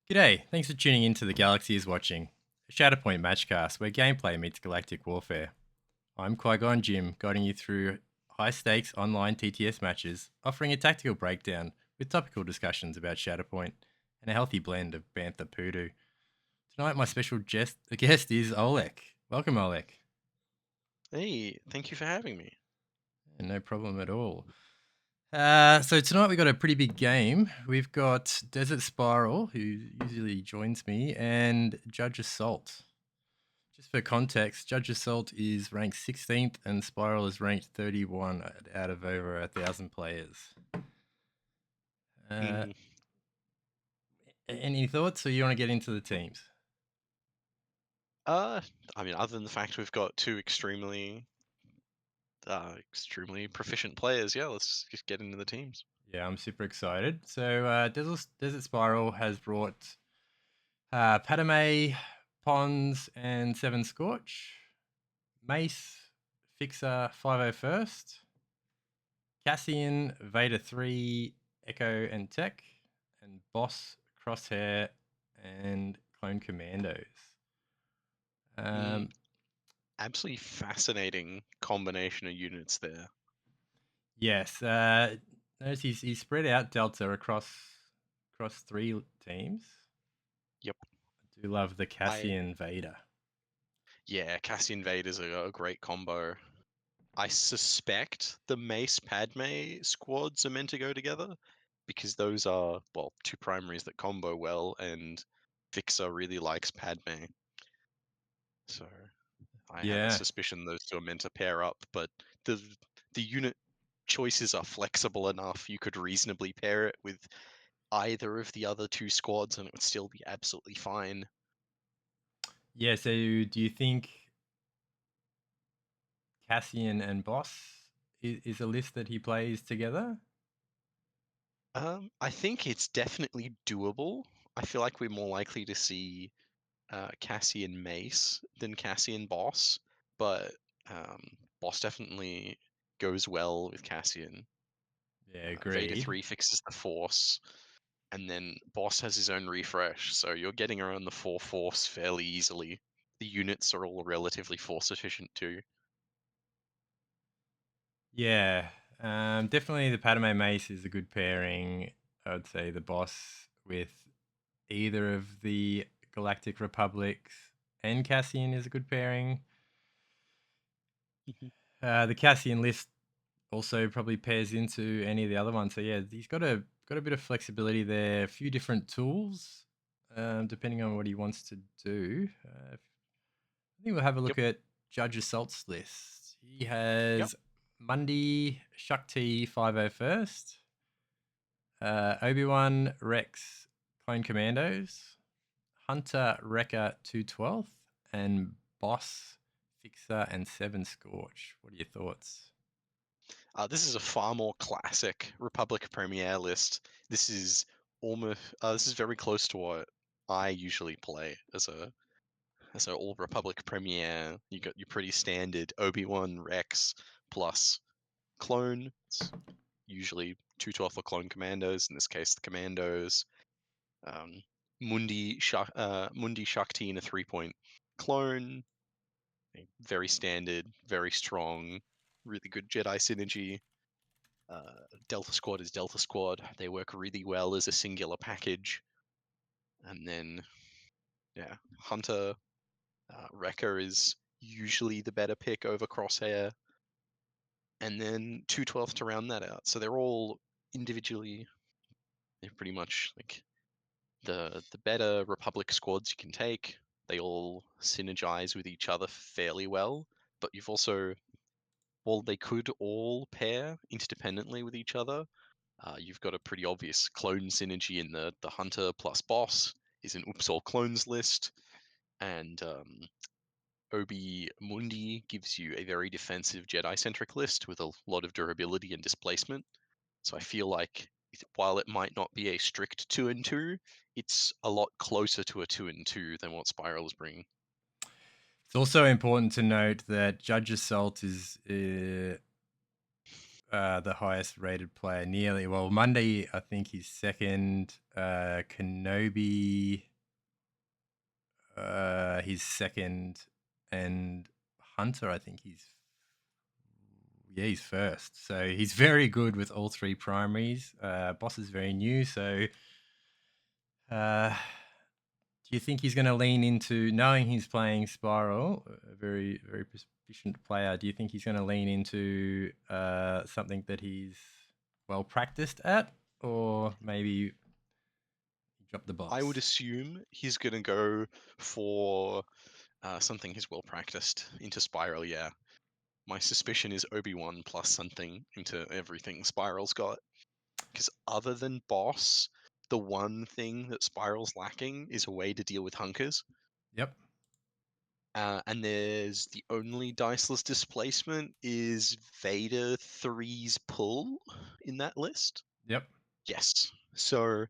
G'day, thanks for tuning in to The Galaxy is Watching, a Shatterpoint matchcast where gameplay meets galactic warfare. I'm Qui-Gon Jinn, guiding you through high-stakes online TTS matches, offering a tactical breakdown with topical discussions about Shatterpoint and a healthy blend of Bantha Poodoo. Tonight, my special guest is Oleg. Welcome, Oleg. Hey, thank you for having me. No problem at all. So tonight we got a pretty big game. We've got Desert Spiral, who usually joins me, and Judge Assault. Just for context, Judge Assault is ranked 16th and Spiral is ranked 31 out of over 1,000 players. Uh, Mm, any thoughts, or you want to get into the teams? uh, I mean, other than the fact we've got two extremely proficient players, yeah, let's just get into the teams. Yeah, I'm super excited. So Desert Spiral has brought Padme, Pons, and Seven Scorch, Mace, Fixer 501st, Cassian, Vader 3, Echo and Tech, and Boss, Crosshair, and Clone Commandos. Mm, Um, absolutely fascinating combination of units there. yes, notice he's spread out Delta across three teams. Yep. I do love the I Cassian Vader. Yeah, Cassian Vader's a great combo. I suspect the Mace Padme squads are meant to go together because those are, well, two primaries that combo well, and Fixer really likes Padme. So I have a Yeah, suspicion those two are meant to pair up, but the the unit choices are flexible enough. You could reasonably pair it with either of the other two squads, and it would still be absolutely fine. yeah. So do you think Cassian and Boss is a list that he plays together? I think it's definitely doable. I feel like we're more likely to see Cassian Mace than Cassian Boss, but um, Boss definitely goes well with Cassian. Yeah, Vader agreed. 3 fixes the Force, and then Boss has his own refresh, so you're getting around the 4 Force fairly easily. The units are all relatively Force efficient too. Yeah, definitely the Padme Mace is a good pairing. I would say the Boss with either of the Galactic Republics and Cassian is a good pairing. Mhm. The Cassian list also probably pairs into any of the other ones. So yeah, he's got a bit of flexibility there. A few different tools, depending on what he wants to do. I think we'll have a Yep, look at Judge Assault's list. He yep. has Mundi Shakti 501st, Obi-Wan Rex Clone Commandos, Hunter Wrecker 212th, and Boss Fixer and Seven Scorch. What are your thoughts? This is a far more classic Republic Premiere list. This is very close to what I usually play as a all Republic Premiere. You got your pretty standard Obi-Wan Rex plus clone. It's usually 212 for clone commandos. In this case, the commandos. Um, Mundi Shakti in a 3-point clone. Very standard, very strong, really good Jedi synergy. Delta Squad is Delta Squad. They work really well as a singular package. And then, yeah, Hunter Wrecker is usually the better pick over Crosshair. And then 212 to round that out. So they're all individually, they're pretty much like the better Republic squads you can take. They all synergize with each other fairly well, but you've also, while they could all pair interdependently with each other, you've got a pretty obvious clone synergy in the Hunter plus Boss is an Oops All Clones list, and Obi Mundi gives you a very defensive Jedi centric list with a lot of durability and displacement. So I feel like while it might not be a strict 2 and 2, it's a lot closer to a 2 and 2 than what Spiral is bringing. It's also important to note that Judge Assault is the highest rated player nearly. Well, Monday, I think he's second. Kenobi, he's second. And Hunter, I think he's first. So he's very good with all three primaries. Boss is very new. So do you think he's going to lean into, knowing he's playing Spiral, a very, very proficient player, do you think he's going to lean into something that he's well practiced at, or maybe drop the I would boss? assume he's going to go for something he's well practiced into Spiral, yeah. My suspicion is Obi-Wan plus something into everything Spiral's got. Because other than boss, the one thing that Spiral's lacking is a way to deal with hunkers. Yep. And there's the only diceless displacement is Vader 3's pull in that list. Yep. Yes. So,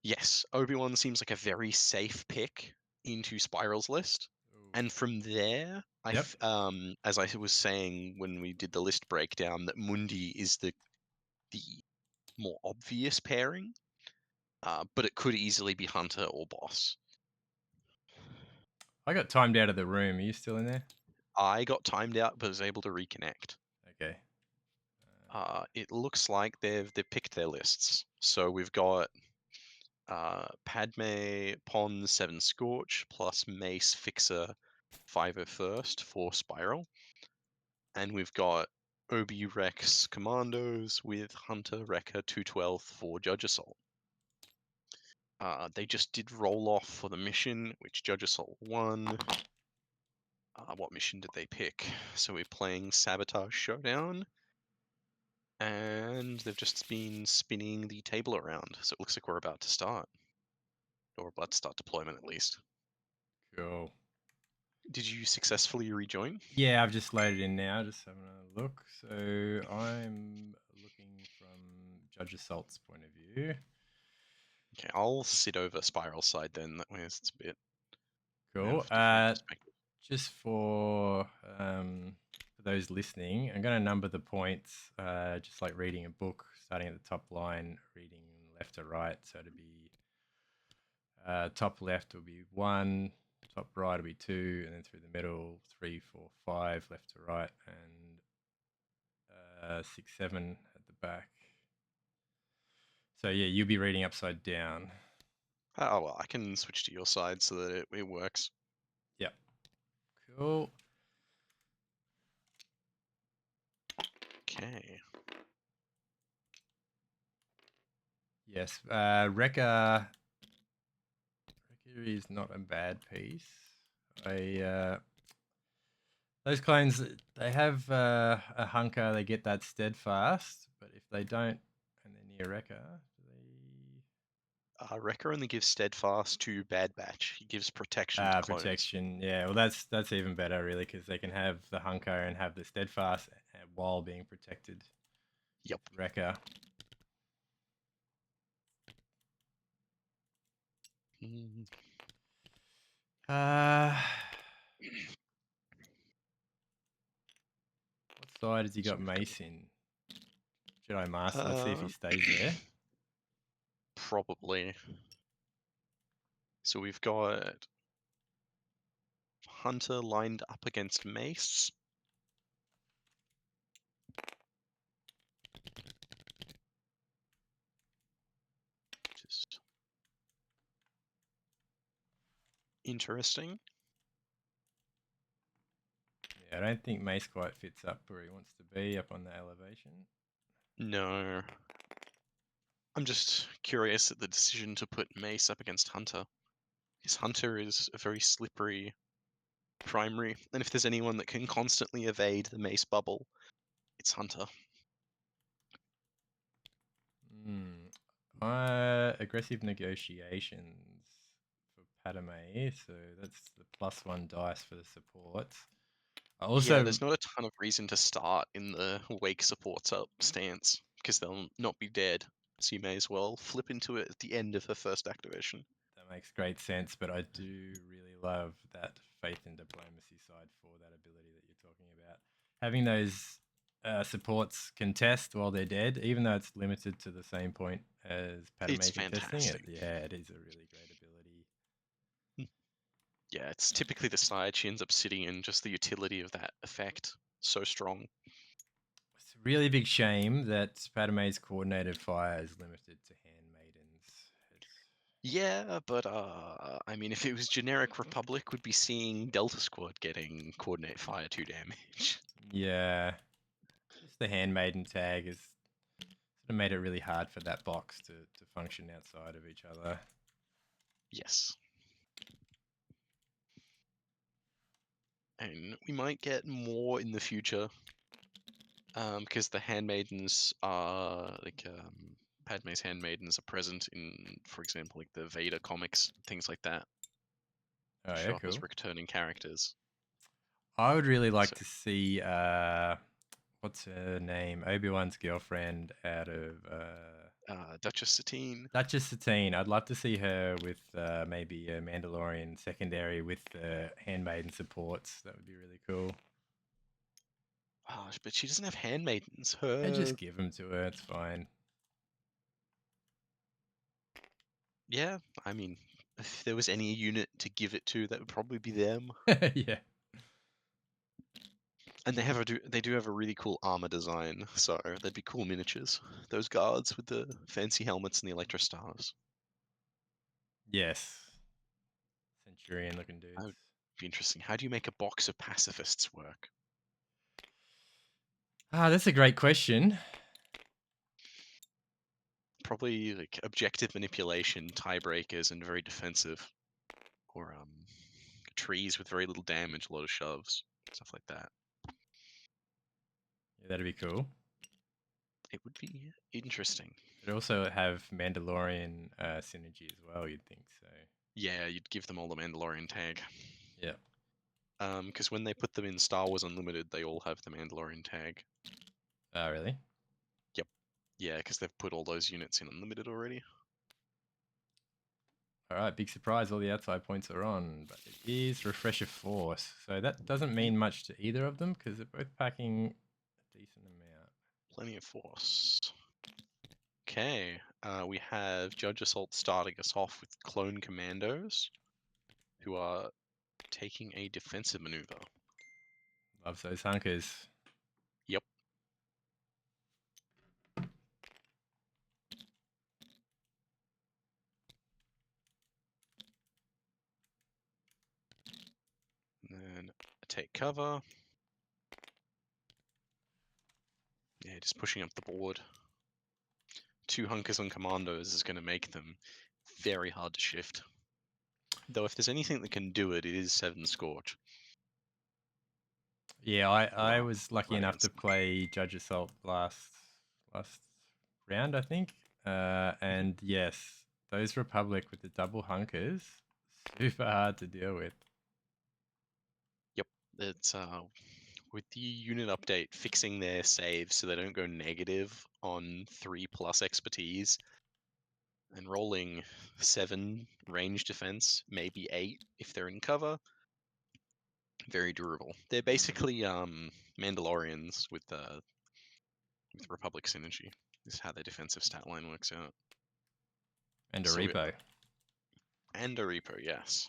yes, Obi-Wan seems like a very safe pick into Spiral's list. And from there, Yep. as I was saying when we did the list breakdown, that Mundi is the more obvious pairing, but it could easily be Hunter or Boss. I got timed out of the room. Are you still in there? I got timed out, but was able to reconnect. Okay. It looks like they've picked their lists. So we've got Padme, Pon, 7 Scorch, plus Mace, Fixer, 501st for Spiral. And we've got Obie Rex Commandos with Hunter Wrecker 212 for Judge Assault. They just did roll off for the mission, which Judge Assault won. What mission did they pick? So we're playing Sabotage Showdown. And they've just been spinning the table around. So it looks like we're about to start. Or about to start deployment at least. Cool. Did you successfully rejoin? Yeah, I've just loaded in now, just having a look. So I'm looking from Judge Assault's point of view. Okay, I'll sit over Spiral side then. That way it's a bit. Cool. Different perspective. Just for those listening, I'm going to number the points, just like reading a book, starting at the top line, reading left to right. So to be top left will be 1, top right will be 2, and then through the middle 3, 4, 5, left to right, and 6, 7 at the back. So yeah, you'll be reading upside down. Oh, well, I can switch to your side so that it works. Yep. Cool. Okay. Yes. Rekka is not a bad piece. Those clones, they have a hunker, they get that steadfast, but if they don't and they're near Rekka, Wrecker only gives steadfast to Bad Batch. He gives protection to clones. protection. Yeah, well that's even better really, because they can have the hunker and have the steadfast while being protected. Yep. Rekka. What side has he got Mace in? Jedi Master. Let's see if he stays there. Probably. So we've got Hunter lined up against Mace. Just interesting. Yeah, I don't think Mace quite fits up where he wants to be, up on the elevation. No. I'm just curious at the decision to put Mace up against Hunter. Because Hunter is a very slippery primary, and if there's anyone that can constantly evade the Mace bubble, it's Hunter. Aggressive negotiations for Padme, so that's the +1 dice for the supports. Yeah, there's not a ton of reason to start in the wake supports up stance, because they'll not be dead, so you may as well flip into it at the end of her first activation. That makes great sense, but I do really love that faith in diplomacy side for that ability that you're talking about. Having those supports contest while they're dead, even though it's limited to the same point as Padme It's contesting it. fantastic. Yeah, it is a really great ability. Yeah, it's typically the side she ends up sitting in, just the utility of that effect. So strong. It's a really big shame that Padme's coordinated fire is limited to handmaidens. It's Yeah, but I mean, if it was generic Republic, we'd be seeing Delta Squad getting coordinate fire 2 damage. yeah, just the handmaiden tag has sort of made it really hard for that box to function outside of each other. Yes. And we might get more in the future, because the handmaidens are like Padme's handmaidens are present in, for example, like the Vader comics, things like that. Oh yeah, Show up as cool. returning characters. I would really like So, to see what's her name? Obi-Wan's girlfriend out of Duchess Satine. Duchess Satine. I'd love to see her with maybe a Mandalorian secondary with the handmaiden supports. That would be really cool. Oh, but she doesn't have handmaidens. Yeah, Her, just give them to her. It's fine. yeah. I mean, if there was any unit to give it to, that would probably be them. Yeah. And they do have a really cool armor design, so they'd be cool miniatures. Those guards with the fancy helmets and the electro stars. Yes. Centurion looking That dudes. would be interesting. How do you make a box of pacifists work? Ah, that's a great question. Probably like objective manipulation, tiebreakers, and very defensive. Or trees with very little damage, a lot of shoves, stuff like that. Yeah, that'd be cool. It would be interesting. It'd also have Mandalorian synergy as well, you'd think so. Yeah, you'd give them all the Mandalorian tag. Yeah. Because when they put them in Star Wars Unlimited, they all have the Mandalorian tag. Oh, really? Yep. Yeah, because they've put all those units in Unlimited already. All right, big surprise. All the outside points are on, but it is Refresher Force. So that doesn't mean much to either of them because they're both packing a decent amount. Plenty of force. Okay, we have Judge Assault starting us off with clone commandos, who are taking a defensive maneuver. Loves those hunkers. Yep. And then take cover. Yeah, just pushing up the board. 2 hunkers on commandos is going to make them very hard to shift. Though if there's anything that can do it, it is 7 Scorch. Yeah, I Wow, was lucky right enough to against them. play Judge Assault last round, I think. And yes, those Republic with the double hunkers, super hard to deal with. Yep, it's with the unit update fixing their saves so they don't go negative on 3+ expertise and rolling 7 range defense, maybe 8 if they're in cover. Very durable. They're basically Mandalorians with Republic synergy. This is how their defensive stat line works out. And a So repo. and a repo, yes.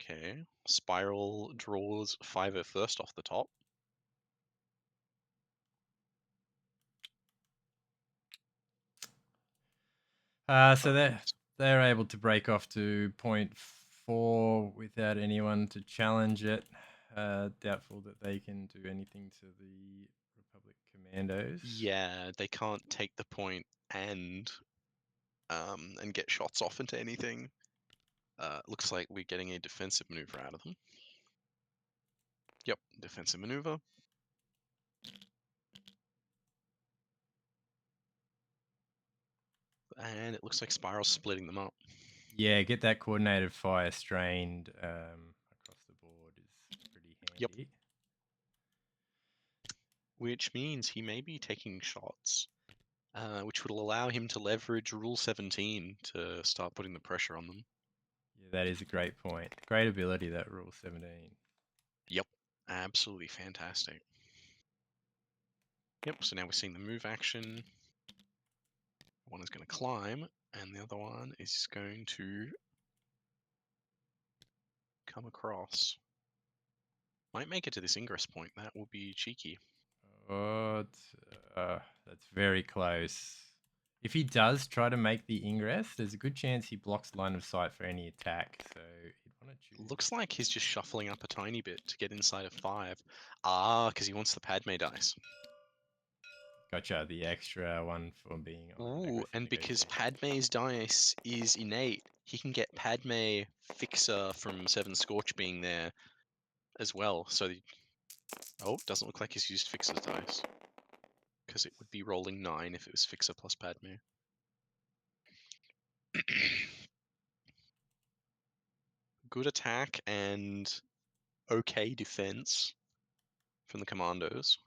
Okay, Spiral draws 5 first off the top. So they're able to break off to point 4 without anyone to challenge it. Doubtful that they can do anything to the Republic Commandos. Yeah, they can't take the point and get shots off into anything. Looks like we're getting a defensive maneuver out of them. Yep, defensive maneuver. And it looks like Spiral's splitting them up. Yeah, get that coordinated fire strained across the board is pretty Yep. handy. Which means he may be taking shots, which would allow him to leverage Rule 17 to start putting the pressure on them. Yeah, that is a great point. Great ability, that Rule 17. Yep, absolutely fantastic. Yep, so now we're seeing the move action. One is going to climb, and the other one is going to come across. Might make it to this ingress point. That will be cheeky. Oh, that's very close. If he does try to make the ingress, there's a good chance he blocks line of sight for any attack. So he'd want to choose. Looks like he's just shuffling up a tiny bit to get inside of 5. Ah, because he wants the Padme dice. Gotcha, the extra one for being on Ooh, aggressive and because negotiation. Padme's dice is innate, he can get Padme Fixer from 7 Scorch being there as well. So, oh, doesn't look like he's used Fixer's dice. Because it would be rolling 9 if it was Fixer plus Padme. Good attack and okay defense from the commandos.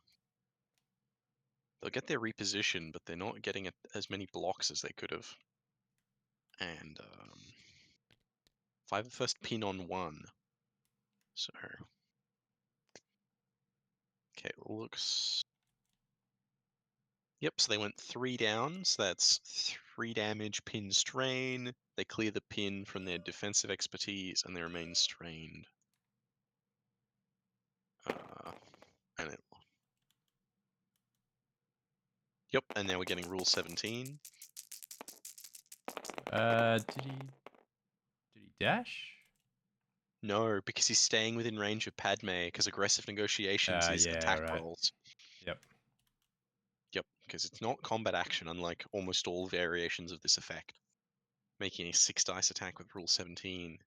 They'll get their reposition, but they're not getting as many blocks as they could have. And 5 first pin on 1. So, okay, looks. Yep, so they went 3 down, so that's 3 damage, pin strain. They clear the pin from their defensive expertise, and they remain strained. And it. Yep, and now we're getting rule 17. Did he dash? No, because he's staying within range of Padme, because aggressive negotiations is Yeah, attack right. rolls. Yep. Yep, because it's not combat action, unlike almost all variations of this effect. Making a 6 dice attack with rule 17.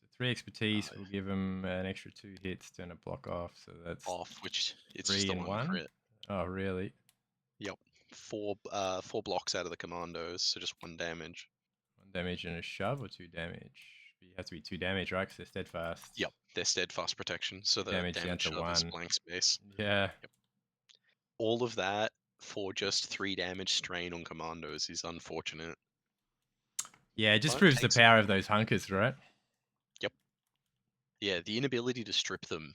So 3 expertise will give him an extra 2 hits to turn a block off. So that's Off, which it's 3 just a and 1 1. crit. Oh, really? Yep, 4 blocks out of the commandos, so just 1 damage. 1 damage and a shove or 2 damage? It has to be 2 damage, right? Because they're steadfast. Yep, they're steadfast protection, so 2 the damage down damage to shove is 1. blank space. Yeah. Yep. All of that for just 3 damage strain on commandos is unfortunate. Yeah, it just But proves the takes power of those hunkers, right? Yep. Yeah, the inability to strip them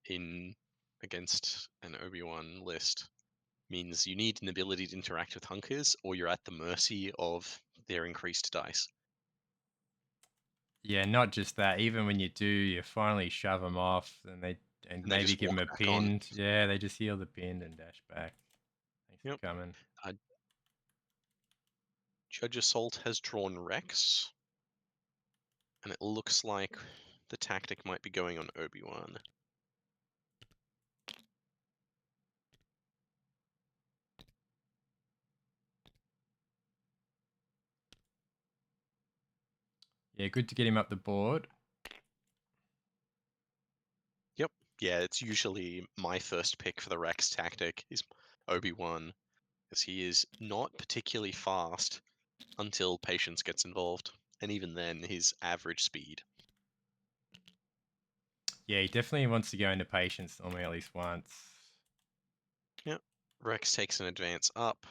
in against an Obi-Wan list means you need an ability to interact with hunkers, or you're at the mercy of their increased dice. Yeah, not just that. Even when you do, you finally shove them off, and And they maybe just give walk them a back on. pinned. Yeah, they just heal the pinned and dash back. Thanks Yep. for coming. JudgeAssault has drawn Rex, and it looks like the tactic might be going on Obi-Wan. Yeah, good to get him up the board. Yep. Yeah, it's usually my first pick for the Rex tactic is Obi-Wan, because he is not particularly fast until patience gets involved, and even then, his average speed. Yeah, he definitely wants to go into patience normally at least once. Yep. Rex takes an advance up.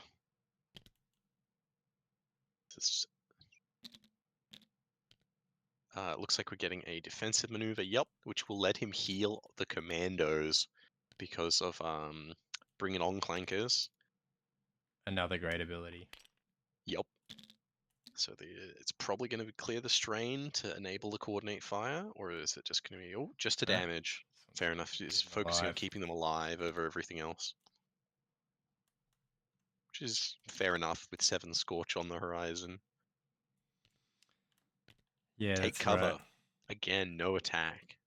Looks like we're getting a defensive maneuver, yep, which will let him heal the commandos because of bringing on clankers. Another great ability. Yep. So it's probably going to clear the strain to enable the coordinate fire, or is it just going to be just a damage? Fair enough. It's focusing on keeping them alive over everything else, which is fair enough with 7 Scorch on the horizon. Yeah, Take that's cover. right. Again, no attack.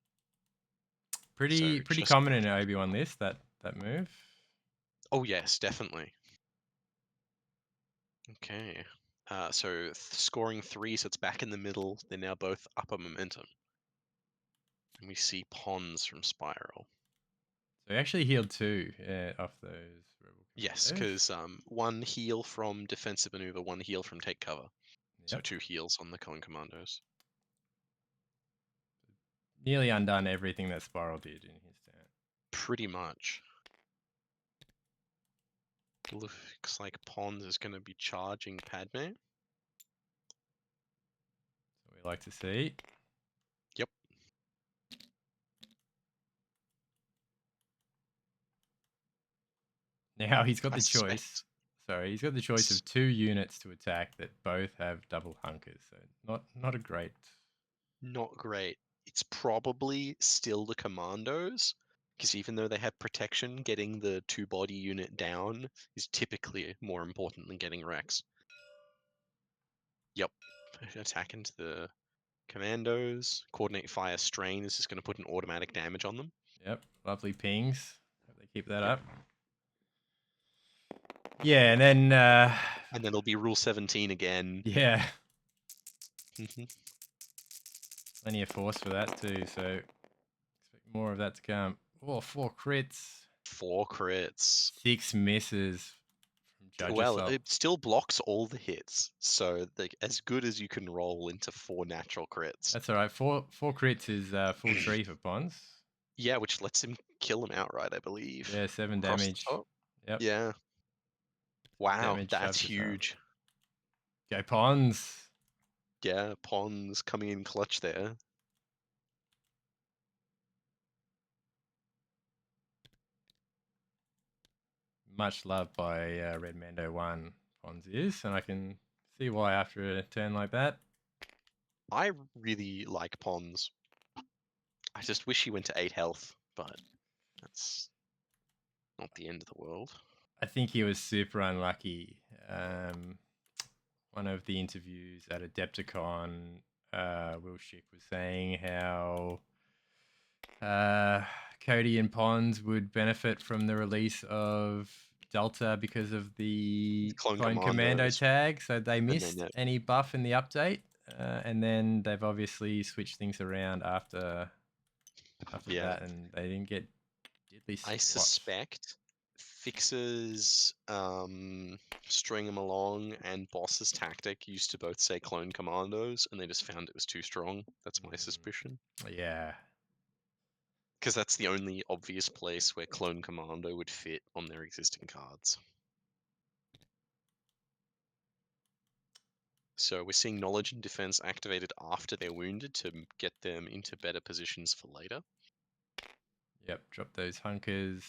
Pretty common in an Obi-Wan list, that move. Oh yes, definitely. Okay. So scoring 3, so it's back in the middle. They're now both upper momentum. And we see Pons from Spiral. So he actually healed 2 off those rebel Yes, commandos. because 1 heal from defensive maneuver, 1 heal from take cover. So Yep. 2 heals on the Cohen commandos. Nearly undone everything that Spiral did in his turn. Pretty much. Looks like Pons is going to be charging Padme. So we like to see. Yep. Now he's got I the choice. suspect. Sorry, he's got the choice of 2 units to attack that both have double hunkers. So not a great. Not great. It's probably still the commandos, because even though they have protection, getting the 2-body unit down is typically more important than getting Rex. Yep. Attack into the commandos. Coordinate fire strain is just going to put an automatic damage on them. Yep, lovely pings. Hope they keep that Yep. up. Yeah, and then And then it'll be Rule 17 again. yeah, Mhm. plenty of force for that too. So expect more of that to come. Oh, 4 crits, 4 crits. 6 misses from Judge Well, Assault. it still blocks all the hits, so as good as you can roll into 4 natural crits. That's all right. Four crits is full tree for Pons. Yeah, which lets him kill him outright, I believe. Yeah, 7 Across the damage. top. Yep, Yeah. Wow, damage that's shoves us up. huge. Go Pons. Yeah, Pons coming in clutch there. Much loved by Red Mando 1. Pons is, and I can see why after a turn like that. I really like Pons. I just wish he went to 8 health, but that's not the end of the world. I think he was super unlucky. One of the interviews at Adepticon, Will Schick was saying how Cody and Pons would benefit from the release of Delta because of the Clone Clone Commando Commandos, tag, so they and then missed any buff in the update, and then they've obviously switched things around after yeah, that, and they didn't get diddly I squat. suspect Fixer's string him along and Boss's tactic used to both say Clone Commandos, and they just found it was too strong. That's my suspicion. Yeah. Because that's the only obvious place where Clone Commando would fit on their existing cards. So we're seeing Knowledge and Defense activated after they're wounded to get them into better positions for later. Yep, drop those hunkers.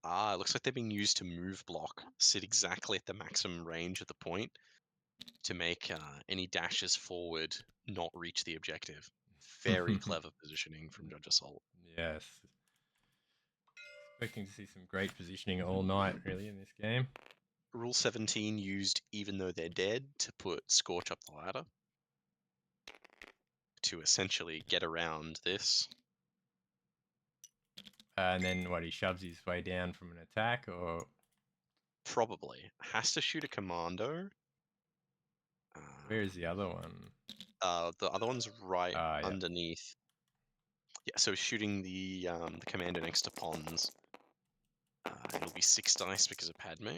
Ah, it looks like they're being used to move block, sit exactly at the maximum range of the point to make any dashes forward not reach the objective. Very clever positioning from Judge Assault. Yes. Expecting to see some great positioning all night, really, in this game. Rule 17 used even though they're dead to put Scorch up the ladder to essentially get around this. And then what, he shoves his way down from an attack, or Probably. Has to shoot a commando. where is the other one? The other one's right Yeah. underneath. Yeah, so shooting the commander next to Pons. It'll be 6 dice because of Padme.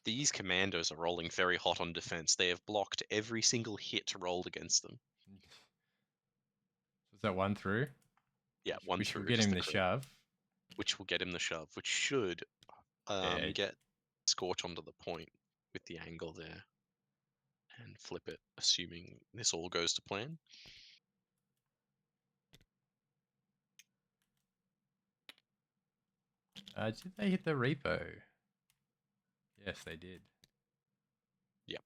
These commandos are rolling very hot on defense. They have blocked every single hit rolled against them. Was that one through? Yeah, one Which will through, get just him the the crit, shove. which will get him the shove, which should Yeah. get Scorch onto the point with the angle there and flip it, assuming this all goes to plan. Did they hit the repo? Yes, they did. Yep.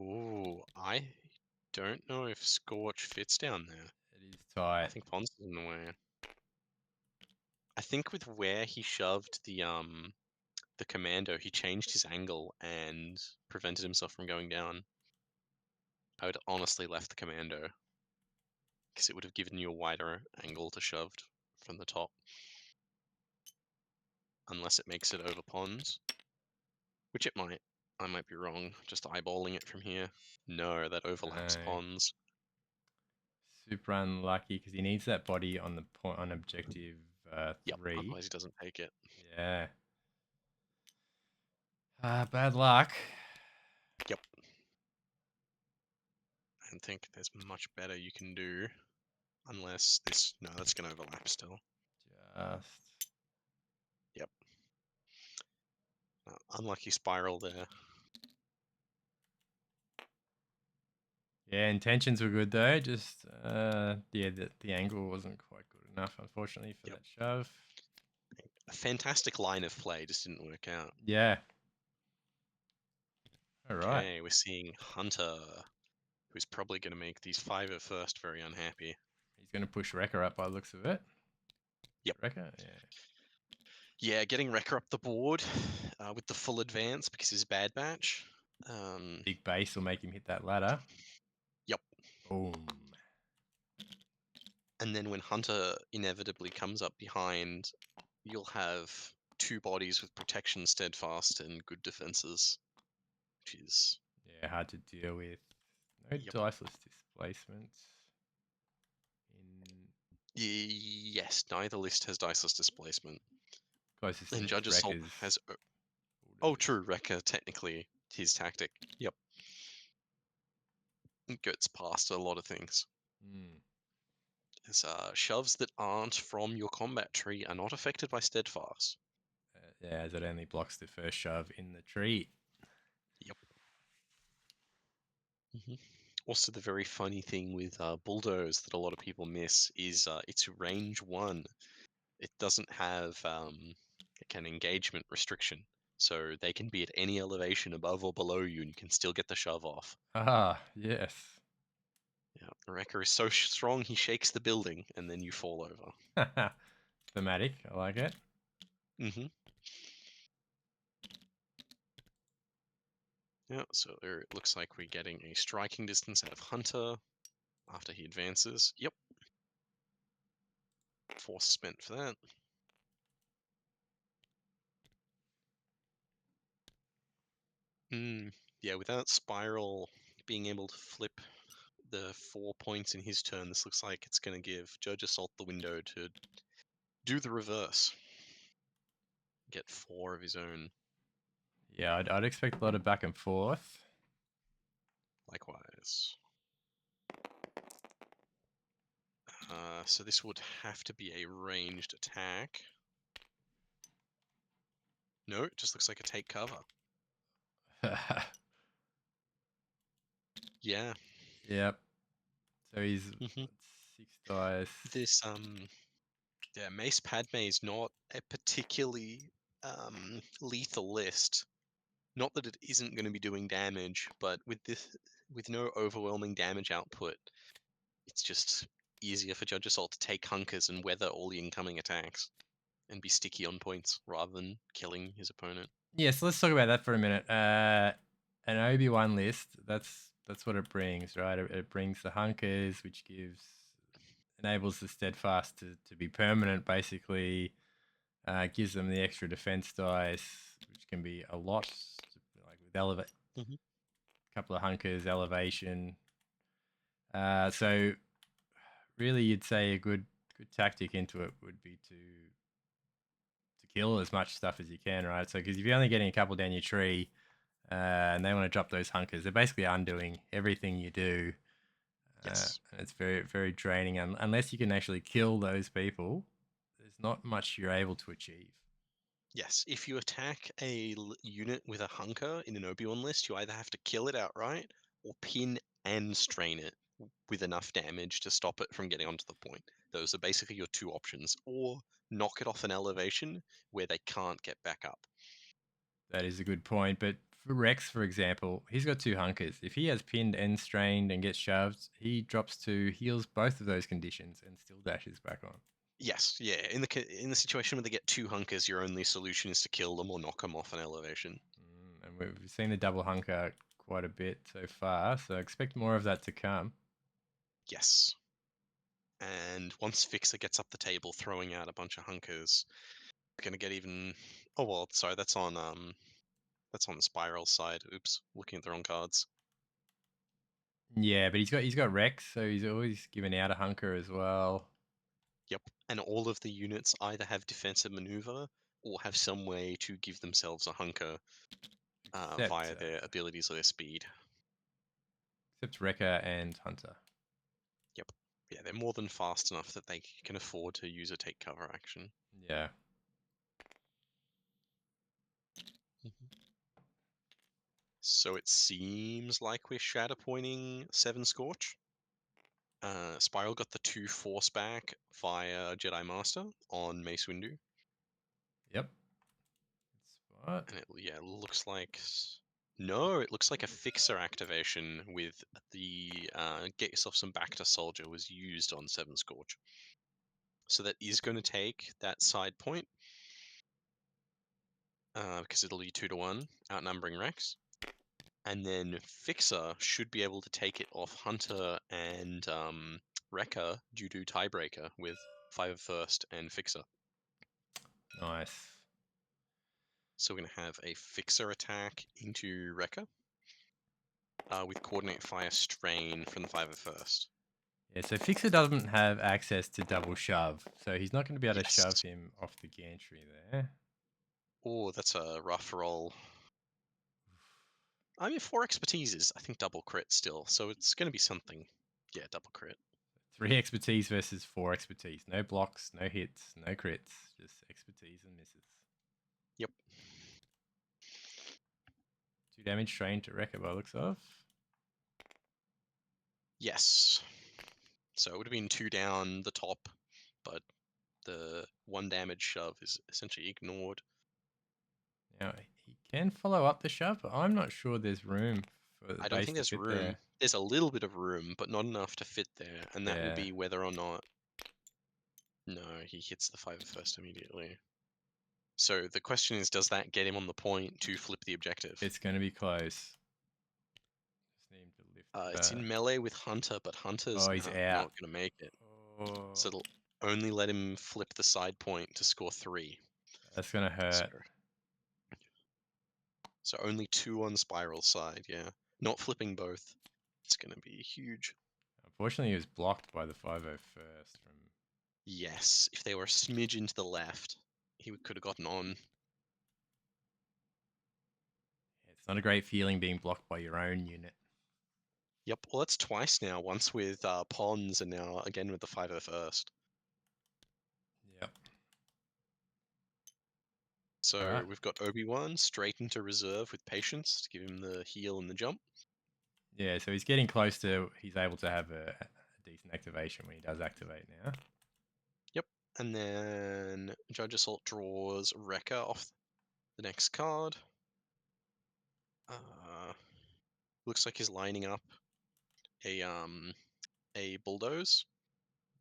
Ooh, I don't know if Scorch fits down there. It is I tight. think Pons is in the way. I think with where he shoved the commando, he changed his angle and prevented himself from going down. I would honestly left the commando because it would have given you a wider angle to shove from the top. Unless it makes it over Pons, which it might. I might be wrong, just eyeballing it from here. No, that overlaps No. Pons. Super unlucky because he needs that body on the point on objective Yep, 3. otherwise he doesn't take it. Yeah. Bad luck. Yep. I don't think there's much better you can do. Unless this... No, that's going to overlap still. Just Yep. Unlucky spiral there. Yeah, intentions were good though. Just yeah, the angle wasn't quite good enough, unfortunately, for Yep. that shove. A fantastic line of play, just didn't work out. Yeah. All right. Okay, we're seeing Hunter, who's probably going to make these 5 at first very unhappy. He's going to push Wrecker up by the looks of it. Yep. Wrecker, yeah. Yeah, getting Wrecker up the board with the full advance because he's Bad Batch. Big base will make him hit that ladder. Yep. Boom. And then when Hunter inevitably comes up behind, you'll have 2 bodies with protection, steadfast, and good defenses, which is Yeah, hard to deal with. No yep. diceless displacements. In Yes, neither list has diceless displacement. closest And thing is JudgeAssault Wrecker's. has. Oh, Bulldoze. true, Wrecker, technically, his tactic. Yep. Gets past a lot of things. Mm. As, shoves that aren't from your combat tree are not affected by steadfast. Yeah, as it only blocks the first shove in the tree. Yep. Also, the very funny thing with Bulldoze that a lot of people miss is it's range 1. It doesn't have like an engagement restriction. So they can be at any elevation above or below you and you can still get the shove off. Ah, yes. Yeah, Wrecker is so strong he shakes the building and then you fall over. Thematic, I like it. Mm-hmm. Yeah, so there it looks like we're getting a striking distance out of Hunter after he advances. Yep. Force spent for that. Yeah, without Spiral being able to flip the 4 points in his turn, this looks like it's going to give JudgeAssault the window to do the reverse. Get 4 of his own. Yeah, I'd expect a lot of back and forth. Likewise. So this would have to be a ranged attack. No, it just looks like a take cover. Yeah. Yep. So he's Mhm. 6 dice. This yeah, Mace Padme is not a particularly lethal list. Not that it isn't going to be doing damage, but with no overwhelming damage output, it's just easier for JudgeAssault to take hunkers and weather all the incoming attacks and be sticky on points rather than killing his opponent. Yeah, so let's talk about that for a minute. An Obi-Wan list, that's what it brings, right? It brings the hunkers, which enables the steadfast to be permanent, basically. Gives them the extra defense dice, which can be a lot, like with elevate, Mm-hmm. couple of hunkers, elevation. So really, you'd say a good tactic into it would be to kill as much stuff as you can, right? So because if you're only getting a couple down your tree, and they want to drop those hunkers, they're basically undoing everything you do. Yes. And it's very, very draining. Unless you can actually kill those people, there's not much you're able to achieve. Yes, if you attack a unit with a hunker in an Obi-Wan list, you either have to kill it outright or pin and strain it with enough damage to stop it from getting onto the point. Those are basically your 2 options. Or knock it off an elevation where they can't get back up. That is a good point. But for Rex, for example, he's got 2 hunkers. If he has pinned and strained and gets shoved, he drops to heals both of those conditions and still dashes back on. Yes, yeah. In the situation where they get 2 hunkers, your only solution is to kill them or knock them off an elevation. And we've seen the double hunker quite a bit so far, so expect more of that to come. Yes. And once Fixer gets up the table throwing out a bunch of hunkers, we're gonna get even. Oh well, sorry, that's on the Spiral side. Oops, looking at the wrong cards. Yeah, but he's got Rex, so he's always giving out a hunker as well. Yep. And all of the units either have defensive maneuver or have some way to give themselves a hunker Except via their abilities or their speed. except Wrecker and Hunter. Yep. Yeah, they're more than fast enough that they can afford to use a take cover action. Yeah. Mhm. So it seems like we're Shatterpointing 7 Scorch. Spiral got the 2 Force back via Jedi Master on Mace Windu. Yep. Spot. And it looks like... No, it looks like a Fixer activation with the Get Yourself Some Bacta Soldier was used on 7 Scorch. So that is going to take that side point. Because it'll be 2-1, outnumbering Rex. And then Fixer should be able to take it off Hunter and Wrecker due to Tiebreaker with 5 first and Fixer. Nice. So we're going to have a Fixer attack into Wrecker with Coordinate Fire Strain from the 5 first. Yeah, so Fixer doesn't have access to double shove, so he's not going to be able to shove Yes. him off the gantry there. Oh, that's a rough roll. I mean, 4 expertise is, I think, double crit still, so it's going to be something. Yeah, double crit. 3 expertise versus 4 expertise. No blocks, no hits, no crits, just expertise and misses. Yep. 2 damage strain to Wrecker by looks of. Yes. So it would have been 2 down the top, but the 1 damage shove is essentially ignored. Now, he can follow up the shove, but I'm not sure there's room for the I don't base think to there's fit room. there. There's a little bit of room, but not enough to fit there, and that will Yeah. be whether or not... No, he hits the 5 first immediately. So the question is, does that get him on the point to flip the objective? It's going to be close. Just need him to lift It's in melee with Hunter, but Hunter's he's not out. going to make it. Oh, So it'll only let him flip the side point to score 3. that's going to hurt. So only 2 on Spiral side, yeah. Not flipping both. It's going to be huge. Unfortunately, he was blocked by the 501st from... Yes, if they were a smidgen to the left, he could have gotten on. It's not a great feeling being blocked by your own unit. Yep, well that's twice now, once with Pons and now again with the 501st. Yep. So we've got Obi-Wan straight into reserve with Patience to give him the heal and the jump. Yeah, so he's getting close to... He's able to have a decent activation when he does activate now. Yep, and then Judge Assault draws Wrecker off the next card. Looks like he's lining up a bulldoze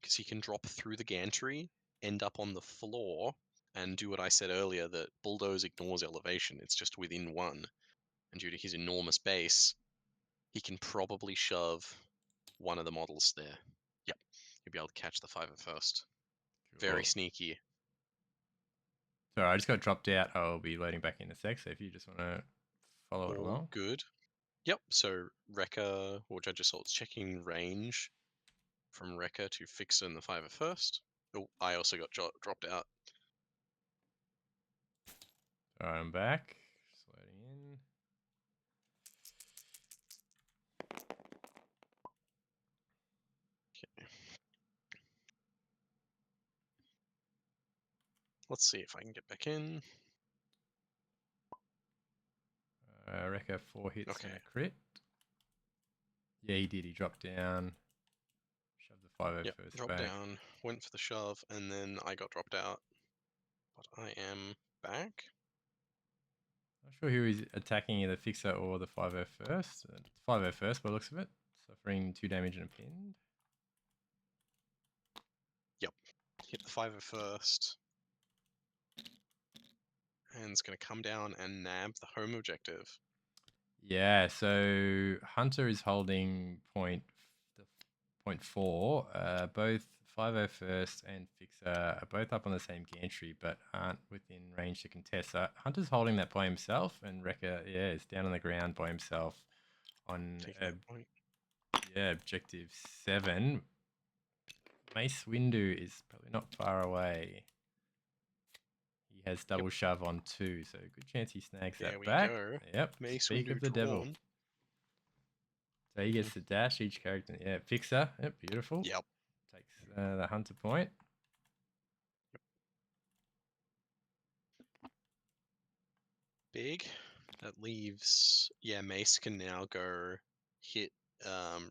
because he can drop through the gantry, end up on the floor, and do what I said earlier, that bulldoze ignores elevation. It's just within 1, and due to his enormous base, he can probably shove one of the models there. Yep, he'll be able to catch the 501st. Very sneaky. Sorry, I just got dropped out. I'll be loading back in a sec, so if you just want to follow it along. Good. Yep, so Wrecker or Judge Assault's checking range from Wrecker to Fixer in the 501st. Oh, I also got dropped out. Alright, I'm back. Just loading in. Okay. Let's see if I can get back in. Wrecker 4 hits and a crit. Yeah, he did. He dropped down. Shoved the 501st dropped back. down, went for the shove, and then I got dropped out. But I am back. Not sure who is attacking, either Fixer or the 501st. 501st by the looks of it. Suffering 2 damage and a pin. Yep. Hit the 501st. And it's going to come down and nab the home objective. Yeah, so Hunter is holding point 4. Both 501st and Fixer are both up on the same gantry, but aren't within range to contest. So Hunter's holding that by himself, and Wrecker, is down on the ground by himself on point. objective 7. Mace Windu is probably not far away. He has double shove on 2, so good chance he snags that back. Go. Yep. Mace Speak Windu of the devil. So he gets to dash each character. Yeah, Fixer. Yep, beautiful. Yep. Takes the Hunter point. Big. That leaves, yeah, Mace can now go hit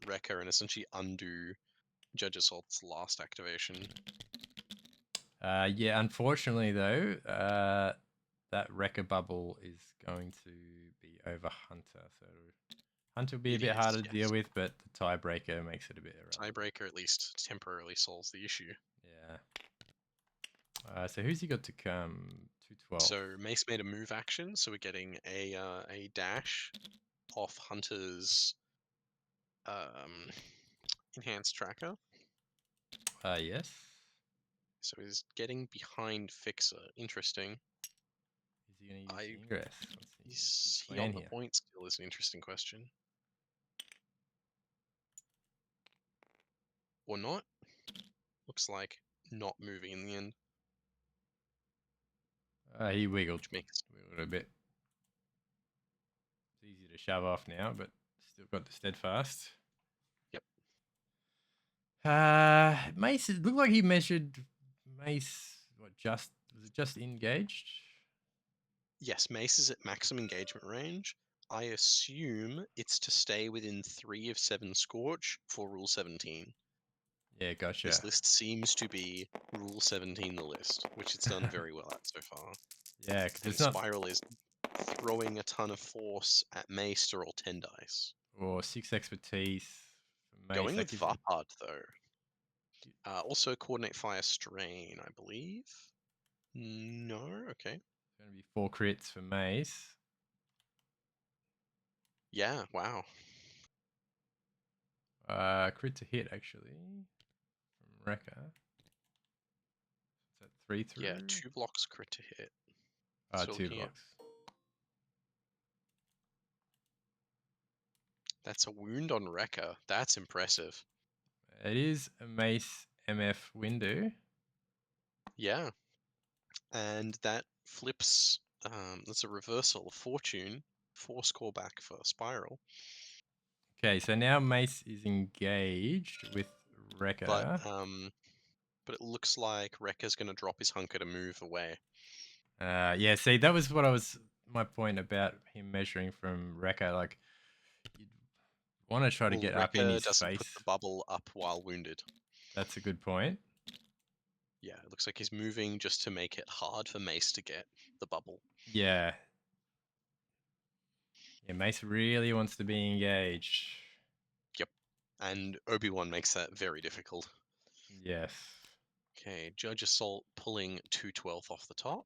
Wrecker and essentially undo JudgeAssault's last activation. Yeah, unfortunately though, that wrecker bubble is going to be over Hunter, so Hunter will be a It bit is, harder to deal yes. with, but the tiebreaker makes it a bit irrelevant. Tiebreaker at least temporarily solves the issue. Yeah. So who's he got to come? 212. So Mace made a move action, so we're getting a dash off Hunter's enhanced tracker. Yes. So he's getting behind Fixer. Interesting. Is he going to use the ingress? What's Is his he plan on the here? point still is an interesting question. Or not? Looks like not moving in the end. He wiggled. Which makes Wiggled a bit. It's easy to shove off now, but still got the steadfast. Yep. Mace, it looked like he measured Mace, was it just engaged? Yes, Mace is at maximum engagement range. I assume it's to stay within 3 of 7 Scorch for Rule 17. Yeah, gotcha. This list seems to be Rule 17 the list, which it's done very well at so far. Yeah, because And it's not. Spiral is throwing a ton of force at Mace to roll 10 dice. Or 6 expertise for Mace. Going That with gives him. Varpard though. Also Coordinate Fire Strain, I believe. No, okay. It's going to be 4 crits for Mace. Yeah, wow. Crit to hit, actually, from Wrecker. Is that 3 through? Yeah, 2 blocks crit to hit. 2 blocks. That's a wound on Wrecker. That's impressive. It is a Mace MF window. Yeah. And that flips, that's a reversal of fortune. 4 score back for Spiral. Okay, so now Mace is engaged with But Wrecker. but it looks like Wrecker's going to drop his hunker to move away. Yeah, see, that was my point about him measuring from Wrecker. Like, you'd want to try to get up in Wrecker his doesn't put face. the bubble up while wounded. That's a good point. Yeah, it looks like he's moving just to make it hard for Mace to get the bubble. Yeah. Yeah, Mace really wants to be engaged. Yep. And Obi-Wan makes that very difficult. Yes. Okay, JudgeAssault pulling 212 off the top.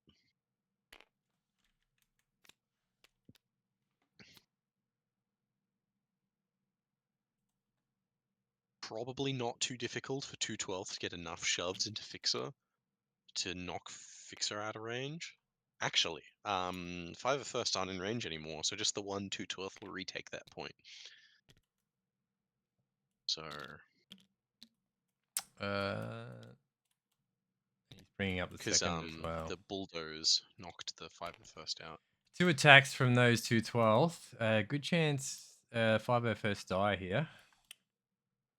Probably not too difficult for 212 to get enough shoves into Fixer to knock Fixer out of range. Actually, 5 of first aren't in range anymore, so just the 1 212 will retake that point. So He's bringing up the because second as well. the bulldoze knocked the 5 of first out. 2 attacks from those 2 12th. Good chance 5 first die here.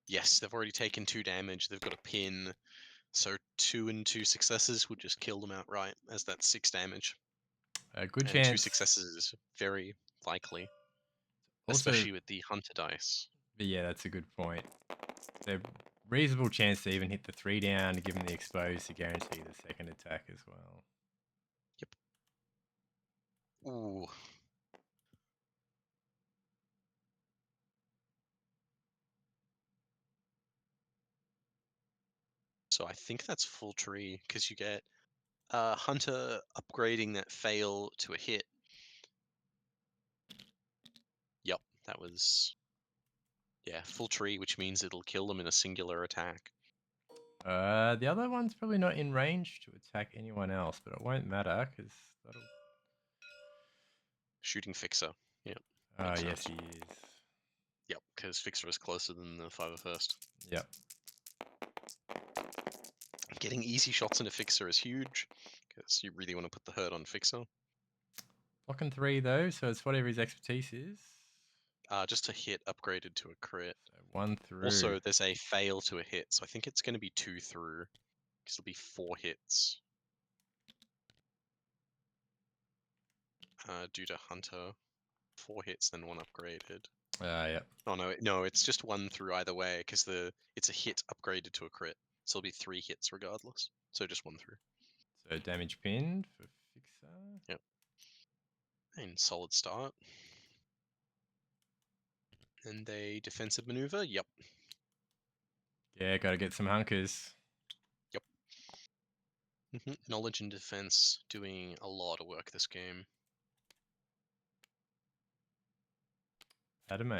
Yes, they've already taken 2 damage. They've got a pin. So 2 and 2 successes would just kill them outright, as that's 6 damage. Good And chance. 2 successes is very likely, Also, especially with the hunter dice. yeah, that's a good point. So reasonable chance to even hit the 3 down to give him the exposed to guarantee the second attack as well. Yep. Ooh. So I think that's full tree because you get hunter upgrading that fail to a hit. Yep, that was full tree, which means it'll kill them in a singular attack. The other one's probably not in range to attack anyone else, but it won't matter because that'll. Shooting Fixer. Yep. Oh, yes, sense. he is. Yep, because Fixer is closer than the 5 of first. Yep. Getting easy shots into Fixer is huge because you really want to put the hurt on Fixer. Blocking 3 though, so it's whatever his expertise is. Just a hit upgraded to a crit. So 1 through. Also, there's a fail to a hit, so I think it's going to be 2 through because it'll be 4 hits. Due to Hunter. 4 hits, then 1 upgraded. Yep. Oh no, it's just 1 through either way because it's a hit upgraded to a crit, so it'll be 3 hits regardless. So just 1 through. So damage pinned for Fixer. Yep. And solid start. And a defensive maneuver. Yep. Yeah, gotta get some hunkers. Yep. Knowledge and defense doing a lot of work this game. Padme.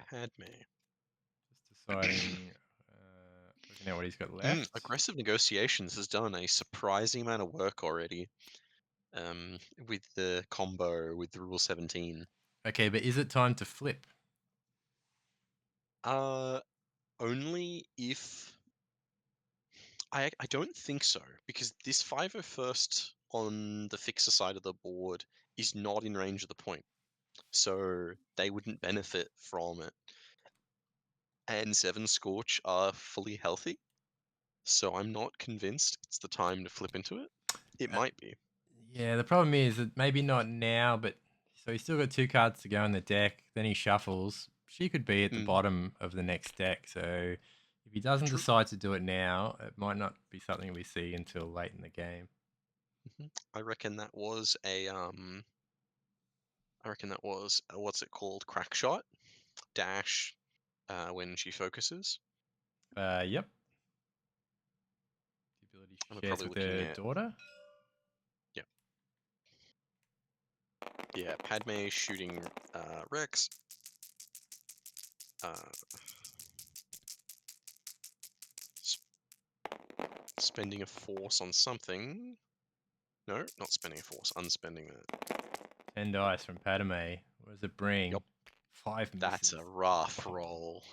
Padme. Just deciding, looking at what he's got left. Aggressive Negotiations has done a surprising amount of work already. With the combo with the Rule 17. Okay, but is it time to flip? Only if I don't think so, because this 501st on the fixer side of the board is not in range of the point, so they wouldn't benefit from it. And 7 Scorch are fully healthy, so I'm not convinced it's the time to flip into it. It Uh, might be. Yeah, the problem is that maybe not now, but so he's still got 2 cards to go in the deck. Then he shuffles. She could be at the bottom of the next deck. So if he doesn't True. decide to do it now, it might not be something we see until late in the game. I reckon that was what's it called? Crack shot dash when she focuses. Yep. The ability And we're she shares probably with looking her at daughter. Yeah, Padme shooting Rex. Spending a force on something. No, not spending a force. Unspending that. 10 dice from Padme. What does it bring? Yup. 5 misses. That's a rough roll.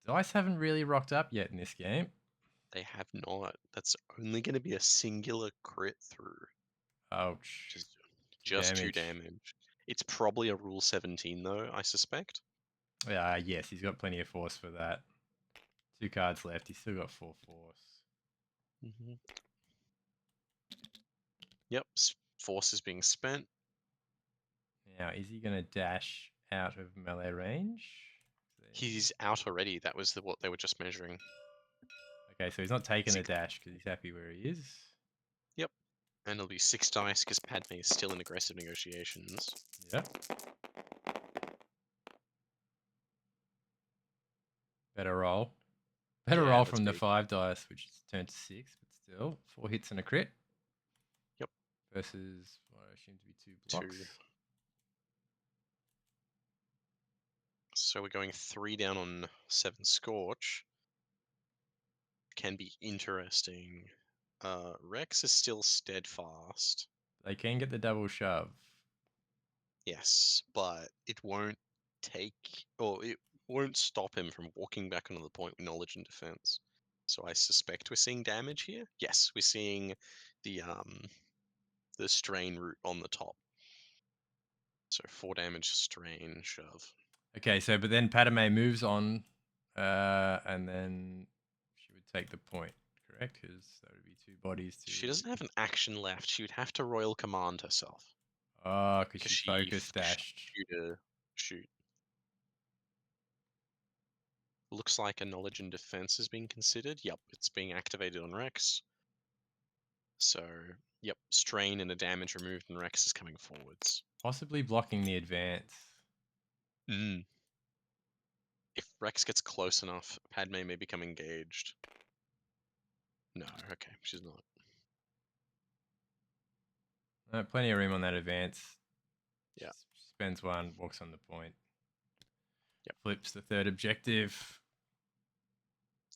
Dice haven't really rocked up yet in this game. They have not. That's only going to be a singular crit through. Ouch. Just 2 damage. It's probably a Rule 17 though, I suspect. Yes, he's got plenty of force for that. 2 cards left. He's still got 4 force. Yep, force is being spent. Now, is he going to dash out of melee range? He's out already. That was what they were just measuring. Okay, so he's not taking the dash because he's happy where he is. Yep. And it'll be 6 dice because Padme is still in aggressive negotiations. Yep. Better roll. Better roll from the 5 dice, which is turned to 6, but still 4 hits and a crit. Yep. Versus what I assume to be 2 blocks. 2. So we're going 3 down on 7 Scorch. Can be interesting. Rex is still steadfast. They can get the double shove. Yes, but it won't it won't stop him from walking back onto the point with knowledge and defense. So I suspect we're seeing damage here. Yes, we're seeing the strain root on the top. So 4 damage strain shove. Okay, so but then Padme moves on, and then she would take the point, correct? Because that would be 2 bodies. She doesn't have an action left. She would have to royal command herself. Oh, because she focus dashed. Shoot. Looks like a knowledge and defense is being considered. Yep, it's being activated on Rex. So, yep, strain and a damage removed, and Rex is coming forwards. Possibly blocking the advance. If Rex gets close enough, Padme may become engaged. No, okay, she's not. Plenty of room on that advance. Yeah. She spends 1, walks on the point. Yep. Flips the 3rd objective.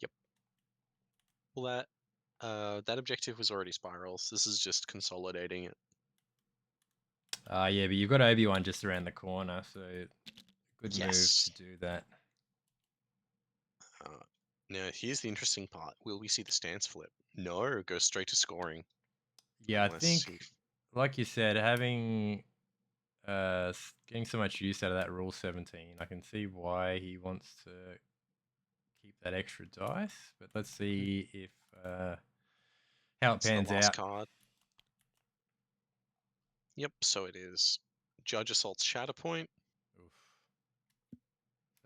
Yep. Well, that objective was already spirals. This is just consolidating it. Yeah, but you've got Obi-Wan just around the corner, so good move to do that. Now, here's the interesting part. Will we see the stance flip? No, it goes straight to scoring. Yeah, I think, like you said, having getting so much use out of that Rule 17, I can see why he wants to keep that extra dice. But let's see if how it pans out. Card. Yep, so it is Judge Assault's Shatterpoint. Oof.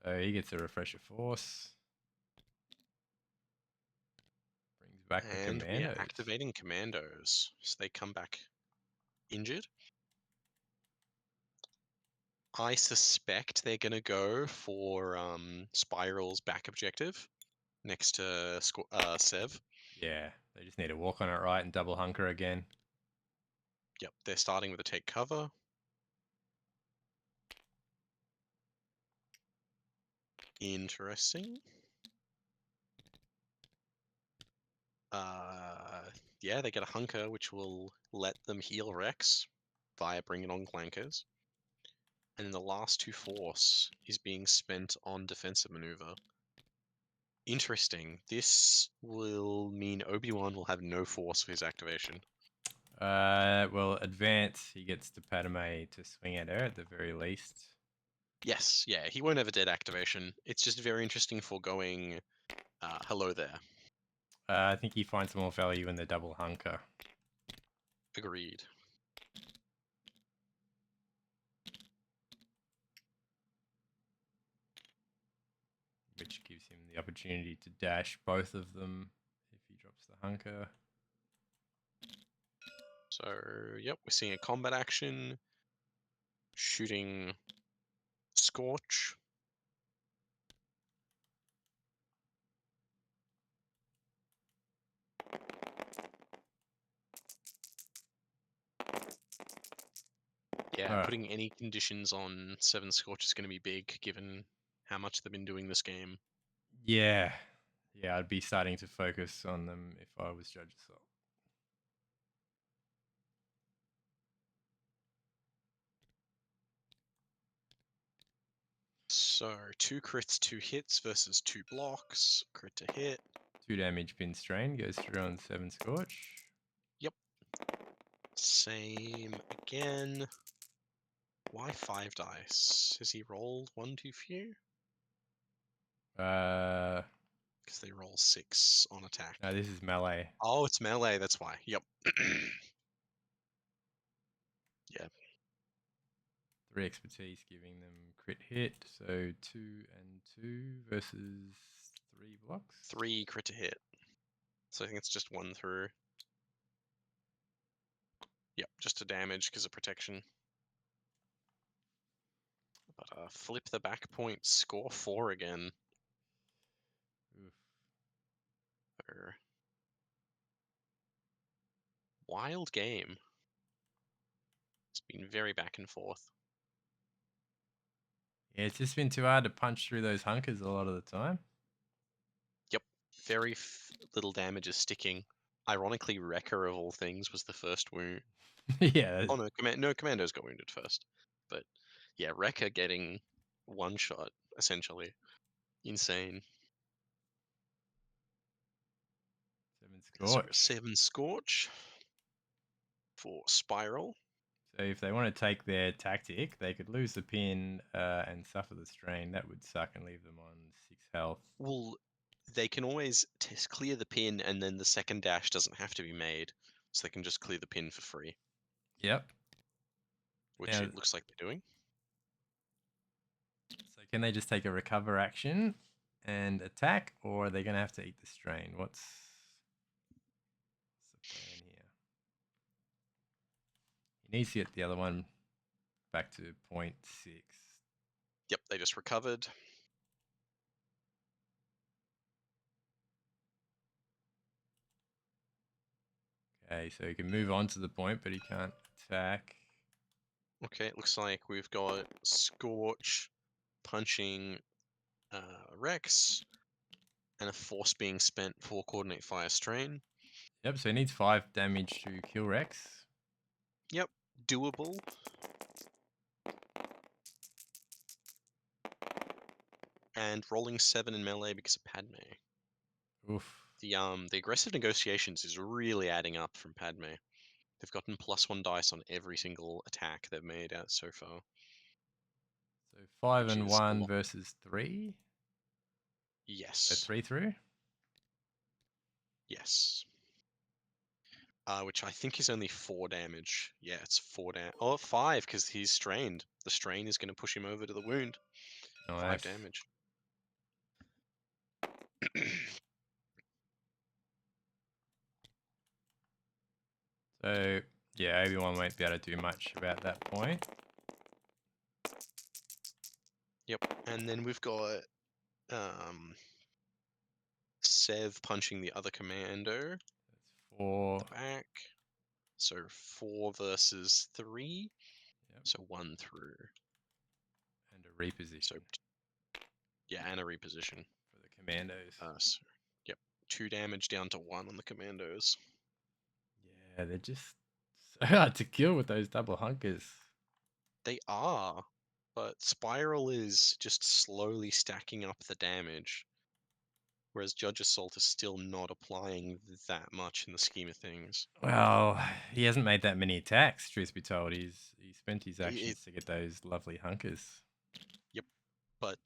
So he gets a refresher force. Brings back the And we are commandos. activating commandos. So they come back injured. I suspect they're going to go for Spiral's back objective next to Sev. Yeah, they just need to walk on it right and double hunker again. Yep, they're starting with a take cover. Interesting. Yeah, they get a hunker, which will let them heal Rex via bringing on Clankers. And then the last 2 force is being spent on defensive maneuver. Interesting. This will mean Obi-Wan will have no force for his activation. Well, advance. He gets to Padme to swing at her at the very least. Yes, yeah, he won't have a dead activation. It's just very interesting for going hello there. I think he finds more value in the double hunker. Agreed. Which gives him the opportunity to dash both of them if he drops the hunker. So, yep, we're seeing a combat action. Shooting Scorch. Yeah, Alright. putting any conditions on 7 Scorch is going to be big, given how much they've been doing this game. Yeah. Yeah, I'd be starting to focus on them if I was Judge Assault. So 2 crits, 2 hits versus 2 blocks. Crit to hit. 2 damage pin strain goes through on 7 Scorch. Yep. Same again. Why 5 dice? Has he rolled 1 too few? Uh, Because they roll 6 on attack. no, this is melee. Oh, it's melee, that's why. Yep. Yeah. 3 expertise giving them crit hit. So 2 and 2 versus 3 blocks. 3 crit to hit. So I think it's just 1 through. Yep, just a damage because of protection. But flip the back point, score 4 again. Oof. Wild game. It's been very back and forth. Yeah, it's just been too hard to punch through those hunkers a lot of the time. Yep, very little damage is sticking. Ironically, Wrecker of all things was the first wound. Yeah. Oh no, Commandos got wounded first. But yeah, Wrecker getting one shot essentially. Insane. 7 So Scorch. 7 Scorch for Spiral. So if they want to take their tactic, they could lose the pin and suffer the strain. That would suck and leave them on 6 health. Well, they can always clear the pin and then the second dash doesn't have to be made. So they can just clear the pin for free. Yep. Which Now, it looks like they're doing. so can they just take a recover action and attack, or are they going to have to eat the strain? What's the plan here? He needs to get the other one back to 0.6. Yep, they just recovered. Okay, so he can move on to the point, but he can't attack. Okay, it looks like we've got Scorch punching Rex and a force being spent for Coordinate Fire Strain. Yep, so he needs 5 damage to kill Rex. Yep, doable. And rolling 7 in melee because of Padme. Oof. The aggressive negotiations is really adding up from Padme. They've gotten +1 dice on every single attack they've made out so far. So 5 Which and is a 1 lot. versus 3. So Yes. 3 through. Yes. which I think is only 4 damage. Yeah, it's 4 damage. Oh, 5 because he's strained. The strain is going to push him over to the wound. 5 Nice. damage. So, yeah, Obi-Wan won't be able to do much about that point. Yep, and then we've got Sev punching the other commando. That's 4. Back. So 4 versus 3. Yep. So 1 through. And a reposition So yeah, and a reposition. for the commandos. So, yep, 2 damage down to 1 on the commandos. Yeah, they're just so hard to kill with those double hunkers. They are, but Spiral is just slowly stacking up the damage, whereas Judge Assault is still not applying that much in the scheme of things. Well, he hasn't made that many attacks, truth be told. He spent his It, actions to get those lovely hunkers. yep, but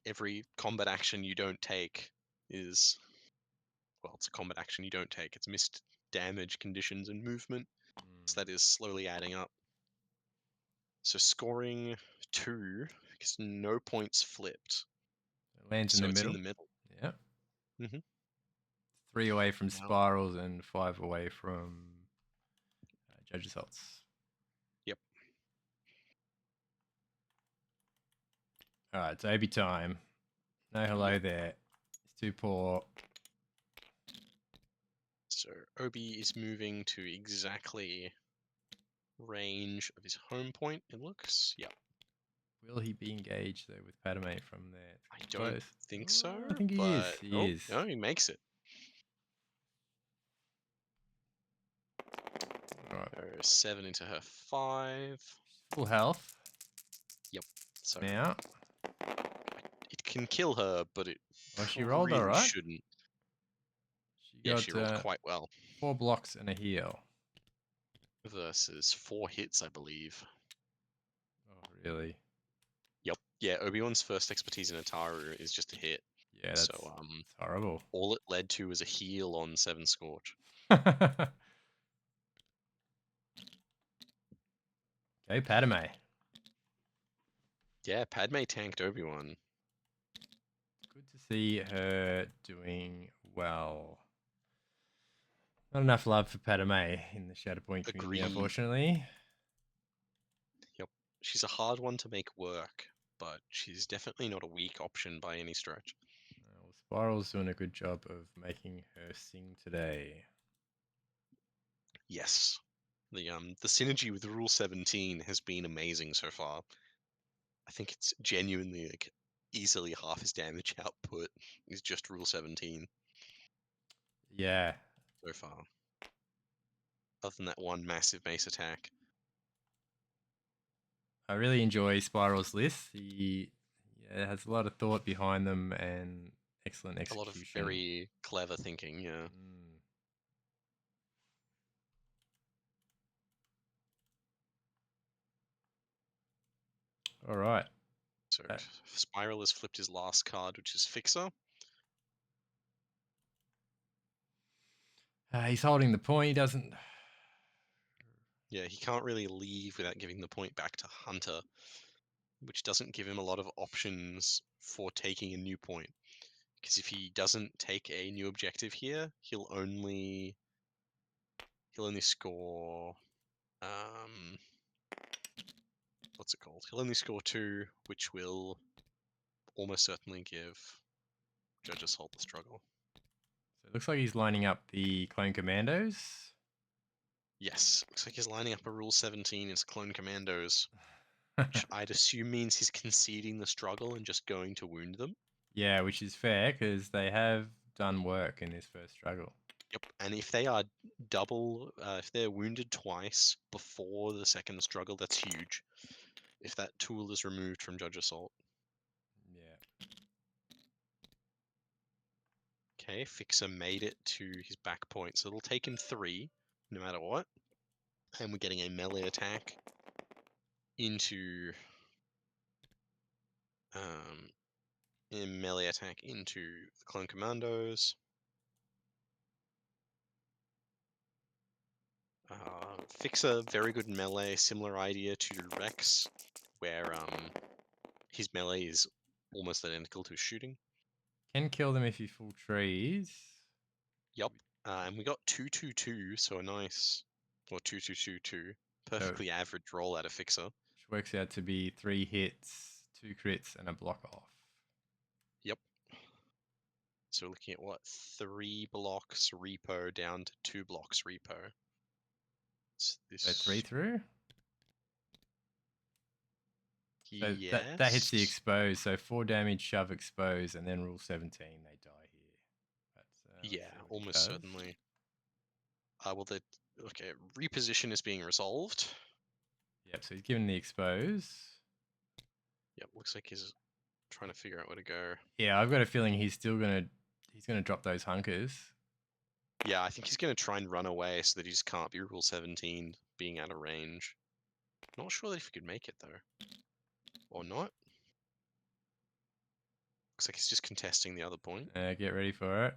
every combat action you don't take is, well, it's a combat action you don't take. It's missed damage, conditions, and movement. So that is slowly adding up. So scoring 2 because no points flipped. It lands in So the it's middle. in the middle. Yeah. Mhm. 3 away from Wow. spirals and 5 away from Judge Assaults. Yep. Alright, it's Obie time. No hello there. It's too poor. So Obie is moving to exactly range of his home point, it looks. Yep. Will he be engaged though with Padme from there? I don't Close. think Oh, so. I think he is. But He is. no, he makes it. Alright. So 7 into her 5. Full health. So Now. it can kill her, but it Well, she rolled really alright. shouldn't. She Yeah, got she rolled quite well. 4 blocks and a heal. Versus 4 hits, I believe. Oh, really? Yep. Yeah, Obi-Wan's first expertise in Ataru is just a hit. Yeah, that's, So that's horrible. all it led to was a heal on 7 Scorch. Okay, Padme. Yeah, Padme tanked Obi-Wan. Good to see her doing well. Not enough love for Padme in the Shatterpoint community, Agreed. unfortunately. Yep. She's a hard one to make work, but she's definitely not a weak option by any stretch. Well, Spiral's doing a good job of making her sing today. Yes. The synergy with Rule 17 has been amazing so far. I think it's genuinely like easily half his damage output is just Rule 17 Yeah. so far. Other than that one massive Mace attack. I really enjoy Spiral's lists. He has a lot of thought behind them and excellent A execution. lot of very clever thinking, yeah. All right. So Spiral has flipped his last card, which is Fixer. He's holding the point. He doesn't. Yeah, he can't really leave without giving the point back to Hunter, which doesn't give him a lot of options for taking a new point. Because if he doesn't take a new objective here, he'll only score what's it called? He'll only score 2, which will almost certainly give Judge Assault the struggle. So it looks like he's lining up the clone commandos. Yes, looks like he's lining up a Rule 17 as clone commandos, which I'd assume means he's conceding the struggle and just going to wound them. Yeah, which is fair because they have done work in this first struggle. Yep, and if they are if they're wounded twice before the second struggle, that's huge. If that tool is removed from Judge Assault. Yeah. Okay, Fixer made it to his back point, so it'll take him 3, no matter what. And we're getting a melee attack into the clone commandos. Fixer, very good melee, similar idea to Rex, where his melee is almost identical to his shooting. Can kill them if you full trees. Yup. And we got 2-2-2, so a nice, or 2-2-2-2, perfectly average roll out of Fixer. Which works out to be 3 hits, 2 crits, and a block off. Yep. So we're looking at what? 3 blocks repo down to 2 blocks repo. So 3 through? So Yes. that hits the expose. So 4 damage, shove, expose, and then rule 17, they die here. Let's yeah, see what it almost does. certainly. Okay, reposition is being resolved. Yep, so he's given the expose. Yep, looks like he's trying to figure out where to go. Yeah, I've got a feeling he's gonna drop those hunkers. Yeah, I think he's going to try and run away so that he just can't be rule 17, being out of range. Not sure if he could make it though. Or not. Looks like he's just contesting the other point. Get ready for it.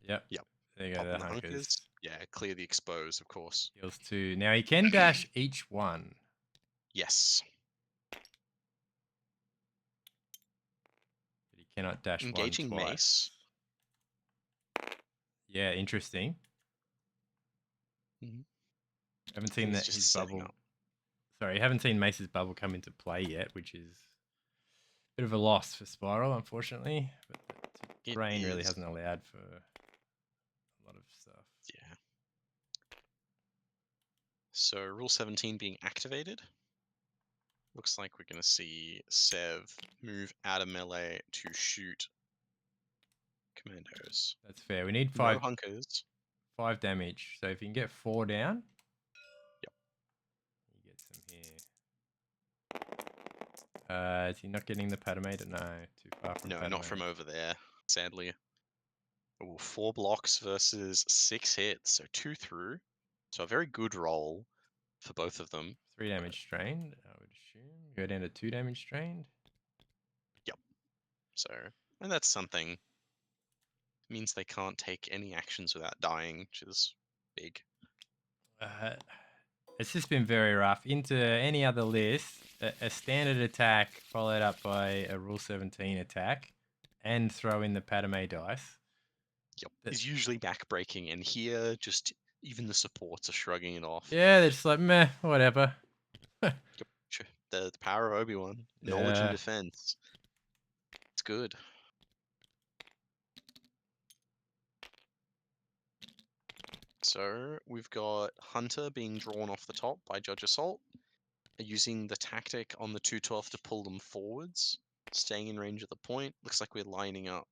Yep. Yep. There you go, Pop the the hunkers. Yeah, clear the expose, of course. Heals 2. Now he can dash each one. Yes. But he cannot dash Engaging one twice. Mace. Yeah, interesting. Mm-hmm. Haven't seen that his bubble. Sorry, haven't seen Mace's bubble come into play yet, which is a bit of a loss for Spiral, unfortunately. But the terrain really hasn't allowed for a lot of stuff. Yeah. So rule 17 being activated. Looks like we're going to see Sev move out of melee to shoot commandos. That's fair. We need No hunkers. 5 damage. So if you can get 4 down. Yep. You get some here. Is he not getting the Padme? No, too far from Padme. Not from over there, sadly. Ooh, 4 blocks versus 6 hits, so 2 through. So a very good roll for both of them. 3 damage strained, I would assume. Go down to 2 damage strained. Yep. So, and that's something. It means they can't take any actions without dying, which is big. It's just been very rough. Into any other list, a standard attack followed up by a Rule 17 attack and throw in the Padme dice. Yep. It's usually backbreaking, and here, just even the supports are shrugging it off. Yeah, they're just like, meh, whatever. Yep. The power of Obi-Wan. Knowledge and defense. It's good. So we've got Hunter being drawn off the top by JudgeAssault, using the tactic on the 212 to pull them forwards, staying in range of the point. Looks like we're lining up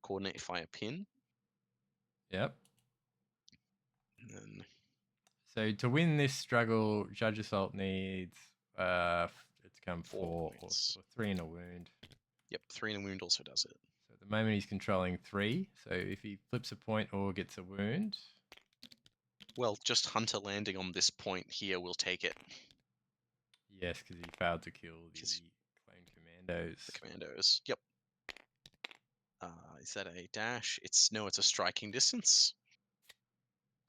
coordinate fire pin. Yep. And then so to win this struggle, JudgeAssault needs to come 4 or 3 in a wound. Yep, 3 in a wound also does it. So at the moment he's controlling 3. So if he flips a point or gets a wound. Well, just Hunter landing on this point here will take it. Yes, because he failed to kill the clone commandos. The commandos, yep. Is that a dash? It's a striking distance.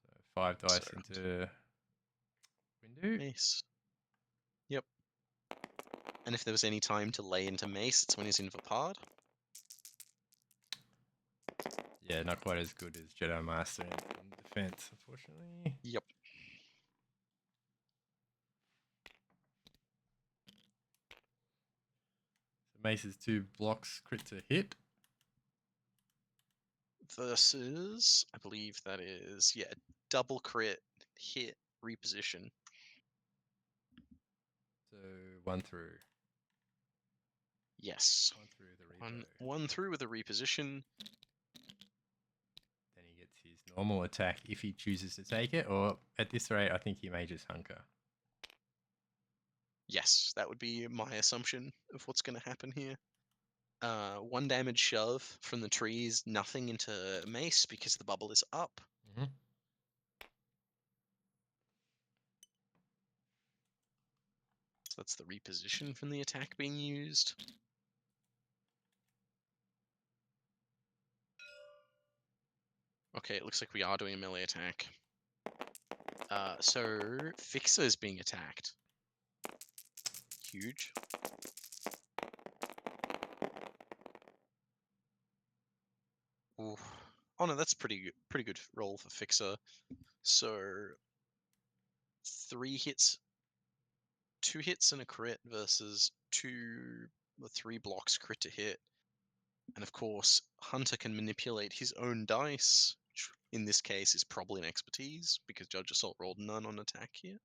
So 5 dice into window. Mace. Yep. And if there was any time to lay into Mace, it's when he's in Vapard. Yeah, not quite as good as Jedi Master in defense, unfortunately. Yep. So Mace's 2 blocks crit to hit. Versus, I believe that is, double crit, hit, reposition. So 1 through. Yes. 1 through the repo. One through with a reposition. Then he gets his normal attack if he chooses to take it, or at this rate, I think he may just hunker. Yes, that would be my assumption of what's going to happen here. 1 damage shove from the trees, nothing into Mace because the bubble is up. Mm-hmm. So that's the reposition from the attack being used. Okay, it looks like we are doing a melee attack. So Fixer is being attacked. Huge. Ooh. Oh no, that's pretty good roll for Fixer. So 3 hits, 2 hits and a crit versus 2 or 3 blocks crit to hit. And of course, Hunter can manipulate his own dice, which in this case is probably an expertise because JudgeAssault rolled none on attack here.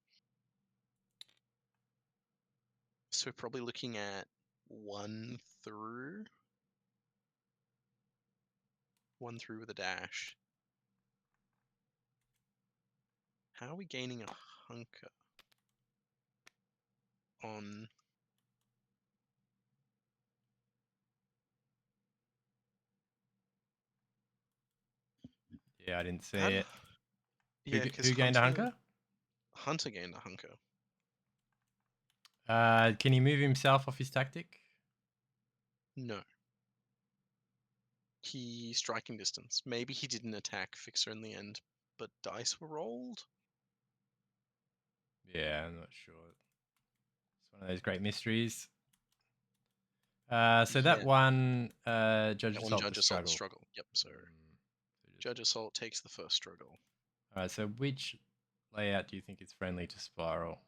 So we're probably looking at 1 through. 1 through with a dash. How are we gaining a hunker on? Yeah, I didn't see How it. Yeah, because Who gained a hunker? Hunter gained a hunker. Can he move himself off his tactic? No. He striking distance. Maybe he didn't attack Fixer in the end, but dice were rolled? Yeah, I'm not sure. It's one of those great mysteries. So that Yeah. one, Judge That one Assault the JudgeAssault the struggle. struggle. Yep, so JudgeAssault takes the first struggle. Alright, so which layout do you think is friendly to Spiral?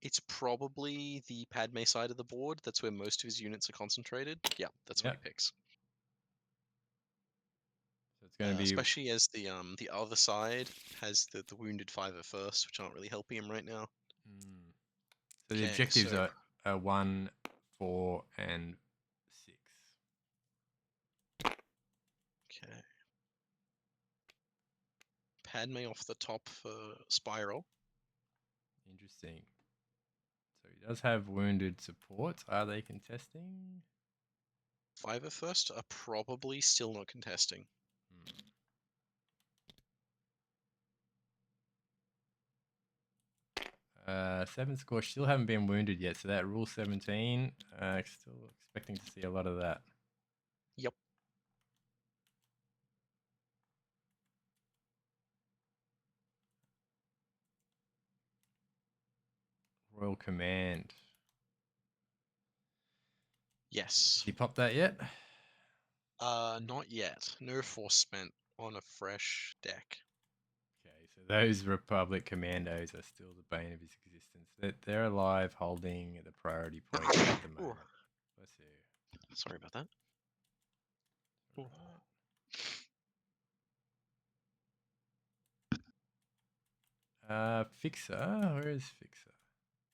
It's probably the Padme side of the board. That's where most of his units are concentrated. Yeah, that's what he picks. So it's going to be especially as the other side has the wounded 501st, which aren't really helping him right now. So the objectives are 1, 4, and 6. Okay. Padme off the top for Spiral. Interesting. So he does have wounded support. Are they contesting? 501st are probably still not contesting. 7 Scorch still haven't been wounded yet, so that rule 17, still expecting to see a lot of that. Yep. Royal Command. Yes. Has he popped that yet? Not yet. No force spent on a fresh deck. Okay, so those Republic Commandos are still the bane of his existence. They're alive, holding the priority point at the moment. Let's see. Sorry about that. Fixer, where is Fixer?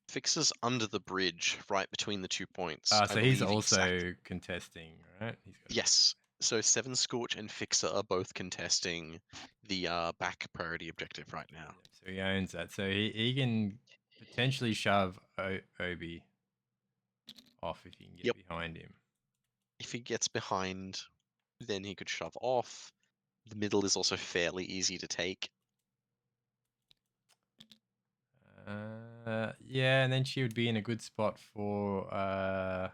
Fixer's under the bridge, right between the 2 points. So he's also contesting, right? Yes. So 7 Scorch and Fixer are both contesting the back priority objective right now. Yep, so he owns that. So he can potentially shove Obie off if he can get behind him. If he gets behind, then he could shove off. The middle is also fairly easy to take. Yeah, and then she would be in a good spot for the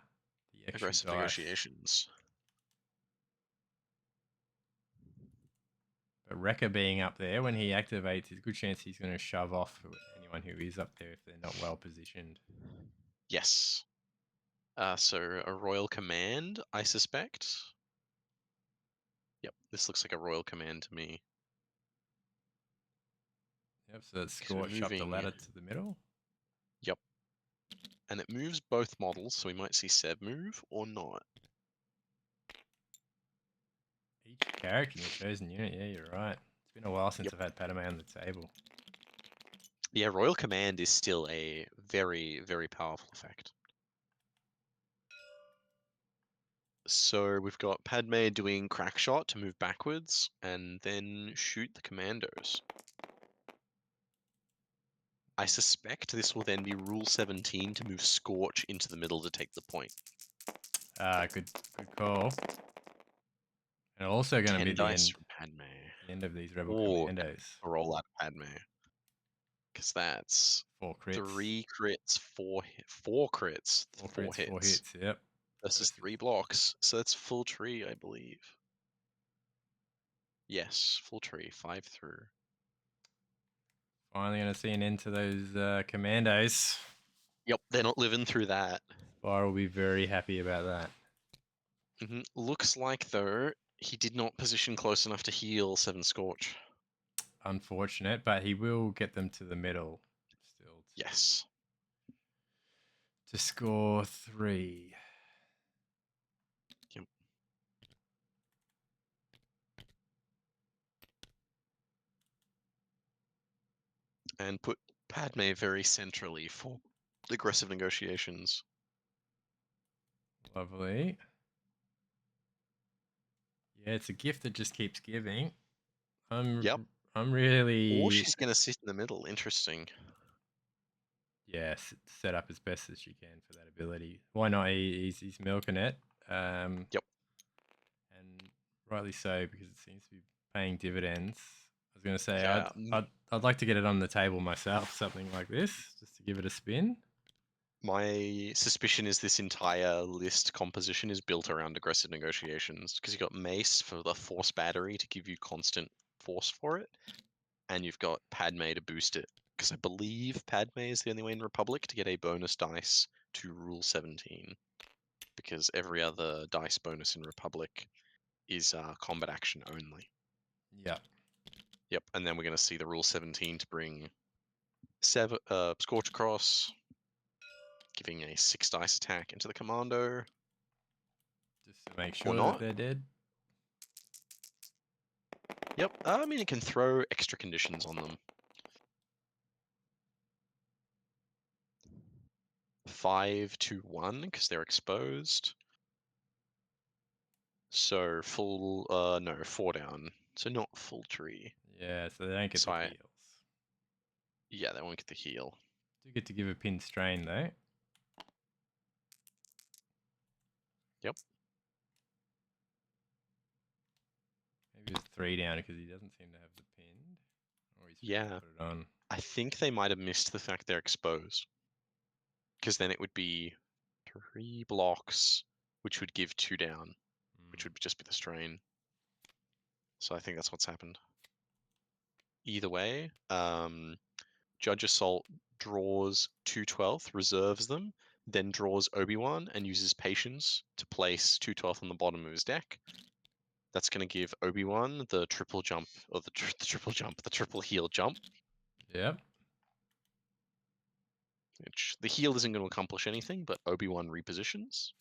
extra aggressive dice. negotiations. But Wrecker being up there, when he activates, there's a good chance he's going to shove off anyone who is up there if they're not well positioned. Yes. So a Royal Command, I suspect. Yep, this looks like a Royal Command to me. Yep, so that's Scorch up the ladder to the middle. Yep. And it moves both models, so we might see Seb move or not. Each character in the chosen unit, yeah, you're right. It's been a while since I've had Padme on the table. Yeah, Royal Command is still a very, very powerful effect. So we've got Padme doing crack shot to move backwards and then shoot the commandos. I suspect this will then be Rule 17 to move Scorch into the middle to take the point. Good call. And also going to be the end, from Padme. The end of these Rebel Commandos. A roll out of Padme. Because that's 4 crits. 3 crits, 4 crits, 4 hits. 4 hits, yep. Versus 3 blocks. So that's full tree, I believe. Yes, full tree, 5 through. Finally going to see an end to those commandos. Yep, they're not living through that. Spire will be very happy about that. Looks like, though, he did not position close enough to heal 7 Scorch. Unfortunate, but he will get them to the middle still. Yes. To score 3. Yep. And put Padme very centrally for aggressive negotiations. Lovely. Yeah, it's a gift that just keeps giving. I'm really... Or she's going to sit in the middle. Interesting. Yes, set up as best as she can for that ability. Why not? He's milking it. Yep. And rightly so, because it seems to be paying dividends. I was going to say, Yeah. I'd like to get it on the table myself, something like this, just to give it a spin. My suspicion is this entire list composition is built around aggressive negotiations because you've got Mace for the force battery to give you constant force for it, and you've got Padme to boost it. Because I believe Padme is the only way in Republic to get a bonus dice to Rule 17, because every other dice bonus in Republic is combat action only. Yep. Yep, and then we're going to see the Rule 17 to bring Scorch Across, giving a 6 dice attack into the Commando. Just to make sure that they're dead. Yep, I mean, it can throw extra conditions on them. 5 to 1, because they're exposed. So full, no, 4 down. So not full tree. Yeah, so they don't get the heals. Yeah, they won't get the heal. Do get to give a pin strain, though. Yep. Maybe it's 3 down because he doesn't seem to have the pinned. Or he's Yeah. put it on. I think they might have missed the fact they're exposed. Because then it would be 3 blocks, which would give 2 down, which would just be the strain. So I think that's what's happened. Either way, JudgeAssault draws 2/12, reserves them, then draws Obi-Wan and uses Patience to place 2/12 on the bottom of his deck. That's going to give Obi-Wan the triple jump, or the triple heal jump. Yep. Which the heal isn't going to accomplish anything, but Obi-Wan repositions.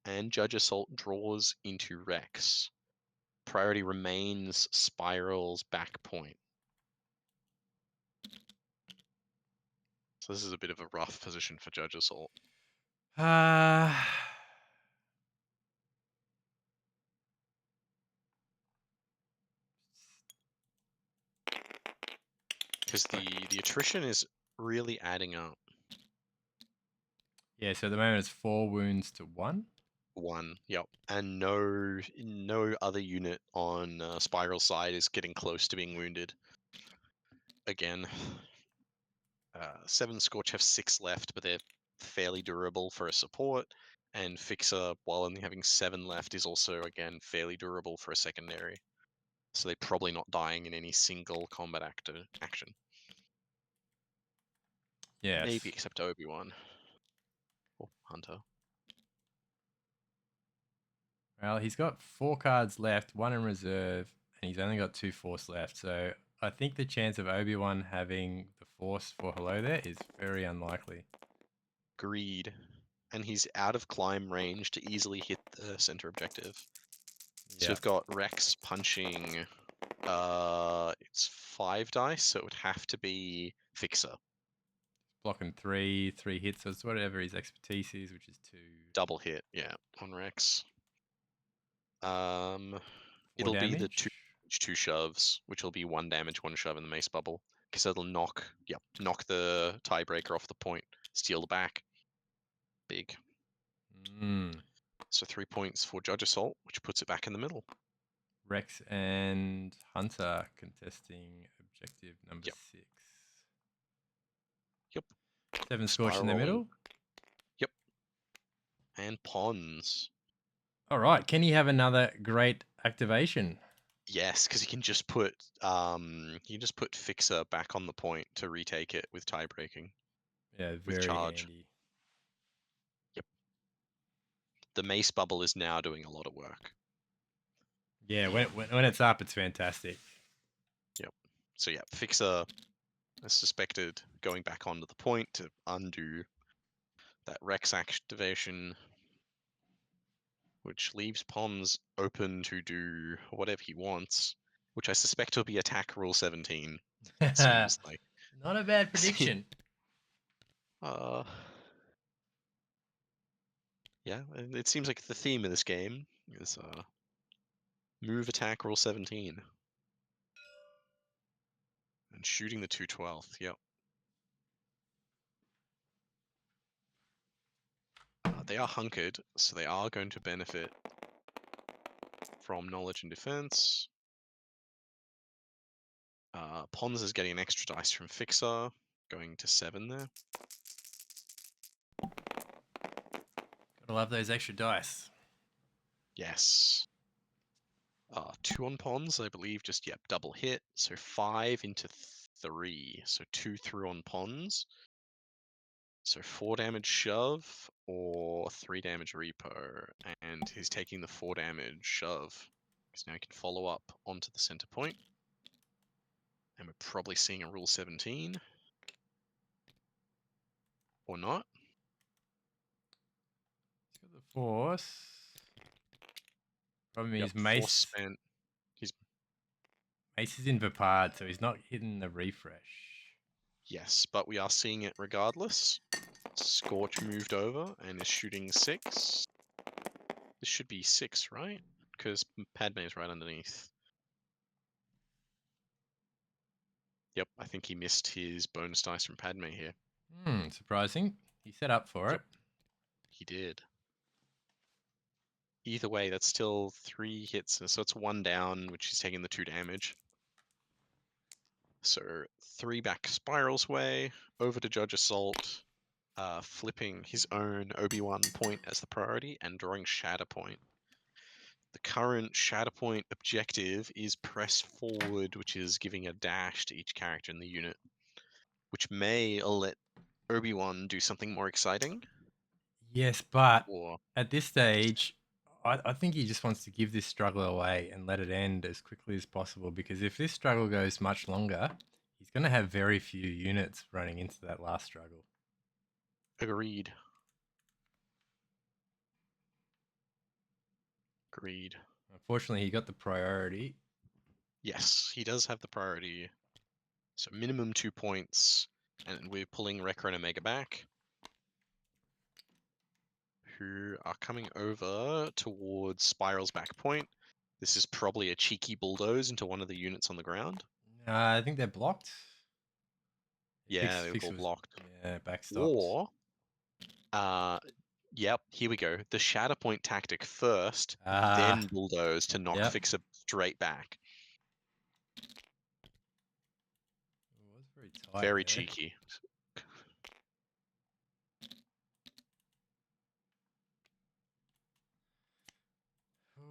And JudgeAssault draws into Rex. Priority remains Spiral's back point. So this is a bit of a rough position for JudgeAssault. Because the attrition is really adding up. Yeah, so at the moment it's 4 wounds to 1. 1, yep. And no other unit on Spiral's side is getting close to being wounded. Again, 7 Scorch have 6 left, but they're fairly durable for a support. And Fixer, while only having 7 left, is also, again, fairly durable for a secondary. So they're probably not dying in any single combat action. Yes. Maybe except Obi-Wan. Or Hunter. Well, he's got 4 cards left, 1 in reserve, and he's only got 2 force left. So I think the chance of Obi-Wan having the force for hello there is very unlikely. Agreed. And he's out of climb range to easily hit the center objective. So we've got Rex punching, it's 5 dice, so it would have to be Fixer. Blocking 3 hits, so it's whatever his expertise is, which is 2. Double hit, yeah, on Rex. It'll damage? be the 2 shoves, which will be 1 damage, 1 shove in the mace bubble. Because it'll knock the tiebreaker off the point, steal the back. Big. So 3 points for JudgeAssault, which puts it back in the middle. Rex and Hunter contesting objective number 6. Yep. 7 Scorch in the middle. Yep. And Pons. All right. Can he have another great activation? Yes, because you can just put Fixer back on the point to retake it with tie breaking Yeah, with very charge. handy. Yep. The Mace bubble is now doing a lot of work. Yeah, when it's up, it's fantastic. Yep. So yeah, Fixer is suspected going back onto the point to undo that Rex activation, which leaves Pons open to do whatever he wants, which I suspect will be attack rule 17. Seems like. Not a bad prediction. Uh, yeah, it seems like the theme of this game is move attack rule 17 and shooting the 212th. Yep. They are hunkered, so they are going to benefit from knowledge and defense. Pons is getting an extra dice from Fixer, going to 7 there. Gotta love those extra dice. Yes. 2 on Pons, I believe, just, yep, double hit. So 5 into 3. So 2 through on Pons. So 4 damage shove or 3 damage repo. And he's taking the 4 damage shove. Because now he can follow up onto the center point. And we're probably seeing a rule 17. Or not. He's got the force. Problem Yep, is force Mace. spent. He's Mace is in Vapard, so he's not hitting the refresh. Yes, but we are seeing it regardless. Scorch moved over and is shooting 6. This should be 6, right? Because Padme is right underneath. Yep, I think he missed his bonus dice from Padme here. Surprising. He set up for it. Yep, he did. Either way, that's still 3 hits, so it's 1 down, which is taking the 2 damage. So 3 back Spiral's way, over to JudgeAssault, flipping his own Obi-Wan point as the priority, and drawing Shatterpoint. The current Shatterpoint objective is press forward, which is giving a dash to each character in the unit, which may let Obi-Wan do something more exciting. Yes, but Or at this stage, I think he just wants to give this struggle away and let it end as quickly as possible, because if this struggle goes much longer, he's going to have very few units running into that last struggle. agreed. Agreed. Unfortunately, he got the priority. Yes, he does have the priority. So minimum 2 points, and we're pulling Rekka and Omega back, who are coming over towards Spiral's back point. This is probably a cheeky bulldoze into one of the units on the ground. I think they're blocked. Yeah, they were Fix all was blocked. backstopped. Or, yep, here we go. The Shatterpoint tactic first, Ah, then bulldoze to knock yep. Fixer straight back. It was very tight Very there. cheeky.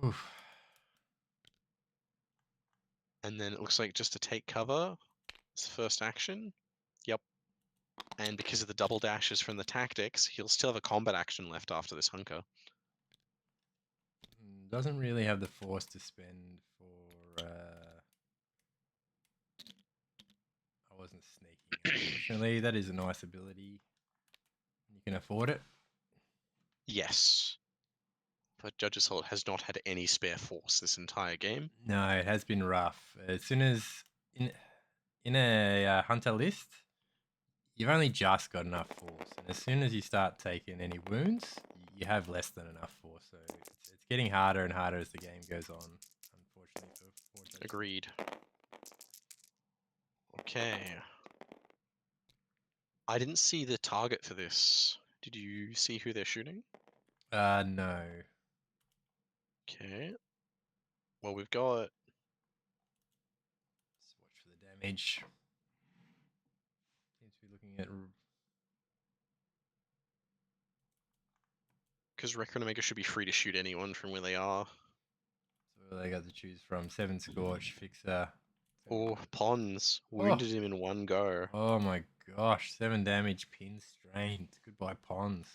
Oof. And then it looks like just to take cover, it's first action. Yep. And because of the double dashes from the tactics, he'll still have a combat action left after this hunker. Doesn't really have the force to spend for. I wasn't sneaking. Unfortunately, that is a nice ability. You can afford it. Yes. But JudgeAssault has not had any spare force this entire game. No, it has been rough. As soon as in a hunter list, you've only just got enough force, and as soon as you start taking any wounds, you have less than enough force. So it's getting harder and harder as the game goes on. Unfortunately for JudgeAssault. Agreed. Okay. I didn't see the target for this. Did you see who they're shooting? No. Okay. Well, we've got Let's watch for the damage. Seems to be looking at. because Rekka and Omega should be free to shoot anyone from where they are. So What they got to choose from? 7 Scorch, Fixer. Or Pons Oh, wounded him in one go. oh my gosh. 7 damage, pin strained. Goodbye, Pons.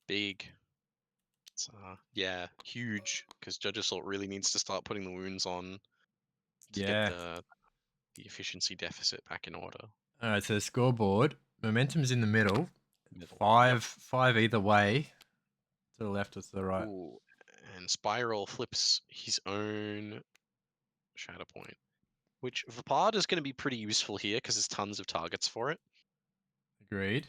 Big. It's, yeah, huge. Because JudgeAssault really needs to start putting the wounds on to get Yeah. the efficiency deficit back in order. All right, so scoreboard. Momentum's in the middle. Middle. Yep. Five either way. To the left or to the right. Ooh, and Spiral flips his own Shatterpoint, which Vapard is going to be pretty useful here because there's tons of targets for it, Agreed.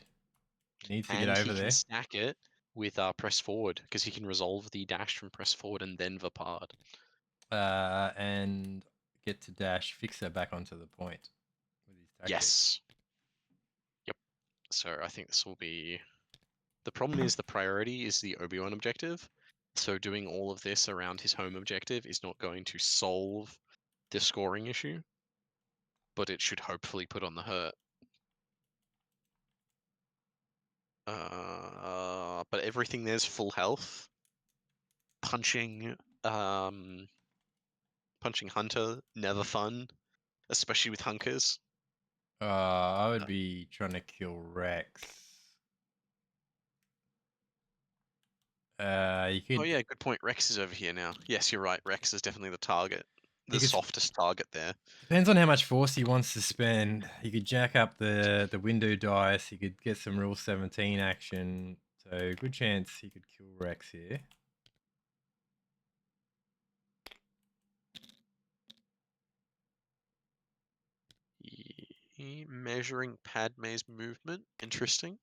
Needs to get and he over can there. stack it with press forward because he can resolve the dash from press forward and then Vapard. And get to dash Fixer back onto the point with his tactic. Yes. Yep. So I think this will be. The problem is the priority is the Obi-Wan objective. So doing all of this around his home objective is not going to solve the scoring issue, but it should hopefully put on the hurt. But everything there's full health. Punching Hunter, never fun, especially with Hunkers. I would be trying to kill Rex. You Oh could yeah, good point. Rex is over here now. Yes, you're right. Rex is definitely the target. you The could softest target there. depends on how much force he wants to spend. You could jack up the window dice. You could get some Rule 17 action. So good chance he could kill Rex here. Measuring Padme's movement. Interesting.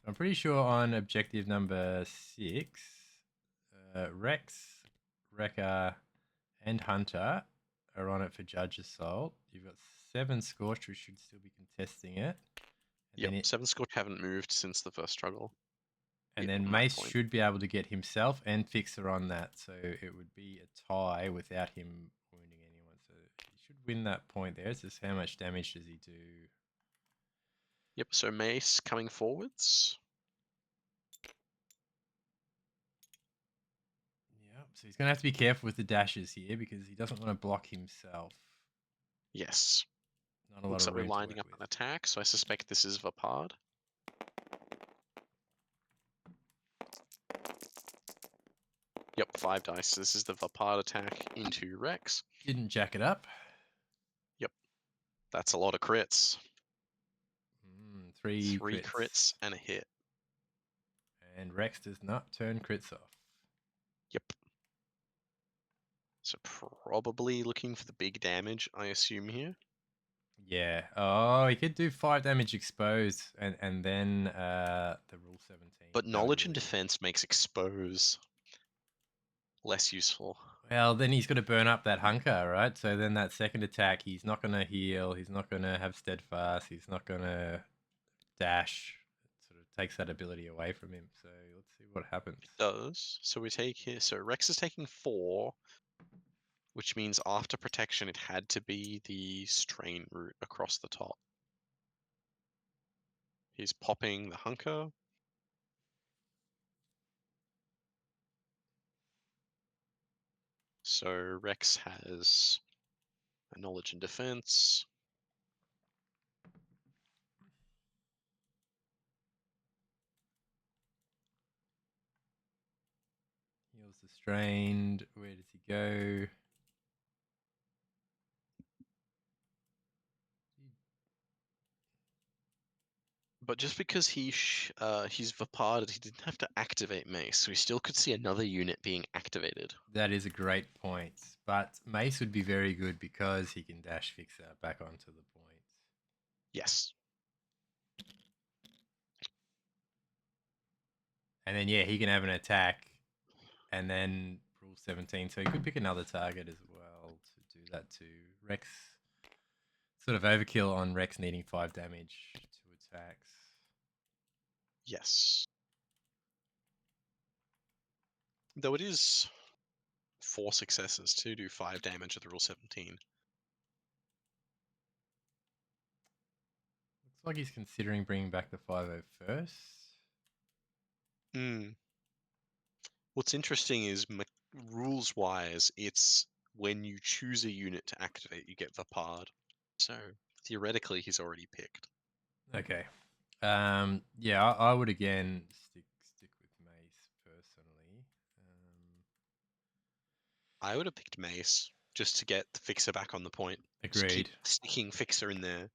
I'm pretty sure on objective number 6, Rex, Wrecker, and Hunter are on it for Judge Assault. You've got 7 Scorch, who should still be contesting it. And Yep, then 7 Scorch haven't moved since the first struggle. and Yep, then my Mace point. should be able to get himself and Fixer on that, so it would be a tie without him wounding anyone. So he should win that point there. It's just how much damage does he do? Yep, so Mace coming forwards. Yep. So he's going to have to be careful with the dashes here because he doesn't want to block himself. Yes. Not a lot Looks of like we're room to lining work up with. an attack, so I suspect this is Vapard. Yep, 5 dice. So this is the Vapard attack into Rex. Didn't jack it up. Yep, that's a lot of crits. 3 3 crits and a hit. And Rex does not turn crits off. Yep. So probably looking for the big damage, I assume here. Yeah. Oh, he could do 5 damage exposed and then the Rule 17. But That would knowledge and really... defense makes expose less useful. Well, then he's got to burn up that hunker, right? So then that second attack, he's not going to heal. He's not going to have steadfast. He's not going to dash. It sort of takes that ability away from him. So let's see what happens. It does. So we take here. So Rex is taking 4, which means after protection, it had to be the strain route across the top. He's popping the hunker. So Rex has a knowledge and defense. Heals the strained. Where does he go? But just because he's Vaparded, he didn't have to activate Mace, so he still could see another unit being activated. That is a great point. But Mace would be very good because he can dash Fixer back onto the point. Yes. And then, yeah, he can have an attack and then Rule 17. So he could pick another target as well to do that too. Rex, sort of overkill on Rex needing 5 damage to attacks. Yes. Though it is 4 successes to do 5 damage with Rule 17. like he's considering bringing back the 501st. Hmm. What's interesting is rules-wise, it's when you choose a unit to activate, you get the Pard. So theoretically, he's already picked. Okay. Yeah, I would again stick with Mace personally. I would have picked Mace just to get the Fixer back on the point. Just keep Agreed. sticking Fixer in there.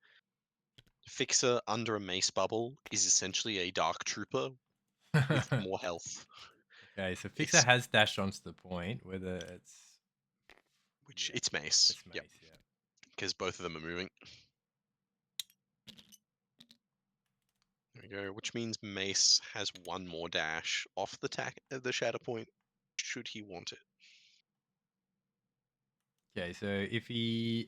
Fixer under a Mace bubble is essentially a Dark Trooper with more health. Okay, so Fixer It's has dashed onto the point, whether it's which it's Mace. it's Yep, Mace, yeah. because both of them are moving. There we go. Which means Mace has one more dash off the Shatterpoint, should he want it. Okay, so if he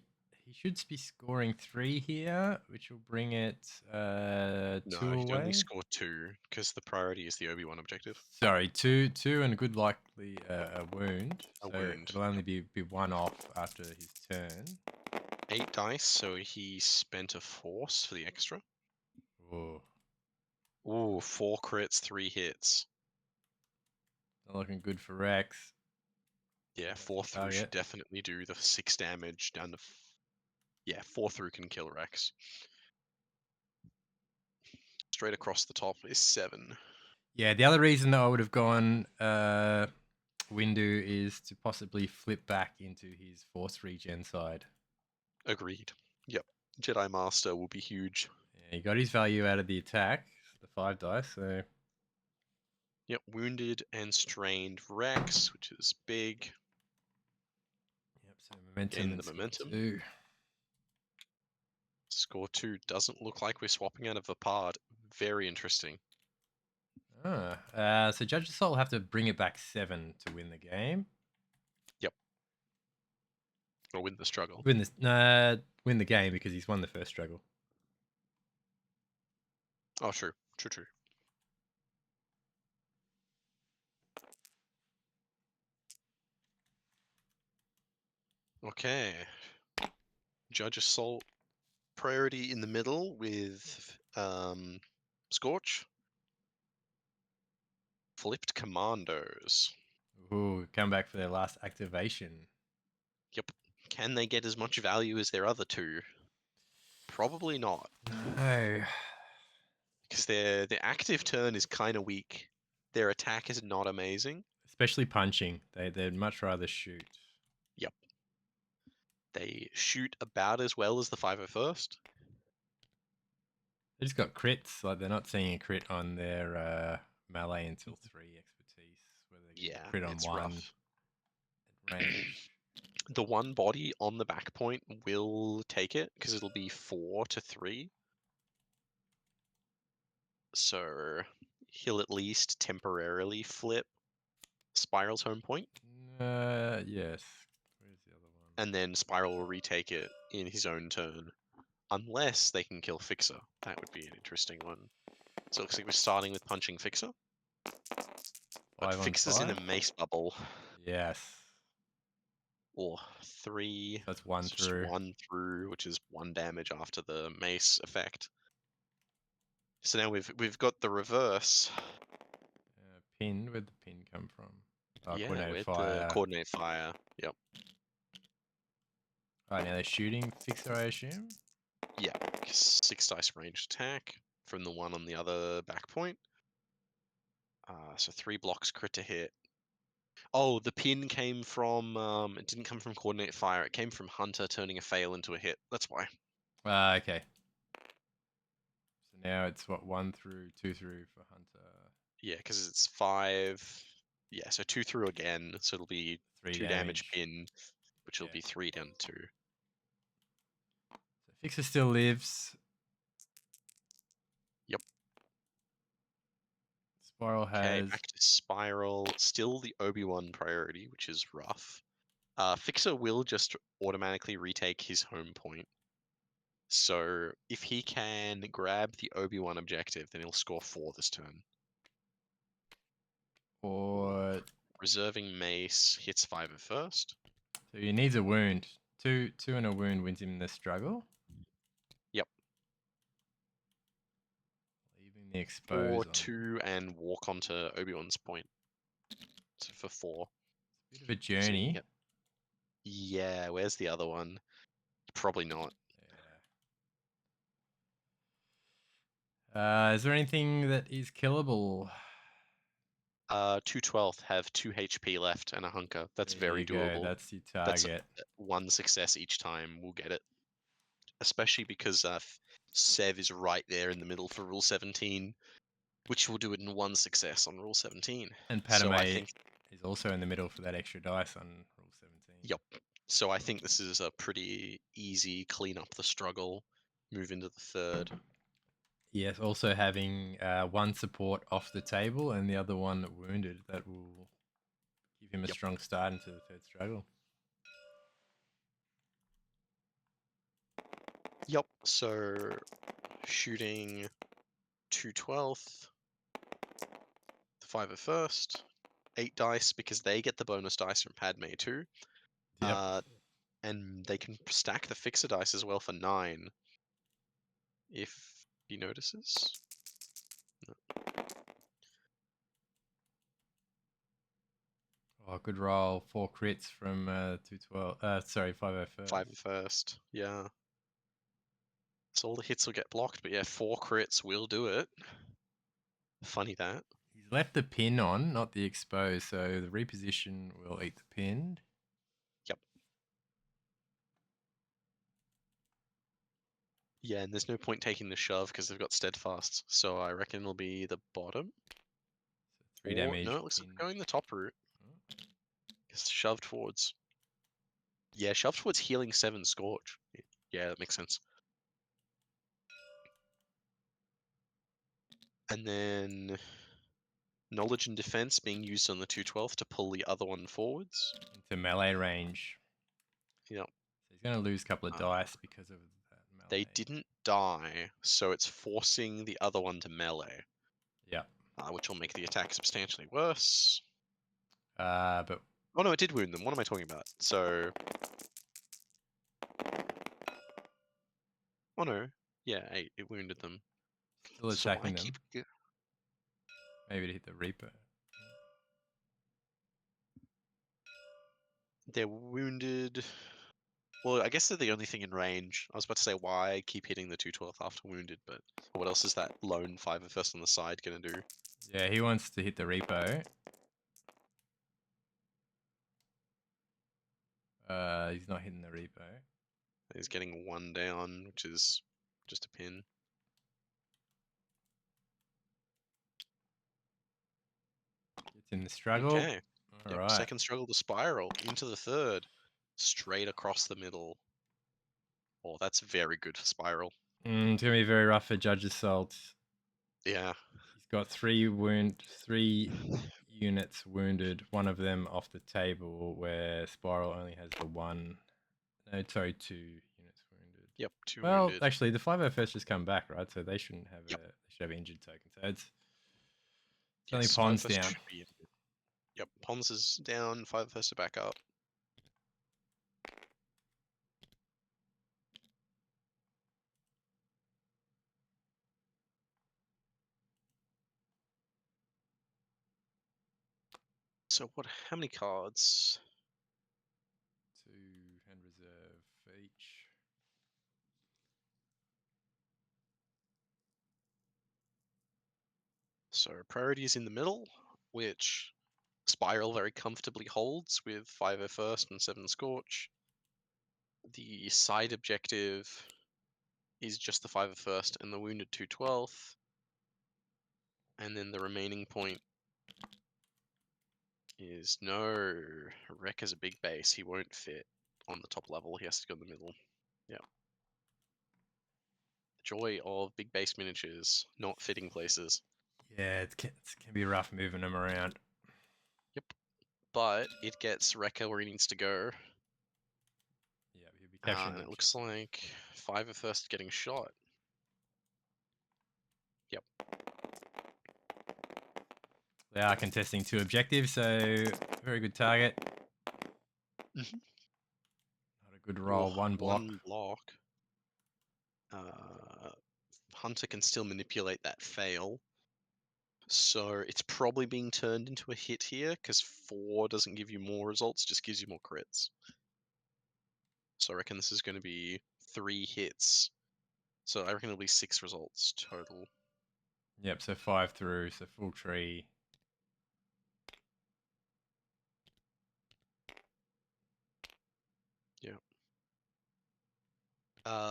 should be scoring 3 here, which will bring it 2 No, he'd only away. score 2 because the priority is the Obi-Wan objective. Sorry, two and a good likely a wound. A So wound. it'll only be 1 off after his turn. 8 dice, so he spent a force for the extra. Oh, Ooh, 4 crits, 3 hits. not looking good for Rex. Yeah, 4 through should Target. definitely do the 6 damage down to... Yeah, 4 through can kill Rex. Straight across the top is 7. Yeah, the other reason that I would have gone Windu is to possibly flip back into his Force regen side. Agreed. Yep. Jedi Master will be huge. Yeah, he got his value out of the attack, the 5 dice, so... Yep, wounded and strained Rex, which is big. Yep, so momentum Gain and the score momentum. 2. Score 2 doesn't look like we're swapping out of the Pard. Very interesting. So JudgeAssault will have to bring it back 7 to win the game. Yep. Or win the struggle. Win the game because he's won the first struggle. Oh, true. True. Okay. JudgeAssault priority in the middle with Scorch. Flipped Commandos. Ooh, come back for their last activation. Yep. Can they get as much value as their other 2? Probably not. No. Because their active turn is kind of weak. Their attack is not amazing. Especially punching. They'd much rather shoot. Yep. They shoot about as well as the 501st. They just got crits. Like they're not seeing a crit on their melee until 3 expertise. Whether they get Yeah, a crit on it's 1 rough. at range. The one body on the back point will take it because it'll be 4 to 3. So he'll at least temporarily flip Spiral's home point, Yes. Where's the other one? and then Spiral will retake it in his own turn, unless they can kill Fixer. That would be an interesting one. So it looks like we're starting with punching Fixer. But 5 on Fixer's in a 5? Mace bubble. Yes. Or 3. That's 1 So just through. 1 through, which is 1 damage after the Mace effect. So now we've got the reverse. Pin. Where'd the pin come from? Oh, Yeah, coordinated with fire. the coordinate fire. Yep. Right, now they're shooting Fixer, I assume? Yeah. 6 dice ranged attack from the one on the other back point. So 3 blocks crit to hit. Oh, the pin came from it didn't come from coordinate fire, it came from Hunter turning a fail into a hit. That's why. Okay. So now it's what, 1 through, 2 through for Hunter. Yeah, because it's 5. Yeah, so 2 through again, so it'll be 3 2 damage damage. pin, which will Yeah. be 3 down to 2. So Fixer still lives. Yep. Spiral Okay, has. back to Spiral. Still the Obi-Wan priority, which is rough. Fixer will just automatically retake his home point. So if he can grab the Obi-Wan objective, then he'll score 4 this turn. Or. Reserving Mace hits 5 at first. So he needs a wound. Two and a wound wins him the struggle. Yep. the expose on 4-2 and walk onto Obi-Wan's point. So for 4. bit of a So you can journey. get... Yeah, where's the other one? Probably not. Yeah. Is there anything that is killable? 2/12 have 2 HP left and a hunker. That's There very you go. doable. That's your That's target. 1 success each time. We'll get it. Especially because Sev is right there in the middle for Rule 17, which will do it in 1 success on Rule 17. And So Padme I think, is also in the middle for that extra dice on Rule 17. yep. So I think this is a pretty easy clean up the struggle, move into the third. Yes, also having one support off the table and the other one wounded. That will give him a Yep. strong start into the third struggle. Yep. So shooting 2/12, the 5 of first, 8 dice because they get the bonus dice from Padme too. Yep. And they can stack the fixer dice as well for 9 if he notices. No. Oh, good roll. 4 crits from 212. Sorry, 501st. 5 of first, yeah. So all the hits will get blocked, but yeah, 4 crits will do it. Funny that. He's left the pin on, not the expose, so the reposition will eat the pinned. Yep. Yeah, and there's no point taking the shove because they've got steadfast. So I reckon it'll be the bottom. So 3 Or, damage. no, it looks like pinned. we're going the top route. Oh. It's shoved towards. Yeah, shoved towards healing 7 Scorch. Yeah, that makes sense. And then knowledge and defense being used on the 2/12 to pull the other one forwards. Into melee range. Yep. So he's going to lose a couple of dice because of that melee. They didn't die, so it's forcing the other one to melee. Yeah. Which will make the attack substantially worse. But Oh no, it did wound them. What am I talking about? So... Oh no. Yeah, 8. It wounded them. still So I attacking them. keep... Maybe to hit the Reaper. They're wounded... Well, I guess they're the only thing in range. I was about to say why keep hitting the 2/12 after wounded, but what else is that lone 5 of first on the side gonna do? Yeah, he wants to hit the Repo. He's not hitting the Repo. He's getting 1 down, which is just a pin. Gets in the struggle. Okay. All Yep, right. second struggle to spiral into the third, straight across the middle. Oh, that's very good for spiral. It's gonna be very rough for JudgeAssault. Yeah. He's got 3 units wounded. One of them off the table, where Spiral only has the 1. No, sorry, 2 units wounded. Yep, 2 Well, wounded. actually, the 501st just come back, right? So they shouldn't have Yep. they should have injured token. So it's Yes, only Pons 5 down. should be injured. Yep, Pons is down, 5 has to back up. So what? How many cards? 2 hand reserve for each. So priority is in the middle, which Spiral very comfortably holds with 5 first and 7 Scorch. The side objective is just the 5 first and the wounded 2/12. And then the remaining point is no. Wreck has a big base. He won't fit on the top level. He has to go in the middle. Yeah. The joy of big base miniatures not fitting places. Yeah, it can be rough moving them around. Yep. But it gets Wrecker where he needs to go. Yeah, he'll be capturing And the it looks like 5 first getting shot. Yep. They are contesting 2 objectives, so very good target. Mhm. Not a good roll. Ooh, 1 block. 1 block. Hunter can still manipulate that fail. So it's probably being turned into a hit here, because 4 doesn't give you more results, just gives you more crits. So I reckon this is going to be 3 hits. So I reckon it'll be 6 results total. Yep, so 5 through, so full tree. Yeah.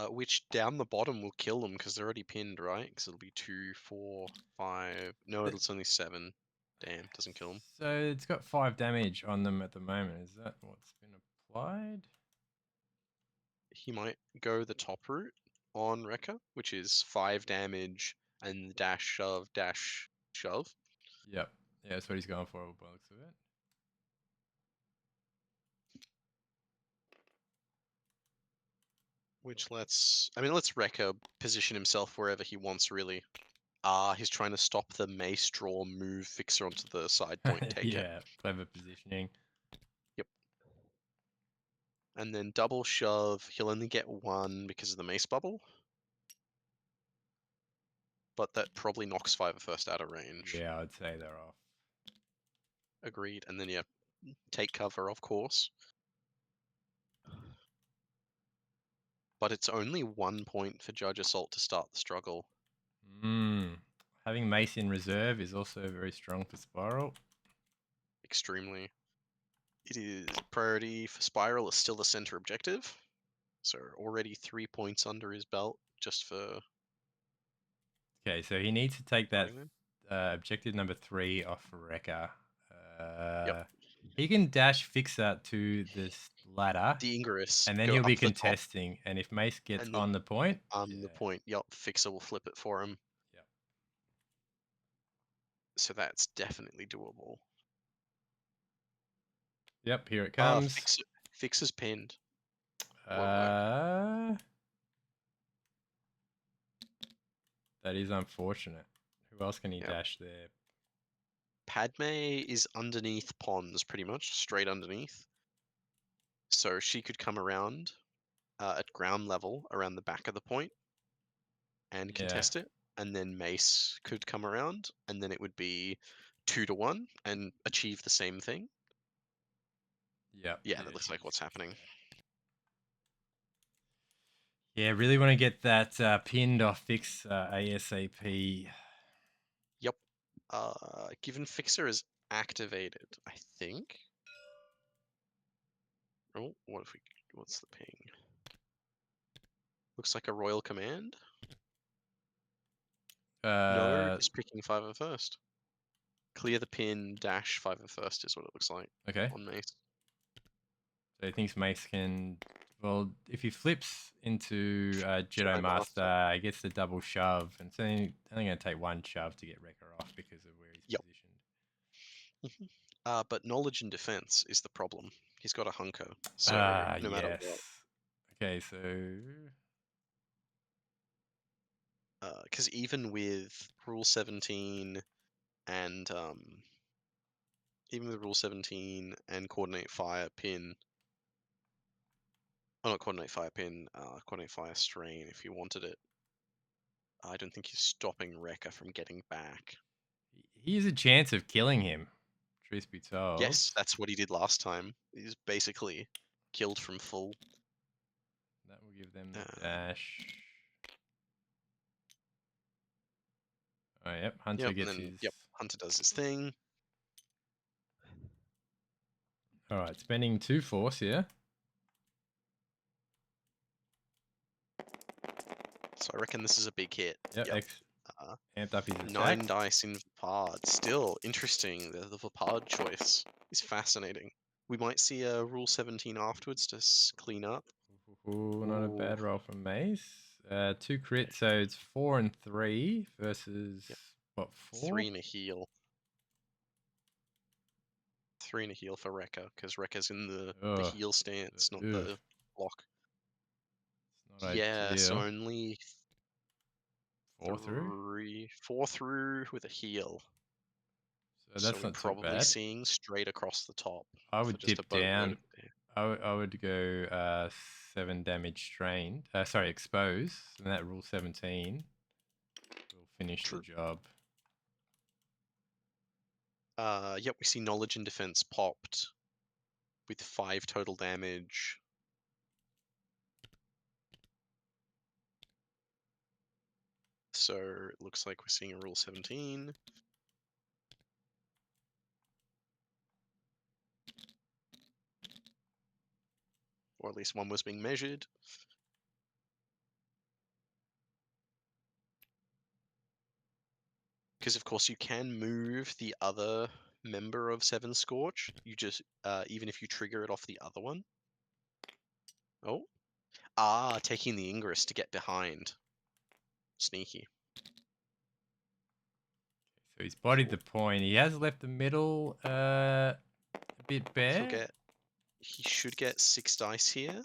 Which down the bottom will kill them because they're already pinned, right? Because it'll be 2, 4, 5. No, it's only 7. Damn, doesn't kill them. So it's got 5 damage on them at the moment. Is that what's been applied? He might go the top route on Rekka, which is 5 damage and dash, shove. Yep. Yeah, that's what he's going for by the looks of it. Which lets Rekka position himself wherever he wants, really. He's trying to stop the Mace draw, move Fixer onto the side point, take it. Yeah, clever positioning. Yep. And then double shove, he'll only get 1 because of the Mace bubble. But that probably knocks 5 out of range. Yeah, I'd say they're off. Agreed. And then, yeah, take cover, of course. But it's only 1 point for JudgeAssault to start the struggle. Having Mace in reserve is also very strong for Spiral. Extremely. It is priority for Spiral is still the center objective. So already 3 points under his belt just for... Okay, so he needs to take that objective number 3 off Rekka. Yep. He can dash Fixer to this ladder. The Ingress. And then he'll be contesting. And if Mace gets on the point... the point, yep, Fixer will flip it for him. Yep. So that's definitely doable. Yep, here it comes. Fixer's pinned. That is unfortunate. Who else can he dash there? Padme is underneath Pons, pretty much, straight underneath. So she could come around at ground level around the back of the point and contest it. And then Mace could come around, and then it would be 2 to 1 and achieve the same thing. Yep. Yeah, that looks like what's happening. Yeah, really want to get that pinned off Fix ASAP. Yep. Given Fixer is activated, I think. Oh, what's the ping? Looks like a royal command. No, he's picking 501st. Clear the pin, dash 501st is what it looks like. Okay. On Mace. So he thinks Mace can... Well, if he flips into Jedi Master, he gets the double shove. And so only going to take 1 shove to get Rekka off because of where he's positioned. But knowledge and defense is the problem. He's got a hunker. So no matter what. Okay, so... Because even with Rule 17 and Coordinate Fire pin, not Coordinate Fire pin, Coordinate Fire strain if you wanted it, I don't think he's stopping Rekka from getting back. He has a chance of killing him, truth be told. Yes, that's what he did last time. He's basically killed from full. That will give them the dash. Oh, yep. Hunter gets his... Yep, Hunter does his thing. Alright, spending 2 force here. So I reckon this is a big hit. Yep. Amped up his attack. 9 dice in Vapard. Still interesting. The Vapard choice is fascinating. We might see a Rule 17 afterwards to clean up. Ooh, not a bad roll from Mace. 2 crits, so it's 4 and 3 versus what, 4? 3 and a heal. 3 and a heal for Rekka, because Rekka's in the heal stance, not the block. It's not ideal. So only 4 through? 4 through with a heal. So that's not probably too bad. Seeing straight across the top. I would dip down. I would go 7 damage strained. Sorry, expose. And that Rule 17. finish the True. job. Yep, we see knowledge and defense popped with 5 total damage. So it looks like we're seeing a rule 17. Or at least one was being measured. Because of course you can move the other member of Seven Scorch. You just even if you trigger it off the other one. Oh. Taking the Ingress to get behind. Sneaky. So he's bodied Cool. the point. He has left the middle a bit bare. He should get 6 dice here.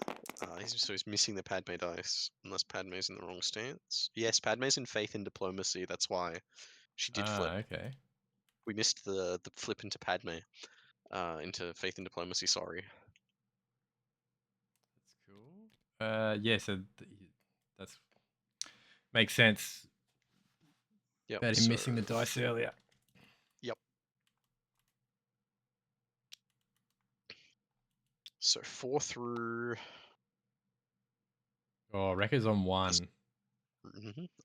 So he's missing the Padme dice, unless Padme's in the wrong stance. Yes, Padme's in Faith and Diplomacy. That's why she did flip. Okay. We missed the flip into Padme, into Faith and Diplomacy. Sorry. That's cool. Yeah. So that's makes sense. Yep. About him missing the dice earlier. Yep. So 4 through. Oh, Wrecker's on 1.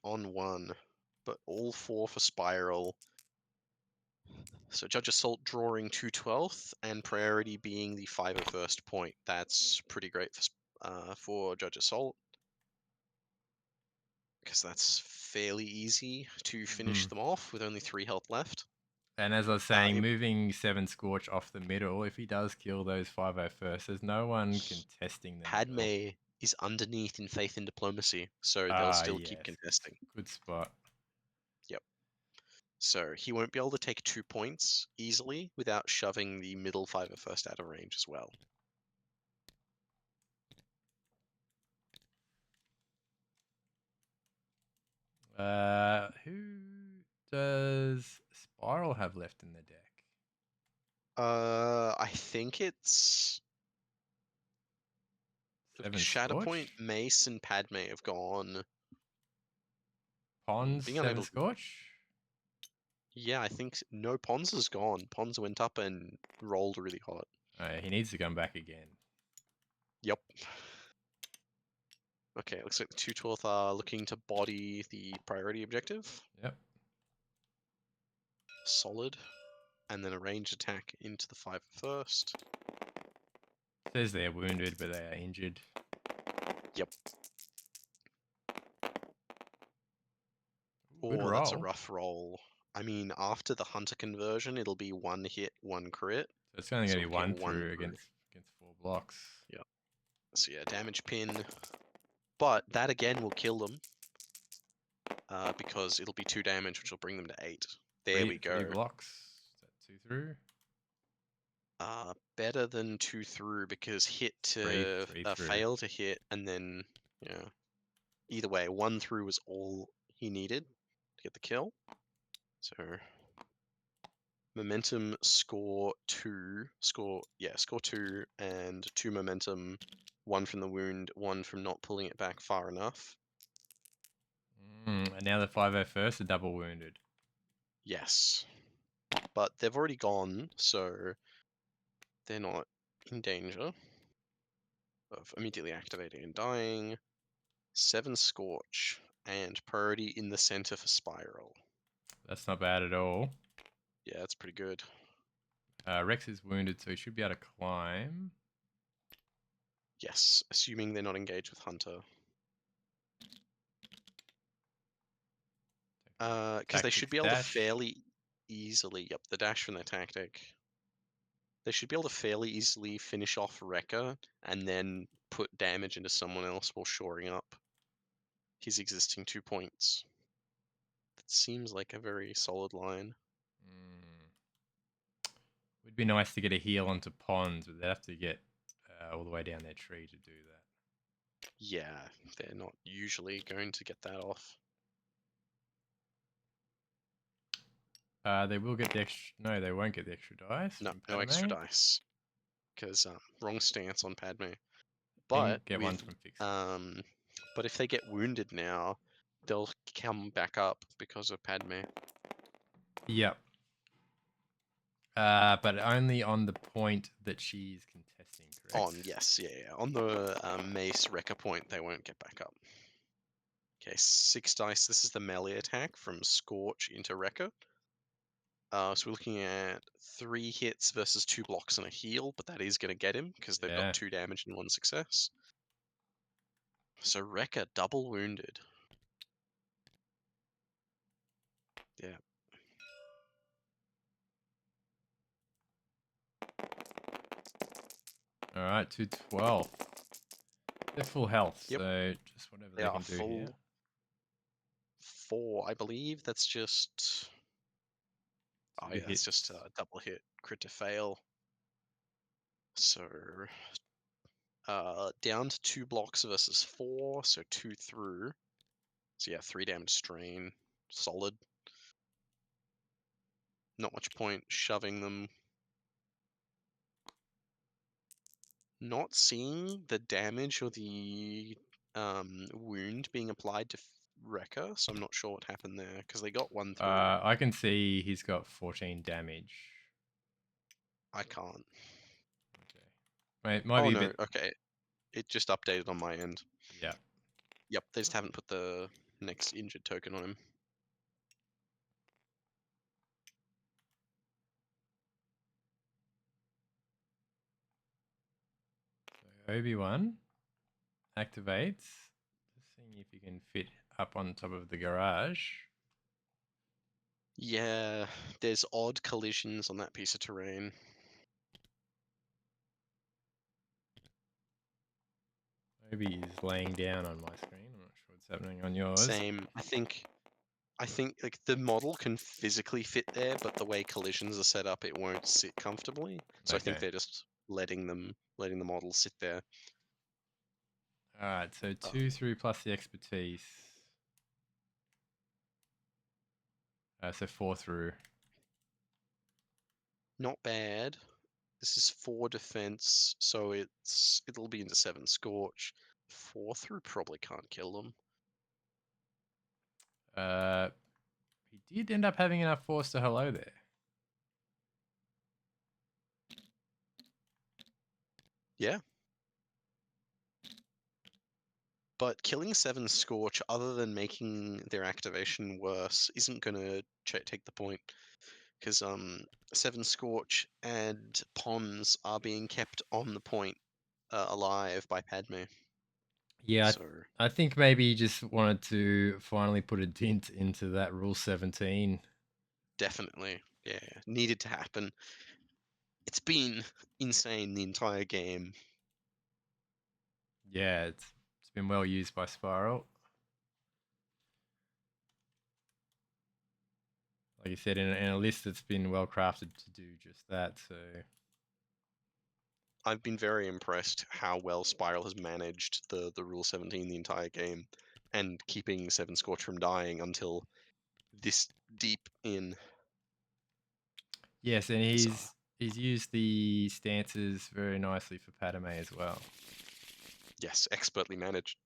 On 1, but all 4 for Spiral. So JudgeAssault drawing 2/12 and priority being the 501st point. That's pretty great for JudgeAssault, because that's fairly easy to finish them off with only 3 health left. And as I was saying, moving 7 Scorch off the middle, if he does kill those 501st, there's no one contesting the Padme middle. is underneath in Faith and Diplomacy, so they'll still keep contesting. Good spot. Yep. So he won't be able to take 2 points easily without shoving the middle 501st out of range as well. Who does Spiral have left in the deck? I think it's 7 Shatterpoint, Scorch? Mace, and Padme have gone. Pons, Being 7 unable- Scorch? Yeah, I think no, Pons is gone. Pons went up and rolled really hot. He needs to come back again. Yep. Okay, looks like the 2/12 are looking to body the priority objective. Yep. Solid. And then a ranged attack into the 501st. Says they're wounded, but they are injured. Yep. Good Oh, roll. that's a rough roll. I mean, after the Hunter conversion, it'll be 1 hit, 1 crit. So it's only going to So be we'll 1 get 1 through against 4 blocks. Yep. So yeah, damage pin. But that again will kill them. Because it'll be 2 damage, which will bring them to 8. There we go. 3 blocks. Is that 2 through? Better than 2 through, because hit to Three through. fail to hit, and then yeah. Either way, 1 through was all he needed to get the kill. So momentum, score 2, score 2, and 2 momentum, 1 from the wound, 1 from not pulling it back far enough. And now the 501st are double wounded. Yes, but they've already gone, so they're not in danger of immediately activating and dying. 7 Scorch, and priority in the center for Spiral. That's not bad at all. Yeah, that's pretty good. Rex is wounded, so he should be able to climb. Yes, assuming they're not engaged with Hunter. Because they should be able to fairly easily... Yep, the dash from their tactic. They should be able to fairly easily finish off Wrecker and then put damage into someone else while shoring up his existing 2 points. That seems like a very solid line. Would be nice to get a heal onto Pons, but they'd have to get all the way down their tree to do that. Yeah, they're not usually going to get that off. They will get the extra... No, they won't get the extra dice. No extra dice. Because wrong stance on Padme. But get one from fixing. but if they get wounded now, they'll come back up because of Padme. Yep. But only on the point that she's contesting, correct? Yes, yeah. On the Mace Wrecker point, they won't get back up. Okay, 6 dice. This is the melee attack from Scorch into Wrecker. So we're looking at 3 hits versus 2 blocks and a heal, but that is going to get him because they've Yeah. got 2 damage and 1 success. So Wrecker double wounded. Yeah. All right, 212. They're full health, Yep. so just whatever They they are can do here. full 4, I believe. That's just... Oh Two yeah, that's hits. just a double hit. Crit to fail. So... down to 2 blocks versus 4, so 2 through. So yeah, 3 damage strain. Solid. Not much point shoving them. Not seeing the damage or the wound being applied to Wrecker, so I'm not sure what happened there, because they got 1 through. I can see he's got 14 damage. I can't. Okay. It might Oh be a no, bit. okay. It just updated on my end. Yeah. Yep, they just haven't put the next injured token on him. So Obi-Wan activates. Just seeing if you can fit up on top of the garage. Yeah, there's odd collisions on that piece of terrain. Obi is laying down on my screen. I'm not sure what's happening on yours. Same. I think like the model can physically fit there, but the way collisions are set up, it won't sit comfortably. So I think Okay. they're just letting the model sit there. All right, so 2 through plus the expertise. So 4 through. Not bad. This is 4 defense, so it'll be into 7 scorch. 4 through probably can't kill them. He did end up having enough force to hello there. Yeah. But killing 7 scorch, other than making their activation worse, isn't gonna take the point. Because 7 scorch and Pons are being kept on the point alive by Padme. Yeah, So I think maybe he just wanted to finally put a dent into that Rule 17. definitely, yeah, needed to happen. It's been insane the entire game. Yeah, it's been well used by Spiral. Like you said, in a list that's been well crafted to do just that. So I've been very impressed how well Spiral has managed the Rule 17 the entire game, and keeping 7 Scorch from dying until this deep in. yes, and Bizarre. he's used the stances very nicely for Padme as well. Yes, expertly managed.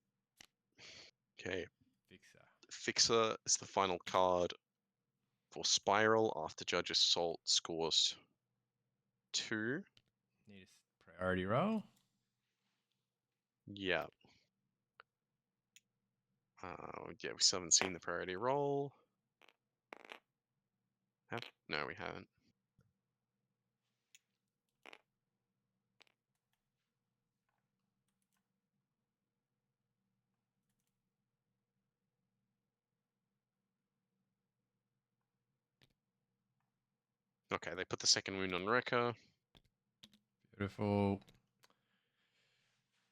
Okay. Fixer. Fixer is the final card for Spiral after JudgeAssault scores 2. Need a priority roll. Yeah. Yeah, we still haven't seen the priority roll. No, we haven't. Okay, they put the second wound on Rekka. Beautiful.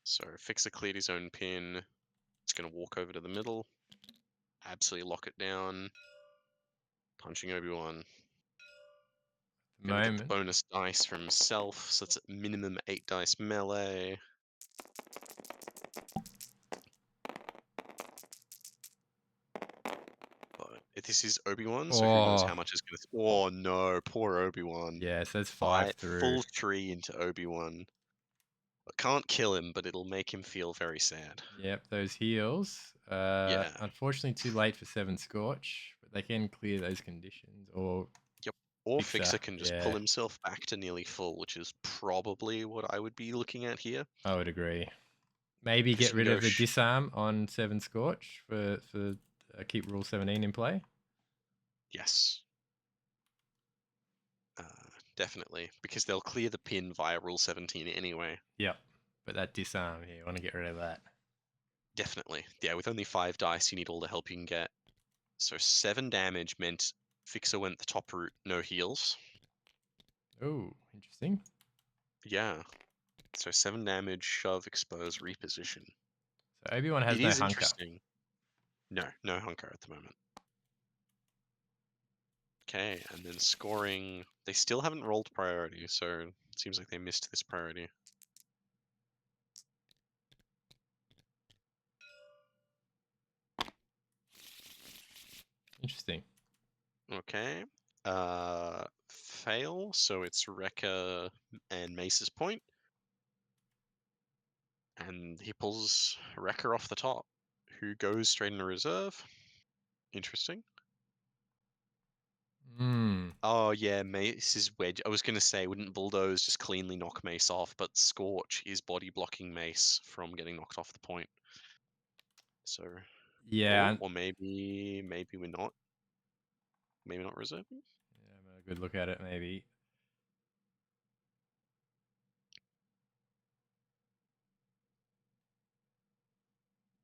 So Fixer cleared his own pin. It's going to walk over to the middle. Absolutely lock it down. Punching Obi-Wan. Gonna get the bonus dice from himself, so it's at minimum 8 dice melee. But this is Obi-Wan, so who knows how much is gonna. Oh no, poor Obi-Wan. Yeah, so that's 5 through. Full 3 into Obi-Wan. I can't kill him, but it'll make him feel very sad. Yep, those heals. Yeah. Unfortunately, too late for 7 Scorch, but they can clear those conditions. Or Yep. Or Fixer, Fixer can just pull yeah, himself back to nearly full, which is probably what I would be looking at here. I would agree. Maybe Because get you can rid go, of the disarm on 7 Scorch for keep Rule 17 in play. yes. Uh, definitely. Because they'll clear the pin via Rule 17 anyway. Yep, but that disarm here, I want to get rid of that. Definitely. Yeah, with only 5 dice, you need all the help you can get. So 7 damage meant Fixer went the top route, no heals. Oh, interesting. Yeah. So 7 damage, shove, expose, reposition. So Obi-Wan has It no is hunker. interesting. No, no hunker at the moment. Okay, and then scoring. They still haven't rolled priority, so it seems like they missed this priority. Interesting. Okay. Fail, so it's Rekka and Mace's point. And he pulls Rekka off the top, who goes straight into reserve. Interesting. Hmm. Oh yeah, Mace is wedge. I was gonna say, wouldn't Bulldoze just cleanly knock Mace off, but Scorch is body blocking Mace from getting knocked off the point. So, Yeah, oh, or maybe we're not. Maybe not reserving. yeah, I'm a good look at it, maybe.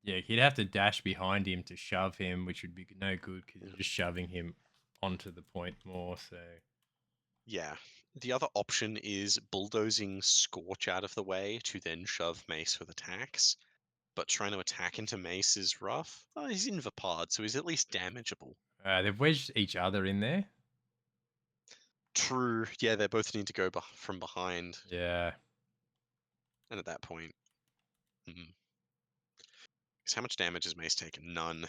Yeah, he'd have to dash behind him to shove him, which would be no good because you're just shoving him onto the point more. So Yeah. The other option is bulldozing Scorch out of the way to then shove Mace with attacks. But trying to attack into Mace is rough. Oh, he's in Vapard, so he's at least damageable. they've wedged each other in there. True. Yeah, they both need to go from behind. Yeah. And at that point, mm. 'Cause how much damage has Mace taken? None.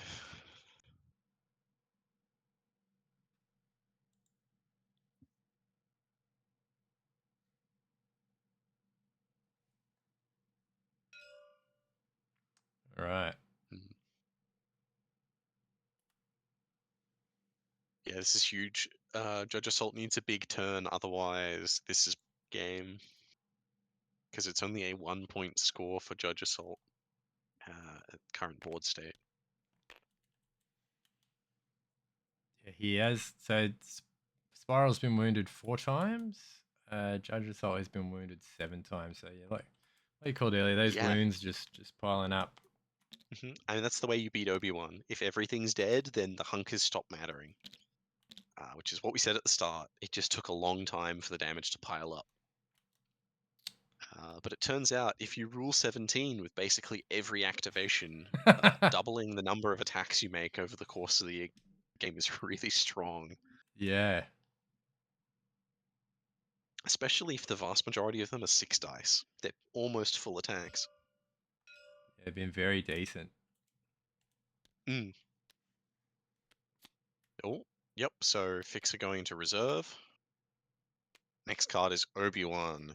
All right. Mm. Yeah, this is huge. Judge Assault needs a big turn, otherwise this is game. Because it's only a 1-point score for Judge Assault at current board state. Yeah, he has. So Spiral's been wounded 4 times. Judge Assault has been wounded 7 times. So yeah, like you called earlier, those Yeah, wounds just piling up. I mean, that's the way you beat Obi-Wan. If everything's dead, then the hunkers stop mattering. Which is what we said at the start. It just took a long time for the damage to pile up. But it turns out if you rule 17 with basically every activation, doubling the number of attacks you make over the course of the game is really strong. Yeah. Especially if the vast majority of them are 6 dice. They're almost full attacks. They've been very decent. Mm. Oh, yep, so Fixer going to reserve. Next card is Obi-Wan.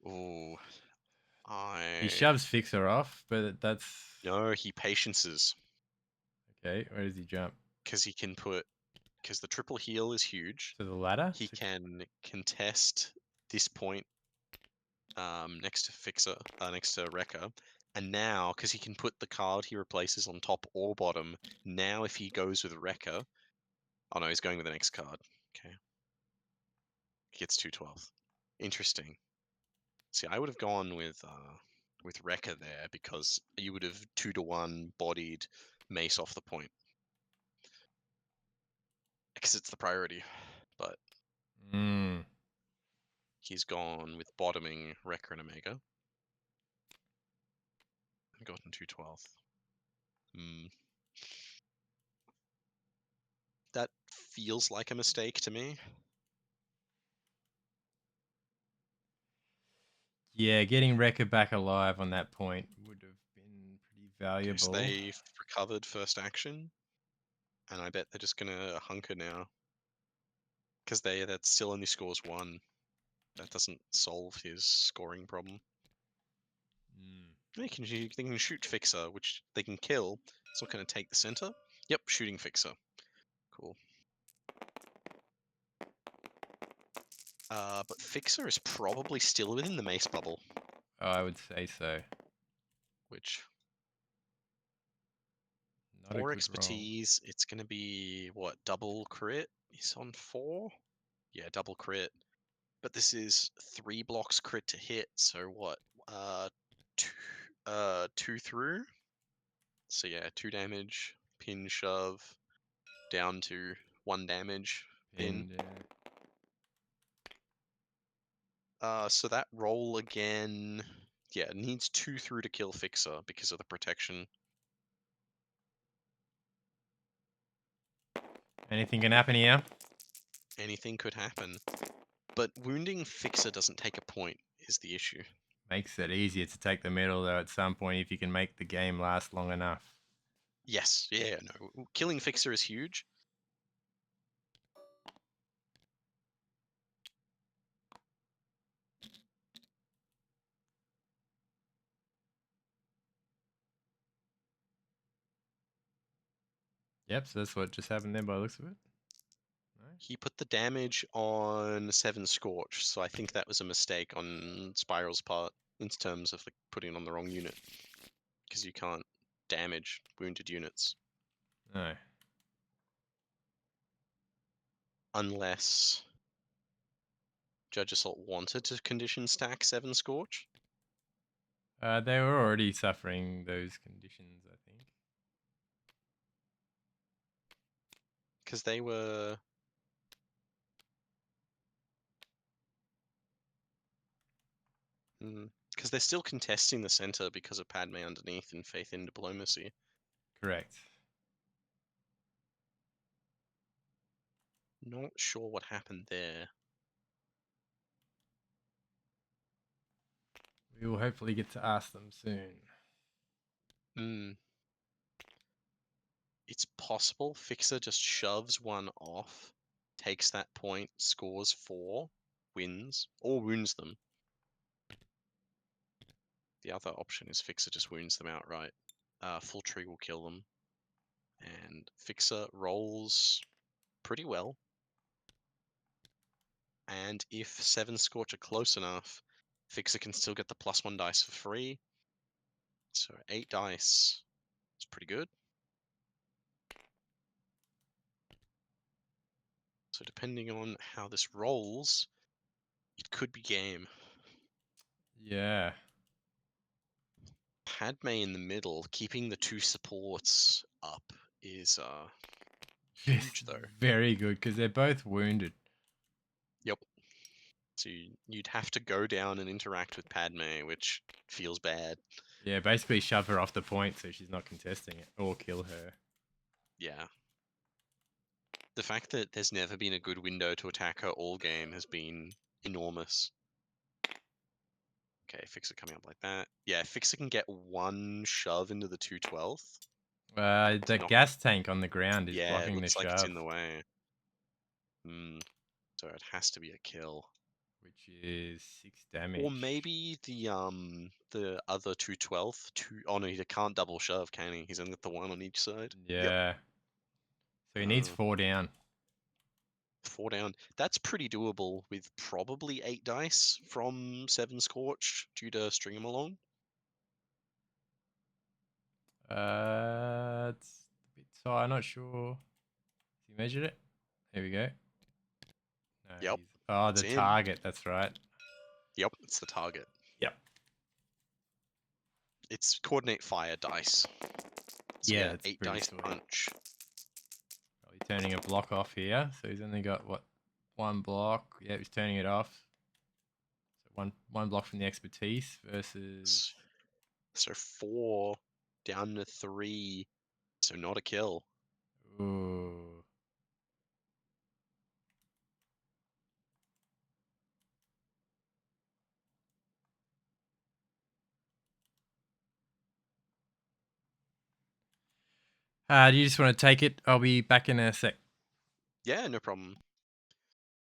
Ooh, He I... shoves Fixer off, but that's No, he patiences. okay. Where does he jump? Because he can put... Because the triple heal is huge. To the ladder? He can contest this point next to Fixer, next to Rekka. And now, because he can put the card he replaces on top or bottom, now if he goes with Rekka... Oh no, he's going with the next card. Okay. He gets 2/12. Interesting. See, I would have gone with Rekka there because you would have 2-1 bodied Mace off the point. Because it's the priority. But Mm. he's gone with bottoming Rekka and Omega. And gotten 2/12. Hmm. That feels like a mistake to me. Yeah, getting Wrecker back alive on that point would have been pretty Okay, so valuable. they've recovered first action. And I bet they're just gonna hunker now. Because that still only scores 1. That doesn't solve his scoring problem. They can shoot Fixer, which they can kill. It's not going to take the center. Yep, shooting Fixer. Cool. But Fixer is probably still within the Mace bubble, Oh, I would say so. which Not a 4 good roll. expertise, it's going to be, what, double crit? He's on 4? Yeah, double crit. But this is 3 blocks crit to hit, so what? Two, 2 through? So yeah, 2 damage, pin, shove, down to 1 damage, pin. Pinned, So that roll again, yeah, needs 2 through to kill Fixer because of the protection. Anything can happen here. Anything could happen. But wounding Fixer doesn't take a point, is the issue. Makes it easier to take the middle, though, at some point if you can make the game last long enough. Yes, yeah, no. Killing Fixer is huge. Yep, so that's what just happened there by the looks of it. No? He put the damage on 7 Scorch, so I think that was a mistake on Spiral's part in terms of like, putting it on the wrong unit. Because you can't damage wounded units. No. Unless JudgeAssault wanted to condition stack 7 Scorch. They were already suffering those conditions, I think. Because they were... Because they're still contesting the center because of Padme underneath and faith in diplomacy. Correct. Not sure what happened there. We will hopefully get to ask them soon. It's possible Fixer just shoves one off, takes that point, scores 4, wins, or wounds them. The other option is Fixer just wounds them outright. Full tree will kill them. And Fixer rolls pretty well. And if 7 Scorch are close enough, Fixer can still get the +1 dice for free. So 8 dice is pretty good. So depending on how this rolls, it could be game. Yeah. Padme in the middle, keeping the 2 supports up is Yes, huge though. very good because they're both wounded. Yep. So you'd have to go down and interact with Padme, which feels bad. Yeah, basically shove her off the point so she's not contesting it, or kill her. Yeah. The fact that there's never been a good window to attack her all game has been enormous. Okay, Fixer coming up like that. Yeah, Fixer can get 1 shove into the 212th. The gas tank on the ground is Yeah, it blocking the looks like it's in shove, the way. So it has to be a kill. which is 6 damage. Or maybe the other 212th. Oh no, he can't double shove, can he? He's only got the 1 on each side. Yep. Yeah. So he needs 4 down. 4 down. That's pretty doable with probably 8 dice from 7 Scorch due to string him along. It's a bit tight. I'm not sure. Has he measured it? There we go. No, Yep. Oh, the It's in. target. That's right. Yep, it's the target. Yep. It's coordinate fire dice. So Yeah, that's 8 pretty dice sweet. punch. Probably turning a block off here. So he's only got, what, 1 block? Yeah, he's turning it off. So one block from the expertise versus... So 4 down to 3. So not a kill. Ooh. Do you just want to take it? I'll be back in a sec. Yeah, no problem.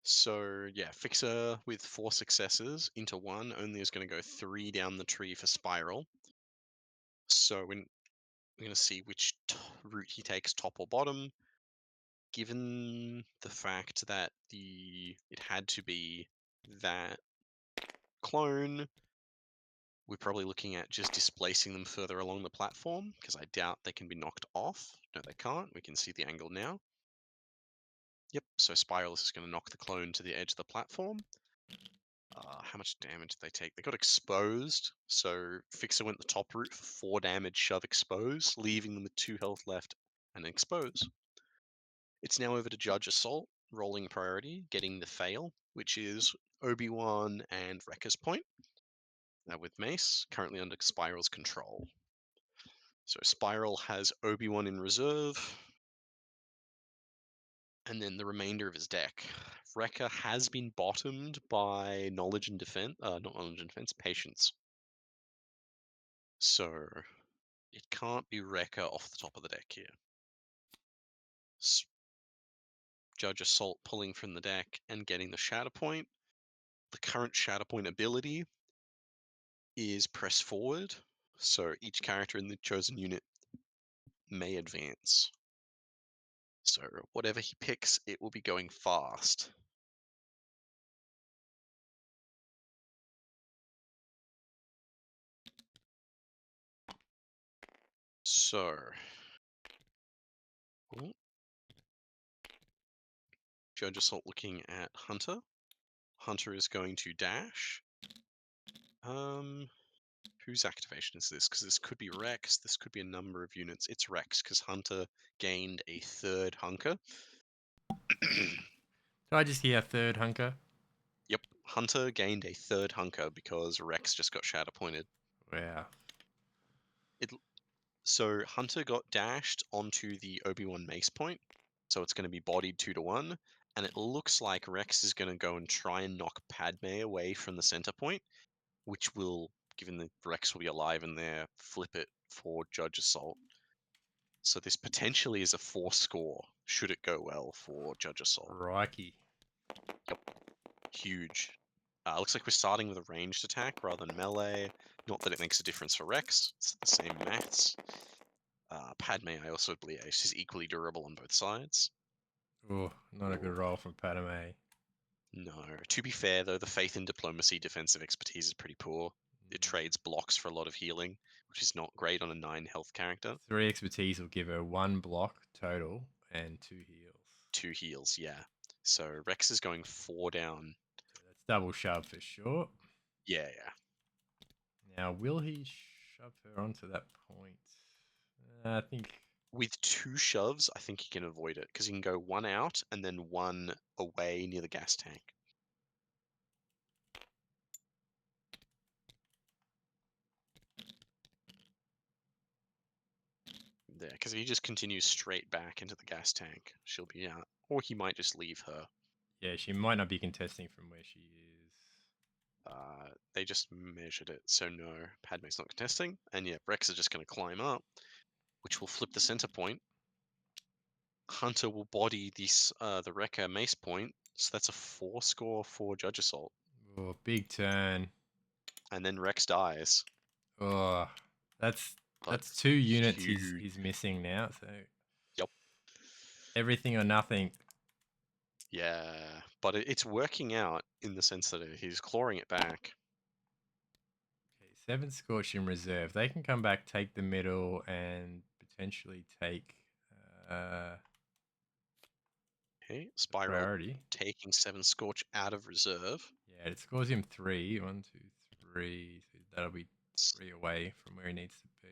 So yeah, Fixer with 4 successes into 1 only is going to go 3 down the tree for Spiral. So we're going to see which route he takes, top or bottom. Given the fact that it had to be that clone, we're probably looking at just displacing them further along the platform, because I doubt they can be knocked off. No, they can't. We can see the angle now. Yep, so Spirals is going to knock the clone to the edge of the platform. How much damage did they take? They got exposed, so Fixer went the top route for 4 damage, shove expose, leaving them with 2 health left and expose. It's now over to Judge Assault, rolling priority, getting the fail, which is Obi-Wan and Wrecker's Point. Now with Mace, currently under Spiral's control. So Spiral has Obi-Wan in reserve, and then the remainder of his deck. Wrecker has been bottomed by Knowledge and Defense, not Knowledge and Defense, Patience. So it can't be Wrecker off the top of the deck here. Judge Assault pulling from the deck and getting the Shatterpoint. The current Shatterpoint ability is press forward, so each character in the chosen unit may advance. So whatever he picks, it will be going fast. So Judge Assault looking at Hunter. Hunter is going to dash. Whose activation is this? Because this could be Rex, this could be a number of units. It's Rex, because Hunter gained a 3rd hunker. Did I just hear third hunker? Yep, Hunter gained a 3rd hunker because Rex just got Shatterpointed. Wow. So Hunter got dashed onto the Obi-Wan Mace point, so it's going to be bodied 2 to 1, and it looks like Rex is going to go and try and knock Padme away from the center point, which will, given that Rex will be alive in there, flip it for Judge Assault. So this potentially is a 4 score, should it go well for Judge Assault. Crikey. Yep, huge. Looks like we're starting with a ranged attack rather than melee. Not that it makes a difference for Rex, it's the same maths. Padme, I also believe, she's equally durable on both sides. Oh, not a good roll from Padme. No. To be fair, though, the faith in diplomacy defensive expertise is pretty poor. It trades blocks for a lot of healing, which is not great on a 9 health character. 3 expertise will give her 1 block total and 2 heals. 2 heals, yeah. So Rex is going 4 down. So that's double shove for sure. Yeah, yeah. Now, will he shove her onto that point? I think With 2 shoves, I think he can avoid it, because he can go 1 out and then 1 away near the gas tank. There, because if he just continues straight back into the gas tank, she'll be out. Or he might just leave her. yeah, she might not be contesting from where she is. They just measured it, so no, Padme's not contesting. And yeah, Rex is just going to climb up, which will flip the center point. Hunter will body this the Wrecker Mace point, so that's a 4 score for Judge Assault. Oh, big turn. And then Rex dies. Oh, that's 2 units he's missing now. So Yep. Everything or nothing. Yeah, but it's working out in the sense that he's clawing it back. Okay, 7 Scorch in reserve. They can come back, take the middle, and potentially take Okay, Spiral priority. taking 7 Scorch out of reserve. Yeah, it scores him 3. 1, 2, 3. So that'll be 3 away from where he needs to be.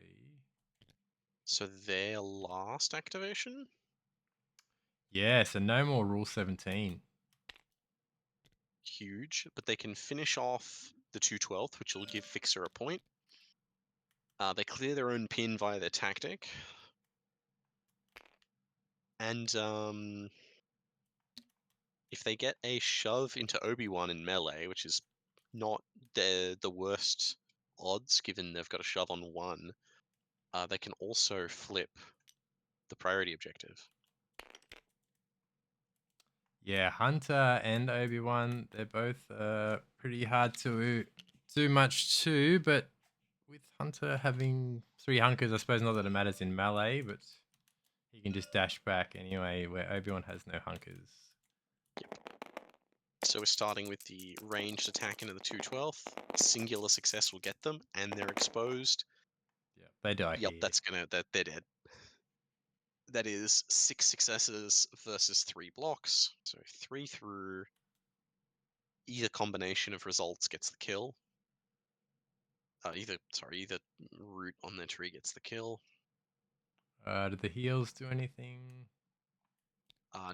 So their last activation? Yeah, so no more Rule 17. Huge, but they can finish off the 2/12th, which will give Fixer a point. They clear their own pin via their tactic. And if they get a shove into Obi-Wan in melee, which is not the worst odds given they've got a shove on 1, they can also flip the priority objective. Yeah, Hunter and Obi-Wan, they're both pretty hard to do much to, but with Hunter having 3 hunkers, I suppose not that it matters in melee, but he can just dash back anyway, where Obi-Wan has no hunkers. So we're starting with the ranged attack into the 212th. Singular success will get them, and they're exposed. Yeah, they die Yep, here. they're dead. That is 6 successes versus 3 blocks. So 3 through either combination of results gets the kill. Either root on their tree gets the kill. Did the heals do anything?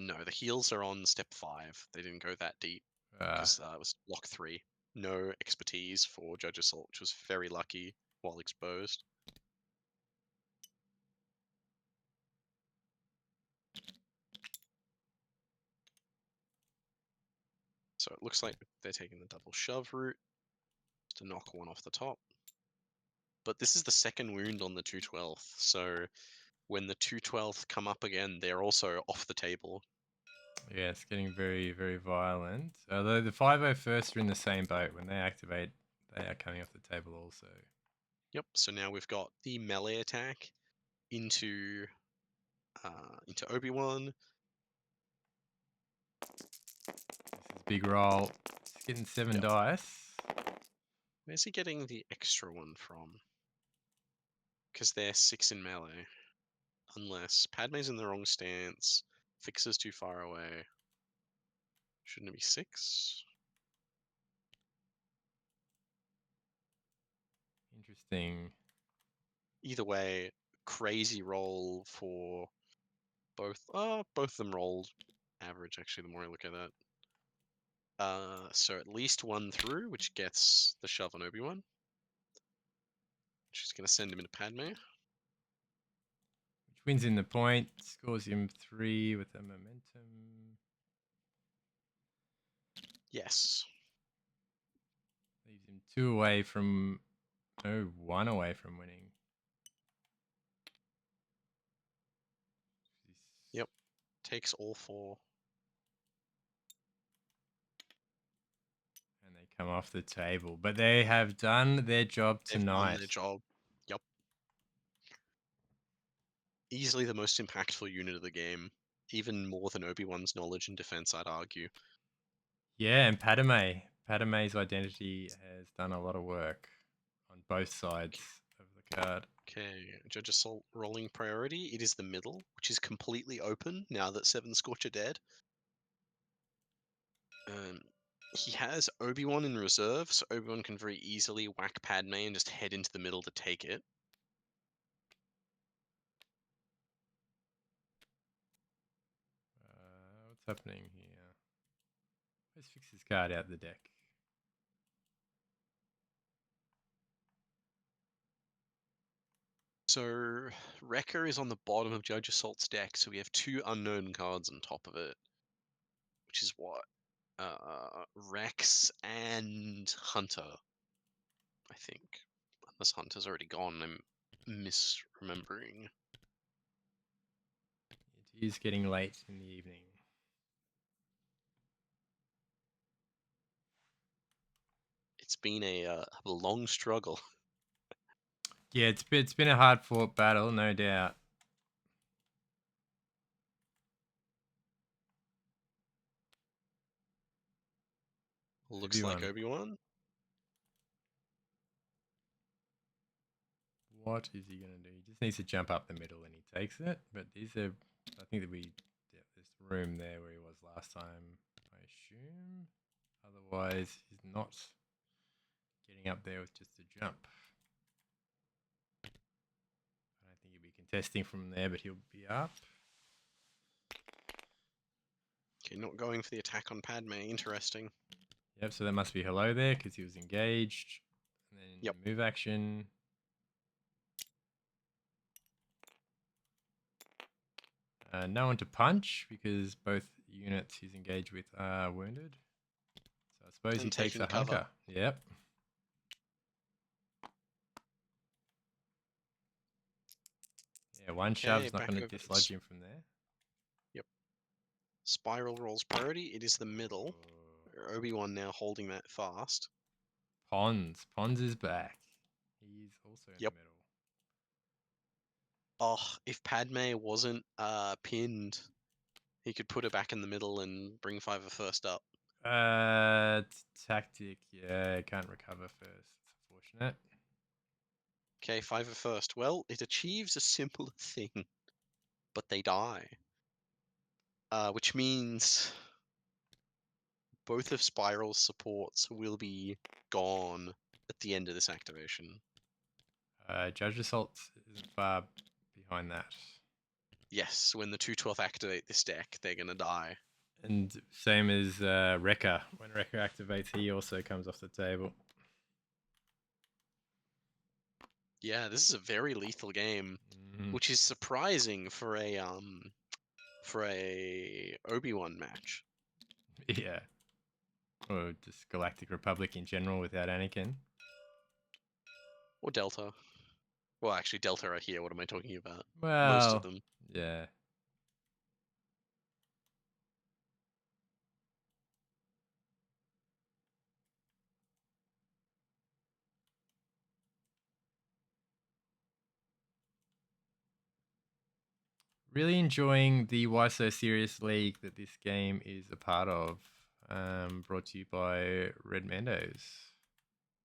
No, the heals are on step 5. They didn't go that deep Uh, because it was block 3. No expertise for JudgeAssault, which was very lucky while exposed. So it looks like they're taking the double shove route to knock one off the top. But this is the second wound on the 212th, so when the 212th come up again, they're also off the table. yeah, it's getting very, very violent. Although the 501st are in the same boat. When they activate, they are coming off the table also. Yep, so now we've got the melee attack into Obi-Wan. This is big roll. It's getting 7 Yep. dice. Where's he getting the extra one from? Because they're 6 in melee. Unless Padme's in the wrong stance, Fixer's too far away. Shouldn't it be 6? Interesting. Either way, crazy roll for both. Both of them rolled average, actually, the more I look at that. So at least 1 through, which gets the shove on Obi-Wan. She's going to send him into Padme. Which wins in the point, scores him 3 with a momentum. Yes. Leaves him 2 away from, no, 1 away from winning. Yep. Takes all 4. And they come off the table. But they have done their job They've done tonight. their job. Yep. Easily the most impactful unit of the game. Even more than Obi-Wan's knowledge and defense, I'd argue. Yeah, and Padme. Padme's identity has done a lot of work on both sides of the card. Okay, JudgeAssault rolling priority. It is the middle, which is completely open now that 7 Scorch are dead. He has Obi-Wan in reserve, so Obi-Wan can very easily whack Padme and just head into the middle to take it. What's happening here? Let's fix this card out of the deck. So Wrecker is on the bottom of JudgeAssault's deck, so we have 2 unknown cards on top of it, which is what? Rex and Hunter, I think. Unless Hunter's already gone, I'm misremembering. It is getting late in the evening. It's been a long struggle. Yeah, it's been a hard fought battle, no doubt. Looks like Obi-Wan. Obi-Wan. What is he going to do? He just needs to jump up the middle and he takes it. But these are, I think that there's room there where he was last time, I assume. Otherwise, he's not getting up there with just a jump. I don't think he'll be contesting from there, but he'll be up. Okay, not going for the attack on Padme. Interesting. Yep, so that must be hello there because he was engaged. And then Yep. move action. No one to punch because both units he's engaged with are wounded. So I suppose he takes a cover. hunker. Yep. Yeah, one shove's not going to dislodge him from there. Yep. Spiral rolls priority. It is the middle. Obi-Wan now holding that fast. Pons is back. He He's also in Yep. the middle. Oh, if Padme wasn't pinned, he could put her back in the middle and bring Fiver first up. Tactic. Yeah, can't recover first. It's unfortunate. Okay, Fiver first. Well, it achieves a similar thing, but they die. Which means both of Spiral's supports will be gone at the end of this activation. JudgeAssault isn't far behind that. Yes, when the 212 activate this deck, they're gonna die. And same as Wrecker. When Wrecker activates, he also comes off the table. Yeah, this is a very lethal game, Mhm. which is surprising for a Obi-Wan match. Yeah. Or just Galactic Republic in general without Anakin. Or Delta. Well, actually, Delta are here. What am I talking about? Most of Well, them. yeah. Really enjoying the Why So Serious League that this game is a part of. Brought to you by Red Mandos.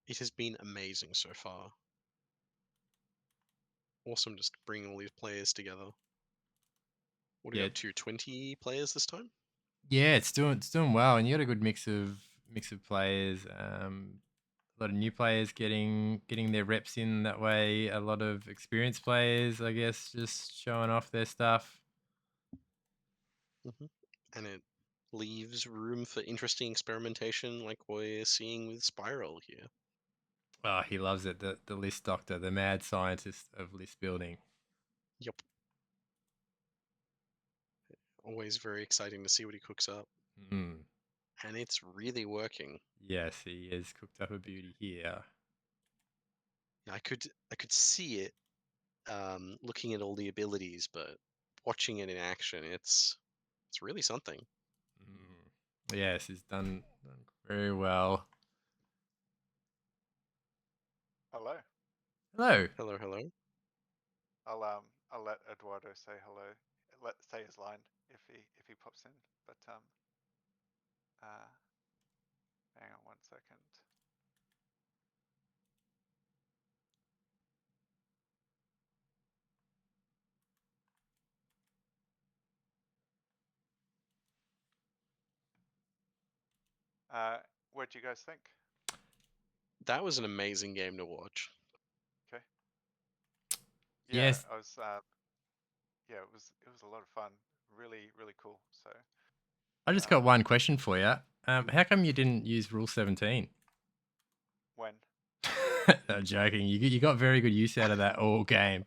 It has been amazing so far. Awesome, just bringing all these players together. What are you Yeah, up to? 20 players this time? yeah, it's doing well, and you got a good mix of players. A lot of new players getting their reps in that way. A lot of experienced players, I guess, just showing off their stuff. And it leaves room for interesting experimentation like we're seeing with Spiral here. Oh, he loves it. The list doctor, the mad scientist of list building. Yep. Always very exciting to see what he cooks up. Mm. And it's really working. Yes, he has cooked up a beauty here. I could see it looking at all the abilities, but watching it in action, it's really something. Yes, he's done very well. Hello. Hello. Hello, hello. I'll let Eduardo say hello. Say his line if he pops in. But uh, hang on 1 second. What do you guys think? That was an amazing game to watch. Okay. Yeah, Yes, I was. Yeah, it was a lot of fun. Really cool. So I just got one question for you. How come you didn't use Rule 17? when I'm joking. You got very good use out of that all game.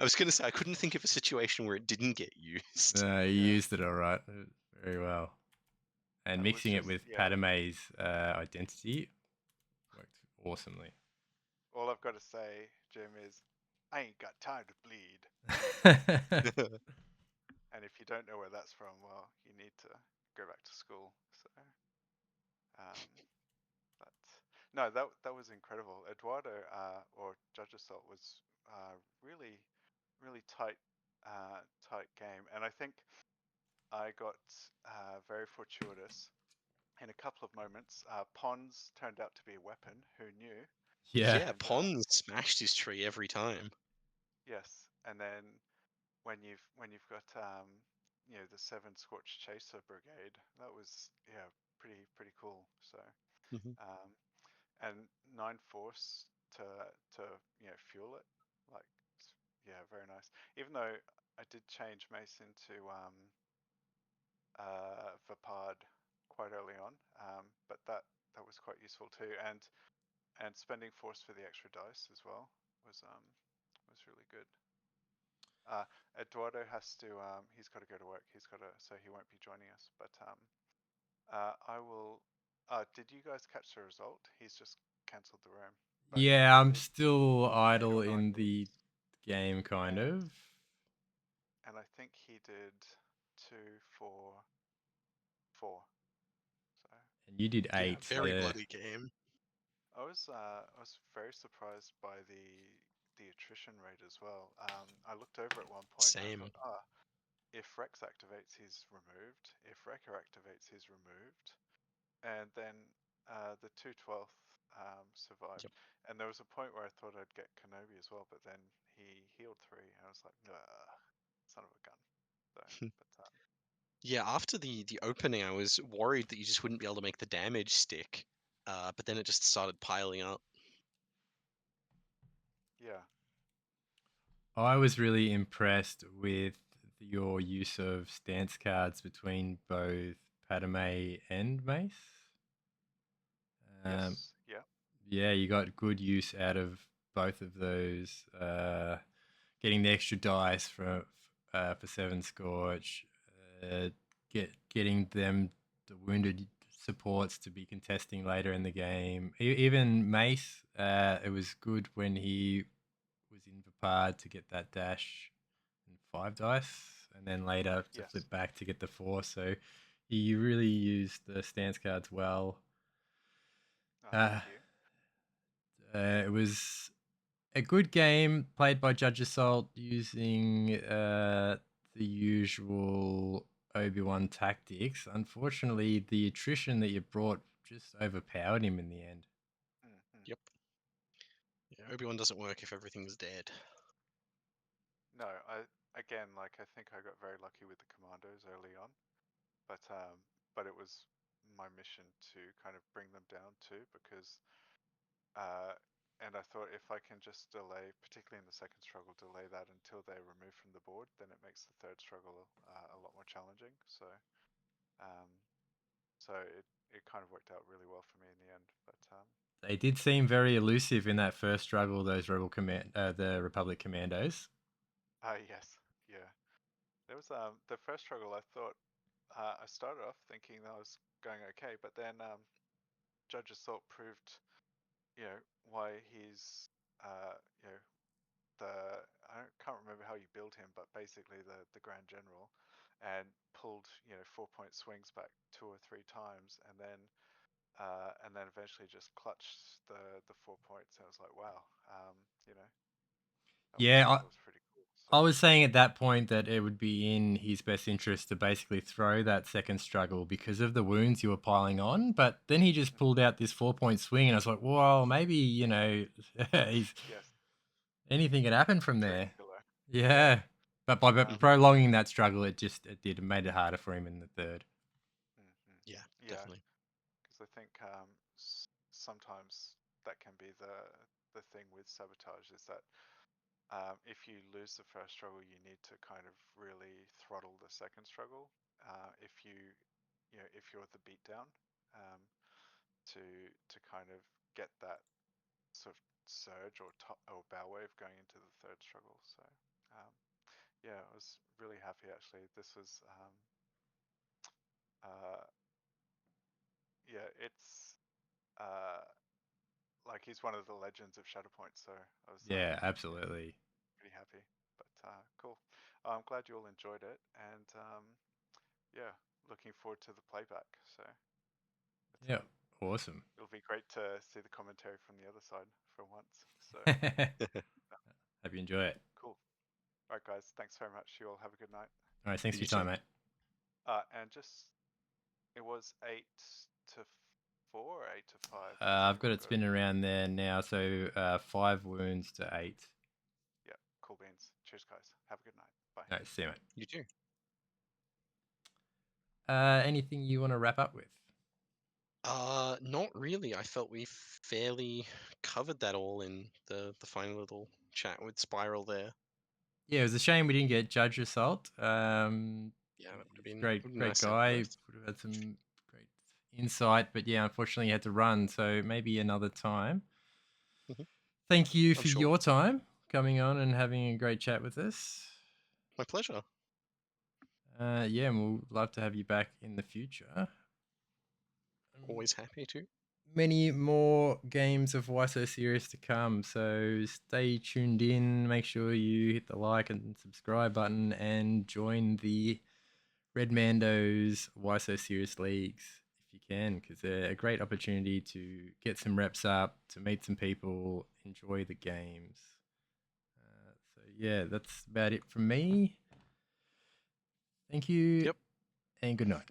I was going to say, I couldn't think of a situation where it didn't get used. No, you yeah, used it all right. Very well. And it was mixing it just with yeah. Padme's identity worked awesomely. All I've got to say, Jim, is I ain't got time to bleed. And if you don't know where that's from, well, you need to go back to school. So, but no, that was incredible. Eduardo or Judge Assault was really tight game, and I think I got very fortuitous in a couple of moments. Pons turned out to be a weapon. Who knew? Yeah. Yeah, And Pons smashed his tree every time. yes, and then when you've got the Seven Scorched Chaser Brigade, that was pretty cool. So Mhm. um, and 9 Force to fuel it, like very nice. Even though I did change Mace into Vapard quite early on, but that was quite useful too, and spending Force for the extra dice as well was really good. Eduardo has to he's got to go to work. So he won't be joining us. But I will. Did you guys catch the result? He's just cancelled the room. But Yeah, I'm it, still 8 or idle 9 in the moves, game, kind and of. I think he did 2, 4, 4. So And you did Yeah, 8. very like Yeah. bloody game. I was very surprised by the attrition rate as well. I looked over at one point and I Same. thought, if Rex activates, he's removed. If Wrecker activates, he's removed. And then the 2/12th survived. Yep. And there was a point where I thought I'd get Kenobi as well, but then he healed 3, and I was like, son of a gun. So, but Yeah, after the opening, I was worried that you just wouldn't be able to make the damage stick. But then it just started piling up. yeah, I was really impressed with your use of stance cards between both Padme and Mace. yes, yeah, Yeah, you got good use out of both of those. Getting the extra dice for 7 Scorch, getting them the wounded supports to be contesting later in the game. Even Mace, it was good when he was in Vapard to get that dash and 5 dice, and then later to yes. flip back to get the 4. So you really used the stance cards well. Oh, Uh, thank you. it was a good game played by JudgeAssault using the usual Obi-Wan tactics. Unfortunately, the attrition that you brought just overpowered him in the end. Mm-hmm. Yep. Yeah, Obi-Wan doesn't work if everything's dead. No, I think I got very lucky with the commandos early on, but it was my mission to kind of bring them down too, because and I thought if I can just delay, particularly in the second struggle, delay that until they're removed from the board, then it makes the third struggle a lot more challenging. Um, so it kind of worked out really well for me in the end. But They did seem very elusive in that first struggle. Those the Republic Commandos. yes, yeah. There was the first struggle. I thought I started off thinking that I was going okay, but then Judge Assault proved, why he's, you know, the can't remember how you build him, but basically the Grand General, and pulled 4-point swings back 2 or 3 times, and then eventually just clutched the 4 points. And I was like, wow, Yeah, that was pretty cool. So I was saying at that point that it would be in his best interest to basically throw that second struggle because of the wounds you were piling on. But then he just pulled out this 4-point swing, and I was like, well, maybe, he's, yes, anything could happen from dream there. killer. Yeah. Yeah. But by Um, Mhm. prolonging that struggle, it made it harder for him in the third. Yeah, Yeah, definitely. because I think sometimes that can be the thing with sabotage, is that if you lose the first struggle, you need to kind of really throttle the second struggle. If if you're the beatdown, um, to kind of get that sort of surge or bow wave going into the third struggle. So um, yeah, I was really happy actually. This was uh, yeah, it's uh, like he's one of the legends of Shatterpoint, so I was Yeah, yeah, absolutely. pretty happy. But cool. I'm glad you all enjoyed it, and yeah, looking forward to the playback. So but, Yeah, awesome. it'll be great to see the commentary from the other side for once. So Hope you enjoy it. cool. All right, guys. Thanks very much. You all have a good night. All right, thanks for You your too. time, mate. And just it was 8 to 4, or 8 to 5. Has I've got anyone it got it? spinning around there now, so 5 wounds to 8. Yeah, cool beans. Cheers, guys. Have a good night. Bye. All right, see you, mate. You too. Anything you want to wrap up with? Not really. I felt we fairly covered that all in the final little chat with Spiral there. Yeah, it was a shame we didn't get Judge Assault. Yeah, that would have He's a been great, would have been great nice to have guy. both. Would have had some great insight, but yeah, unfortunately, he had to run. So maybe another time. Mhm. Thank you I'm for sure. your time coming on and having a great chat with us. My pleasure. Yeah, and we'll love to have you back in the future. Always happy to. Many more games of Why So Serious to come, so stay tuned in. Make sure you hit the like and subscribe button and join the Red Mando's Why So Serious Leagues if you can, because they're a great opportunity to get some reps up, to meet some people, enjoy the games. So yeah, that's about it from me. Thank you. Yep. And good night.